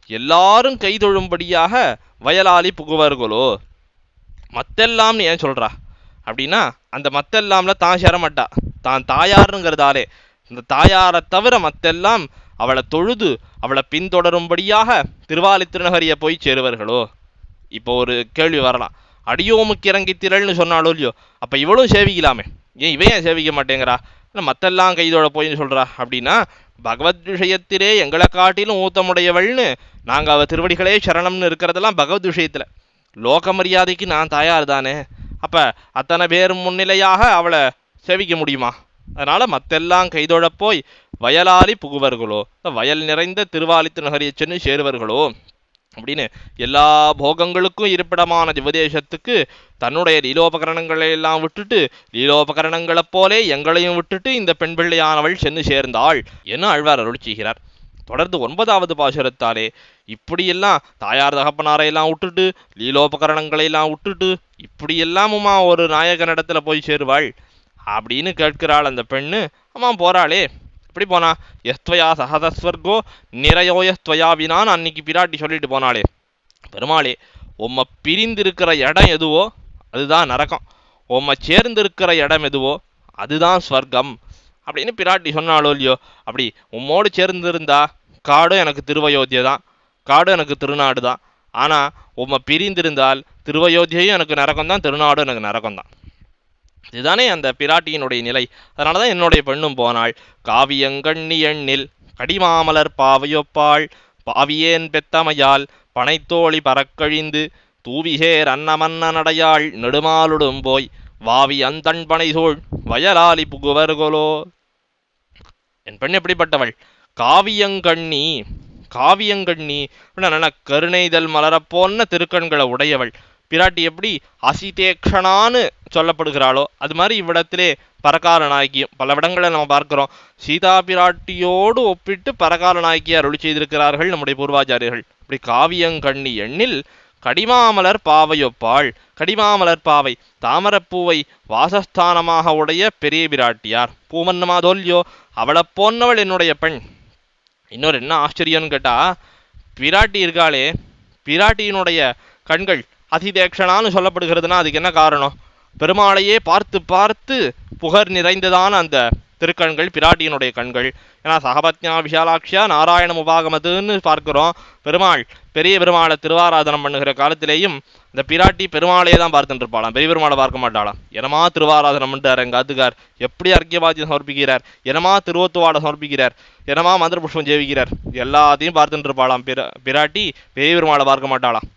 எல்லாரும் கைதொழும்படியாக வயலாலி புகுவர்களோ. மத்தெல்லாம்னு ஏன் சொல்றா அப்படின்னா, அந்த மத்தெல்லாம்ல தான் சேரமாட்டா, தான் தாயாருங்கிறதாலே இந்த தாயாரை தவிர மத்தெல்லாம் அவளை தொழுது அவளை பின்தொடரும்படியாக திருவாலி திருநகரியை போய் சேருவர்களோ. இப்போ ஒரு கேள்வி வரலாம், அடியோமுக்கு இறங்கி திரள்னு சொன்னாலோ இல்லையோ, அப்போ இவளும் சேவிக்கலாமே, ஏன் இவன் ஏன் சேவிக்க மாட்டேங்கிறா? மத்தெல்லாம் கைதோட போயின்னு சொல்றா அப்படின்னா, பகவத் விஷயத்திலே எங்களை காட்டிலும் ஊத்தமுடையவள்னு நாங்கள் அவள் திருவடிகளே சரணம்னு இருக்கிறதெல்லாம் பகவத் விஷயத்தில். லோக மரியாதைக்கு நான் தாயார் தானே, அப்போ அத்தனை பேர் முன்னிலையாக அவளை சேவிக்க முடியுமா? அதனால் மத்தெல்லாம் கைதொழ போய் வயலாலி புகுவர்களோ, வயல் நிறைந்த திருவாலி திருநகரியை சென்று சேருவர்களோ அப்படின்னு எல்லா போகங்களுக்கும் இருப்பிடமான திவதேசத்துக்கு தன்னுடைய லீலோபகரணங்களை எல்லாம் விட்டுட்டு, லீலோபகரணங்களைப் போலே எங்களையும் விட்டுட்டு இந்த பெண் பிள்ளையானவள் சென்று சேர்ந்தாள் என்று ஆழ்வார் அருளி செய்கிறார். தொடர்ந்து 9வது பாசுரத்தாலே இப்படியெல்லாம் தாயார் தகப்பனாரையெல்லாம் விட்டுட்டு லீலோபகரணங்களையெல்லாம் விட்டுட்டு இப்படியெல்லாமுமா ஒரு நாயகனிடத்துல போய் சேருவாள் அப்படின்னு கேட்கிறாள் அந்த பெண்ணு. அம்மா போறாளே, எப்படி போனா? எஸ்துவயா சகதஸ்வர்கோ நிறையோயஸ்துவயா வினான்னு அன்னைக்கு பிராட்டி சொல்லிட்டு போனாளே, பெருமாளே உம்மை பிரிந்திருக்கிற இடம் எதுவோ அதுதான் நரகம், உம்மை சேர்ந்திருக்கிற இடம் எதுவோ அதுதான் ஸ்வர்க்கம் அப்படின்னு பிராட்டி சொன்னாலோ இல்லையோ. அப்படி உம்மோடு சேர்ந்திருந்தா காடும் எனக்கு திருவயோத்தியை தான், காடும் எனக்கு திருநாடு தான். ஆனால் உம்மை பிரிந்திருந்தால் திருவயோத்தியையும் எனக்கு நரகம் தான், திருநாடும் எனக்கு நரகம் தான். இதுதானே அந்த பிராட்டியினுடைய நிலை. அதனால தான் என்னுடைய பெண்ணும் போனாள். காவியங்கண்ணி எண்ணில் கடிமாமலர் பாவையொப்பாள் பாவியேன் பெத்தமையால் பனைத்தோழி பறக்கழிந்து தூவிசேர் அன்னமன்ன நடையாள் நெடுமாலுடும் போய் வாவி அந்தண் பனைசோள் வயலாலி புகுவர்களோ. என் பெண் எப்படிப்பட்டவள்? காவியங்கண்ணி. காவியங்கண்ணி நல்ல கருணைதல் மலரப்போன்ன திருக்கண்களை உடையவள். பிராட்டி எப்படி அசிதேக்ஷனான்னு சொல்லப்படுகிறாளோ அது மாதிரி இவ்விடத்திலே பரகால நாயகியும் பல இடங்களை நம்ம பார்க்கிறோம். சீதா பிராட்டியோடு ஒப்பிட்டு பரகால நாயகியை அருளி செய்திருக்கிறார்கள் நம்முடைய பூர்வாச்சாரியர்கள். இப்படி காவியங்கண்ணி எண்ணில் கடிமாமலர் பாவையொப்பாள். கடிமாமலர் பாவை தாமரப்பூவை வாசஸ்தானமாக உடைய பெரிய பிராட்டியார் பூமன்னமா தோல்லியோ, அவளை போன்னவள் என்னுடைய பெண். இன்னொரு என்ன ஆச்சரியம்னு கேட்டா, பிராட்டி இருக்காளே, பிராட்டியினுடைய கண்கள் அதிதேக்ஷனான்னு சொல்லப்படுகிறதுனா அதுக்கு என்ன காரணம்? பெருமாளையே பார்த்து பார்த்து புகழ் நிறைந்ததான அந்த திருக்கண்கள் பிராட்டியினுடைய கண்கள். ஏன்னா சகபத்யா விஷாலாட்சியா நாராயண உபாகமதுன்னு பார்க்கிறோம். பெருமாள் பெரிய பெருமாளை திருவாராதனம் பண்ணுகிற காலத்திலேயும் இந்த பிராட்டி பெருமாளையே தான் பார்த்துட்டு இருப்பாளாம், பெரிய பெருமாளை பார்க்க மாட்டாளாம். என்னமா திருவாராதனம் பண்ணிட்டார் எங்க ஆத்துக்கார், எப்படி அர்க்கியபாத்தியம் சமர்ப்பிக்கிறார், என்னமா திருவத்துவாடை சமர்ப்பிக்கிறார், என்னமா மந்திர புஷ்பம் ஜெயிக்கிறார், எல்லாத்தையும் பார்த்துட்டு இருப்பாளாம் பிராட்டி, பெரிய பெருமாளை பார்க்க மாட்டாளாம்.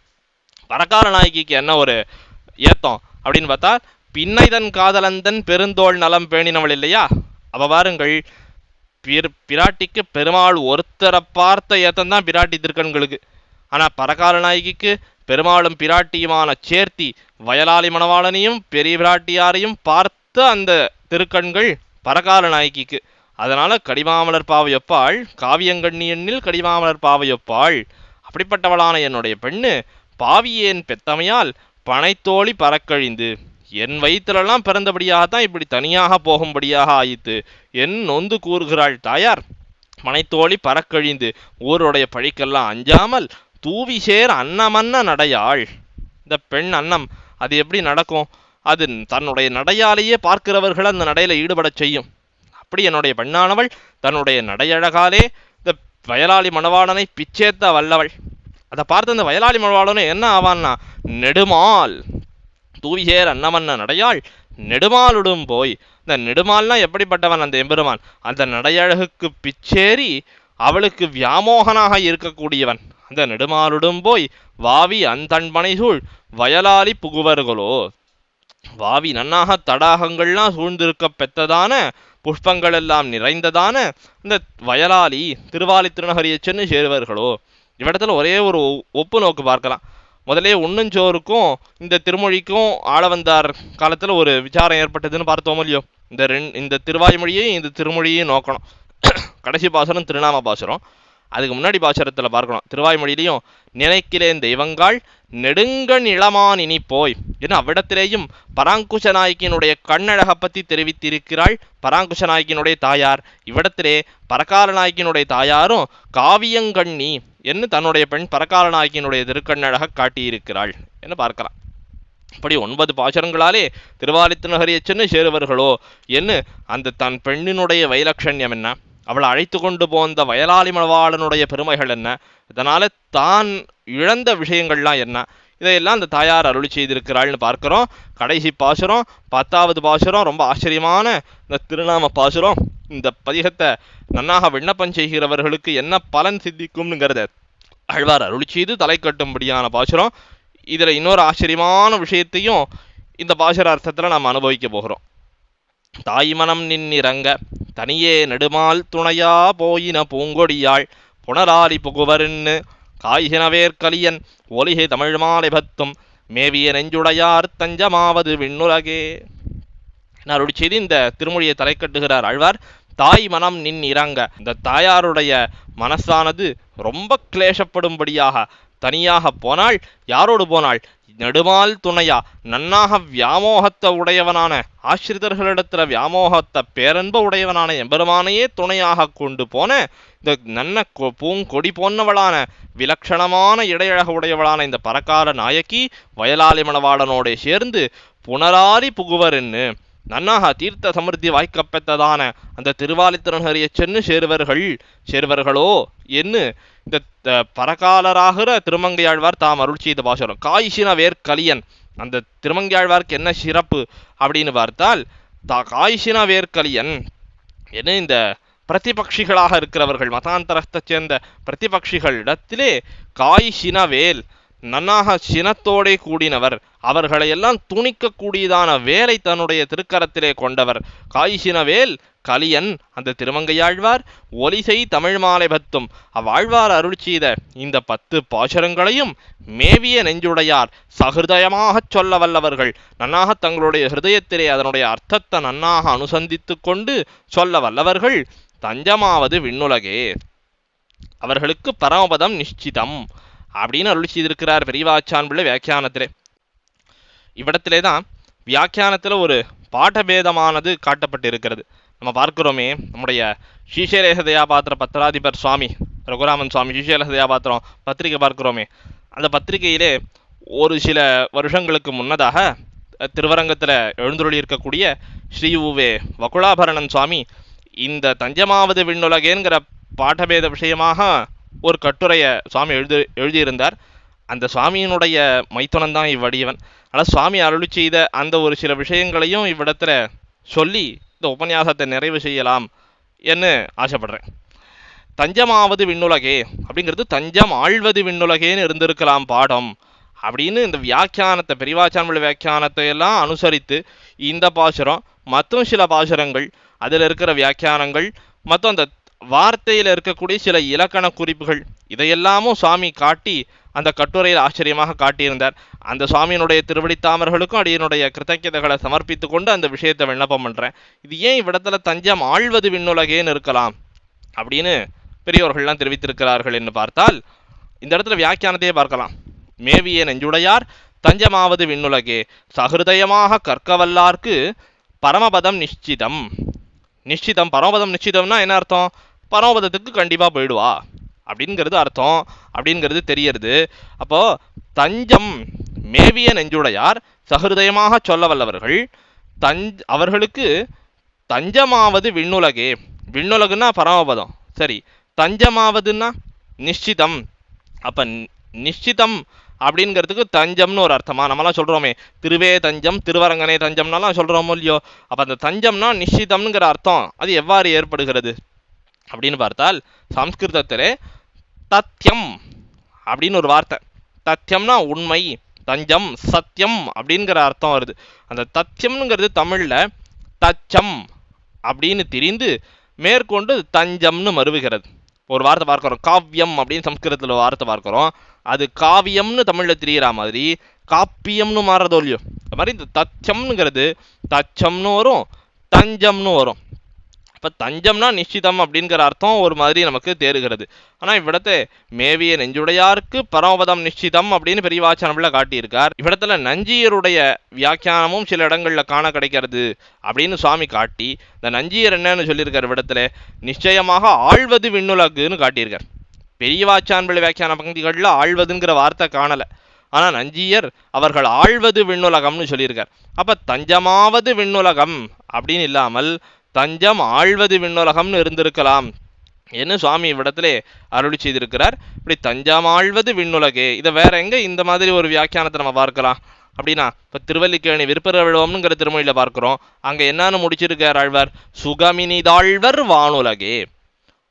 பரகால நாயகிக்கு என்ன ஒரு ஏத்தம் அப்படின்னு பார்த்தா, பின்னைதன் காதலந்தன் பெருந்தோள் நலம் பேணினவள் இல்லையா. அவ பாருங்கள், பிராட்டிக்கு பெருமாள் ஒருத்தரை பார்த்த ஏத்தம் தான் பிராட்டி திருக்கண்களுக்கு. ஆனா பரகால நாயகிக்கு பெருமாளும் பிராட்டியுமான சேர்த்தி வயலாளி மணவாளனையும் பெரிய பிராட்டியாரையும் பார்த்த அந்த திருக்கண்கள் பரகால நாயகிக்கு. அதனால கடிமாமலர் பாவையொப்பாள், காவியங்கண்ணி எண்ணில் கடிமாமலர் பாவையொப்பாள். அப்படிப்பட்டவளான என்னுடைய பெண்ணு பாவியேன் பெத்தமையால் பனைத்தோழி பறக்கழிந்து, என் வயிற்றுலெல்லாம் பிறந்தபடியாகத்தான் இப்படி தனியாக போகும்படியாக ஆயித்து என் நொந்து கூறுகிறாள் தாயார். பனைத்தோழி பறக்கழிந்து ஊருடைய பழிக்கெல்லாம் அஞ்சாமல் தூவிசேர் அன்னமன்ன நடையாள். இந்த பெண் அன்னம் அது எப்படி நடக்கும்? அது தன்னுடைய நடையாலேயே பார்க்கிறவர்கள் அந்த நடையில ஈடுபட செய்யும். அப்படி என்னுடைய பெண்ணானவள் தன்னுடைய நடையழகாலே இந்த வயலாளி மணவாளனை பிச்சேத்த வல்லவள். அதை பார்த்து அந்த வயலாளி மணவாளனு என்ன ஆவான்னா, நெடுமால் தூவிசேர் அன்னமன்ன நடையாள் நெடுமாலுடும் போய். இந்த நெடுமால்னா எப்படிப்பட்டவன்? அந்த எம்பெருமான் அந்த நடையழகுக்கு பிச்சேறி அவளுக்கு வியாமோகனாக இருக்கக்கூடியவன். அந்த நெடுமாலுடும் போய் வாவி அந்தண்பனை சூழ் வயலாலி புகுவர்களோ. வாவி நன்னாக தடாகங்கள்லாம் சூழ்ந்திருக்க பெற்றதான புஷ்பங்கள் எல்லாம் நிறைந்ததான இந்த வயலாலி திருவாலி திருநகரியச்சன்னு சேருவர்களோ. இவ்விடத்துல ஒரே ஒரு ஒப்பு நோக்கு பார்க்கலாம். முதலே உண்ணுஞ்சோருக்கும் இந்த திருமொழிக்கும் ஆளவந்தார் காலத்துல ஒரு விசாரம் ஏற்பட்டதுன்னு பார்த்தோமோ இல்லையோ. இந்த திருவாய்மொழியையும் இந்த திருமொழியையும் நோக்கணும். கடைசி பாசுரம் திருநாம பாசுரம், அதுக்கு முன்னாடி பாசுரத்தில் பார்க்கணும். திருவாய்மொழியிலையும் நினைக்கிறேன் தெய்வங்கள் நெடுங்கண் இளமான் இனி போய் ஏன்னா அவ்விடத்திலேயும் பராங்குஷ நாயக்கினுடைய கண்ணழகை பற்றி தெரிவித்திருக்கிறாள் பராங்குஷ நாயக்கினுடைய தாயார். இவ்விடத்திலே பரகால நாயக்கினுடைய தாயாரும் காவியங்கண்ணி என்று தன்னுடைய பெண் பரகால நாயக்கினுடைய திருக்கண்ணழகை காட்டியிருக்கிறாள் என்று பார்க்கலாம். இப்படி 9 பாசுரங்களாலே திருவாலித்திருநகரியச்சன்னு சேருவர்களோ என்று அந்த தன் பெண்ணினுடைய வைலட்சண்யம் என்ன, அவளை அழைத்து கொண்டு போந்த வயலாளி மணவாளனுடைய பெருமைகள் என்ன, இதனால தான் இழந்த விஷயங்கள்லாம் என்ன, இதையெல்லாம் அந்த தாயார் அருளி செய்திருக்கிறாள்னு பார்க்கிறோம். கடைசி பாசுரம் 10வது பாசுரம் ரொம்ப ஆச்சரியமான இந்த திருநாம பாசுரம். இந்த பதிகத்தை நன்னாக விண்ணப்பம் செய்கிறவர்களுக்கு என்ன பலன் சித்திக்கும்ங்கிறத ஆழ்வார் அருளி செய்து தலை கட்டும்படியான பாசுரம். இதுல இன்னொரு ஆச்சரியமான விஷயத்தையும் இந்த பாசுர அர்த்தத்துல நாம் அனுபவிக்க போகிறோம். தாய் மனம் நின்னிறங்க தனியே நெடுமால் துணையா போயின பூங்கொடியாள் புனராலி புகுவரின்னு காய்கினவேற்கலியன் ஒலிகை தமிழ் மாலை பத்தும் மேவிய நெஞ்சுடையார் தஞ்சமாவது விண்ணுலகே. அருளி செய்து இந்த திருமொழியை தலை கட்டுகிறார் ஆழ்வார். தாய் மனம் நின் இறங்க, இந்த தாயாருடைய மனசானது ரொம்ப கிளேசப்படும்படியாக தனியாக போனாள். யாரோடு போனாள்? நெடுமால் துணையா நன்னாக வியாமோகத்தை உடையவனான ஆசிரிதர்களிடத்துல வியாமோகத்தை பேரன்ப உடையவனான எம்பெருமானையே துணையாக கொண்டு போன இந்த நன்ன பூங்கொடி போன்னவளான விலட்சணமான இடையழக உடையவளான இந்த பரகால நாயக்கி வயலாளி மணவாளனோட சேர்ந்து புனராரி புகுவர்ன்னு நன்னாக தீர்த்த சமிருத்தி வாய்க்கப்பெற்றதான அந்த திருவாலித்திரனறிய சென்னு சேர்வர்களோ என்று இந்த பரகாலராகிற திருமங்கையாழ்வார் தாம் அருள் செய்த பாசுரம். காய்ச்சின வேர்க்கலியன் அந்த திருமங்கையாழ்வார்க்கு என்ன சிறப்பு அப்படின்னு பார்த்தால், காய்ச்சின வேர்க்கலியன் என்ன இந்த பிரதிபக்ஷிகளாக இருக்கிறவர்கள் மதாந்தரத்தை சேர்ந்த பிரதிபக்ஷிகளிடத்திலே காய்ச்சினவேல் நன்னாக சினத்தோடே கூடினவர், அவர்களையெல்லாம் துணிக்கக்கூடியதான வேலை தன்னுடைய திருக்கரத்திலே கொண்டவர். காய்ச்சினவேல் கலியன் அந்த திருமங்கையாழ்வார் ஒலிசை தமிழ் மாலை பத்தும் அவ்வாழ்வார் அருள் செய்த இந்த 10 பாசுரங்களையும் மேவிய நெஞ்சுடையார் சகிருதயமாகச் சொல்ல வல்லவர்கள், நன்னாக தங்களுடைய ஹிருதயத்திலே அதனுடைய அர்த்தத்தை நன்னாக அனுசந்தித்து கொண்டு சொல்ல வல்லவர்கள். தஞ்சமாவது விண்ணுலகே, அவர்களுக்கு பரமபதம் நிச்சிதம் அப்படின்னு அருள் செய்திருக்கிறார் பெரியவாச்சான் பிள்ளை வியாக்கியானத்திலே. இவ்விடத்திலே தான் வியாக்கியானத்தில் ஒரு பாடபேதமானது காட்டப்பட்டிருக்கிறது. நம்ம பார்க்கிறோமே, நம்முடைய ஸ்ரீசைலேஷ தயாபாத்திர பத்திராதிபர் சுவாமி ரகுராமன் சுவாமி ஸ்ரீசைலேஷ தயாபாத்திரம் பத்திரிகை பார்க்கிறோமே, அந்த பத்திரிகையிலே ஒரு சில வருஷங்களுக்கு முன்னதாக திருவரங்கத்தில் எழுந்துருளி இருக்கக்கூடிய ஸ்ரீ உவே வகுளாபரணன் சுவாமி இந்த தஞ்சமாவது விண்ணுலகேங்கிற பாடபேத விஷயமாக ஒரு கட்டுரையை சுவாமி எழுதியிருந்தார். அந்த சுவாமியினுடைய மைத்துனன்தான் இவ்வடியவன். ஆனால் சுவாமி அருளி செய்த அந்த ஒரு சில விஷயங்களையும் இவ்விடத்துல சொல்லி இந்த உபன்யாசத்தை நிறைவு செய்யலாம் என்று ஆசைப்படுறேன். தஞ்சமாவது விண்ணுலகே அப்படிங்கிறது தஞ்சம் ஆழ்வது விண்ணுலகேன்னு இருந்திருக்கலாம் பாடம் அப்படின்னு இந்த வியாக்கியானத்தை பெரியவாச்சான் வியாக்கியானத்தை எல்லாம் அனுசரித்து இந்த பாசுரம் மற்றும் சில பாசுரங்கள் அதில் இருக்கிற வியாக்கியானங்கள் மற்றும் அந்த வார்த்தையில் இருக்கக்கூடிய சில இலக்கண குறிப்புகள் இதையெல்லாமும் சுவாமி காட்டி அந்த கட்டுரையில் ஆச்சரியமாக காட்டியிருந்தார். அந்த சுவாமியினுடைய திருவடித்தாமர்களுக்கும் அடியனுடைய கிருத்தஜதைகளை சமர்ப்பித்து கொண்டு அந்த விஷயத்தை விண்ணப்பம் பண்ணுறேன். இது ஏன் இவ்விடத்துல தஞ்சம் ஆழ்வது விண்ணுலகேன்னு இருக்கலாம் அப்படின்னு பெரியவர்கள்லாம் தெரிவித்திருக்கிறார்கள் என்று பார்த்தால், இந்த இடத்துல வியாக்கியானத்தையே பார்க்கலாம். மேவிய நெஞ்சுடையார் தஞ்சமாவது விண்ணுலகே சகிருதயமாக கற்கவல்லார்க்கு பரமபதம் நிச்சிதம். நிச்சிதம் பரமபதம் நிச்சிதம்னா என்ன அர்த்தம்? பரமபதத்துக்கு கண்டிப்பாக போயிடுவா அப்படிங்கிறது அர்த்தம் அப்படிங்கிறது தெரியறது. அப்போ தஞ்சம் மேவிய நெஞ்சுடையார் சகிருதயமாக சொல்ல வல்லவர்கள் அவர்களுக்கு தஞ்சமாவது விண்ணுலகே. விண்ணுலகுன்னா பரமபதம், சரி. தஞ்சமாவதுன்னா நிச்சிதம். அப்போ நிச்சிதம் அப்படிங்கிறதுக்கு தஞ்சம்னு ஒரு அர்த்தமா? நம்மளாம் சொல்கிறோமே திருவே தஞ்சம் திருவரங்கனே தஞ்சம்னாலாம் சொல்கிறோமோ இல்லையோ. அப்போ அந்த தஞ்சம்னா நிச்சிதம்ங்கிற அர்த்தம் அது எவ்வாறு ஏற்படுகிறது அப்படின்னு பார்த்தால், சம்ஸ்கிருதத்திலே தத்யம் அப்படின்னு ஒரு வார்த்தை. தத்யம்னா உண்மை, தஞ்சம் சத்தியம் அப்படிங்கிற அர்த்தம் வருது. அந்த தத்யம்ங்கிறது தமிழில் தச்சம் அப்படின்னு திரிந்து மேற்கொண்டு தஞ்சம்னு மறுவுகிறது. ஒரு வார்த்தை பார்க்குறோம் காவ்யம் அப்படின்னு சம்ஸ்கிருதத்தில் ஒரு வார்த்தை பார்க்குறோம், அது காவியம்னு தமிழில் திரிகிற மாதிரி காப்பியம்னு மாறுறதோ இல்லையோ. அது மாதிரி இந்த தச்சம்ங்கிறது தச்சம்னு வரும், தஞ்சம்னு வரும். இப்போ தஞ்சம்னா நிச்சிதம் அப்படிங்கிற அர்த்தம் ஒரு மாதிரி நமக்கு தேறுகிறது. ஆனால் இவ்விடத்தை மேவிய நெஞ்சுடையாருக்கு பரமபதம் நிச்சிதம் அப்படின்னு பெரியவாச்சானபில் காட்டியிருக்கார். இவ்விடத்துல நஞ்சியருடைய வியாக்கியானமும் சில இடங்களில் காண கிடைக்கிறது அப்படின்னு சுவாமி காட்டி, இந்த நஞ்சியர் என்னன்னு சொல்லியிருக்கார் இவ்விடத்துல நிச்சயமாக ஆழ்வது விண்ணுலகுன்னு காட்டியிருக்கார். பெரியவாச்சான்பிள்ளை வியாக்கியான பகுதிகளில் ஆழ்வதுங்கிற வார்த்தை காணலை, ஆனால் நஞ்சியர் அவர்கள் ஆழ்வது விண்ணுலகம்னு சொல்லியிருக்கார். அப்போ தஞ்சமாவது விண்ணுலகம் அப்படின்னு இல்லாமல் தஞ்சம் ஆழ்வது விண்ணுலகம்னு இருந்திருக்கலாம் என்று சுவாமி இவ்விடத்திலே அருளி செய்திருக்கிறார். இப்படி தஞ்சம் ஆழ்வது விண்ணுலகே, இதை வேற எங்க இந்த மாதிரி ஒரு வியாக்கியானத்தை நம்ம பார்க்கலாம் அப்படின்னா, இப்போ திருவல்லிக்கேணி விருப்பர விழுவம்ங்கிற திருமொழியில் பார்க்குறோம். அங்கே என்னன்னு முடிச்சிருக்கார் ஆழ்வார்? சுகமினிதாழ்வர் வானுலகே,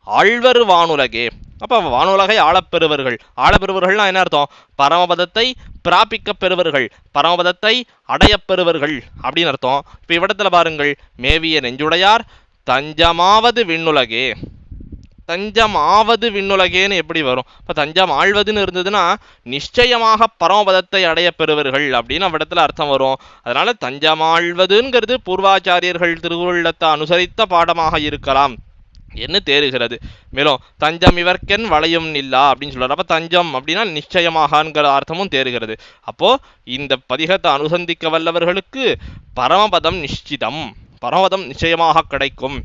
ஆழ்வர் வானுலகே. அப்போ வானுலகை ஆளப்பெறுவர்கள், ஆளப்பெறுவர்கள்னா என்ன அர்த்தம்? பரமபதத்தை பிராபிக்க பெறுவர்கள், பரமபதத்தை அடையப்பெறுவர்கள் அப்படின்னு அர்த்தம். இப்போ இவ்விடத்துல பாருங்கள், மேவிய நெஞ்சுடையார் தஞ்சமாவது விண்ணுலகே. தஞ்சம் ஆவது விண்ணுலகேன்னு எப்படி வரும்? இப்போ தஞ்சம் ஆழ்வதுன்னு இருந்ததுன்னா நிச்சயமாக பரமபதத்தை அடைய பெறுவர்கள் அப்படின்னு அவ்விடத்துல அர்த்தம் வரும். அதனால தஞ்சமாழ்வதுங்கிறது பூர்வாச்சாரியர்கள் திருவுள்ளத்தை அனுசரித்த பாடமாக இருக்கலாம் என்ன தேறுகிறது. மேலும் தஞ்சம் இவர்க்கென் வளையும் நில்லா அப்படின்னு சொல்றாரு. அப்ப தஞ்சம் அப்படின்னா நிச்சயமாகங்கிற அர்த்தமும் தேறுகிறது. அப்போ இந்த பதிகத்தை அனுசந்திக்க வல்லவர்களுக்கு பரமபதம் நிச்சிதம், பரமபதம் நிச்சயமாக கிடைக்கும்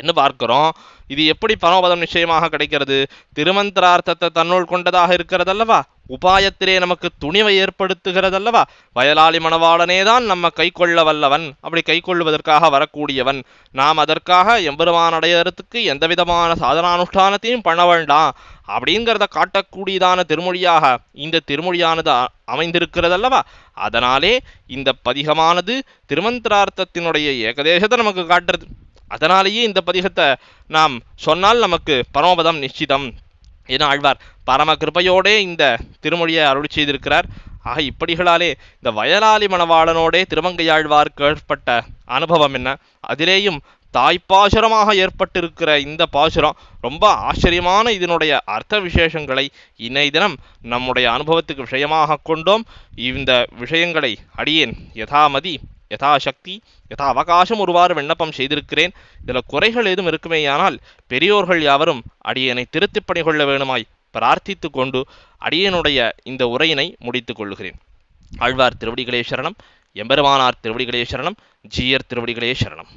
என்ன பார்க்கிறோம். இது எப்படி பரமபதம் நிச்சயமாக கிடைக்கிறது? திருமந்திரார்த்தத்தை தன்னுள் கொண்டதாக இருக்கிறதல்லவா, உபாயத்திலே நமக்கு துணிவை ஏற்படுத்துகிறதல்லவா. வயலாளி மணவாளனே தான் நம்ம கை கொள்ள வல்லவன், அப்படி கை கொள்வதற்காக வரக்கூடியவன். நாம் அதற்காக எம்பெருமான் அடையறதுக்கு எந்த விதமான சாதனானுஷ்டானத்தையும் பண்ண வேண்டாம் அப்படிங்கிறத காட்டக்கூடியதான திருமொழியாக இந்த திருமொழியானது அமைந்திருக்கிறதல்லவா. அதனாலே இந்த பதிகமானது திருமந்திரார்த்தத்தினுடைய ஏகதேசத்தை நமக்கு காட்டுறது. அதனாலேயே இந்த பதிகத்தை நாம் சொன்னால் நமக்கு பரமபதம் நிச்சிதம் என ஆழ்வார் பரம கிருபையோடே இந்த திருமொழியை அருளி செய்திருக்கிறார். ஆக இப்படிகளாலே இந்த வயலாளி மணவாளனோடே திருமங்கையாழ்வாருக்கு ஏற்பட்ட அனுபவம் என்ன, அதிலேயும் தாய்ப்பாசுரமாக ஏற்பட்டிருக்கிற இந்த பாசுரம் ரொம்ப ஆச்சரியமான இதனுடைய அர்த்த விசேஷங்களை இன்னை தினம் நம்முடைய அனுபவத்துக்கு விஷயமாக கொண்டோம். இந்த விஷயங்களை அடியேன் யதாமதி யதாசக்தி யதா அவகாசம் ஒருவாறு விண்ணப்பம் செய்திருக்கிறேன். இதில் குறைகள் ஏதும் இருக்குமேயானால் பெரியோர்கள் யாவரும் அடியேனை திருத்திப் பணி கொள்ள வேணுமாய் பிரார்த்தித்து கொண்டு அடியனுடைய இந்த உரையினை முடித்துக் கொள்ளுகிறேன். ஆழ்வார் திருவடிகளே சரணம், எம்பெருமானார் திருவடிகளே சரணம், ஜீயர் திருவடிகளே சரணம்.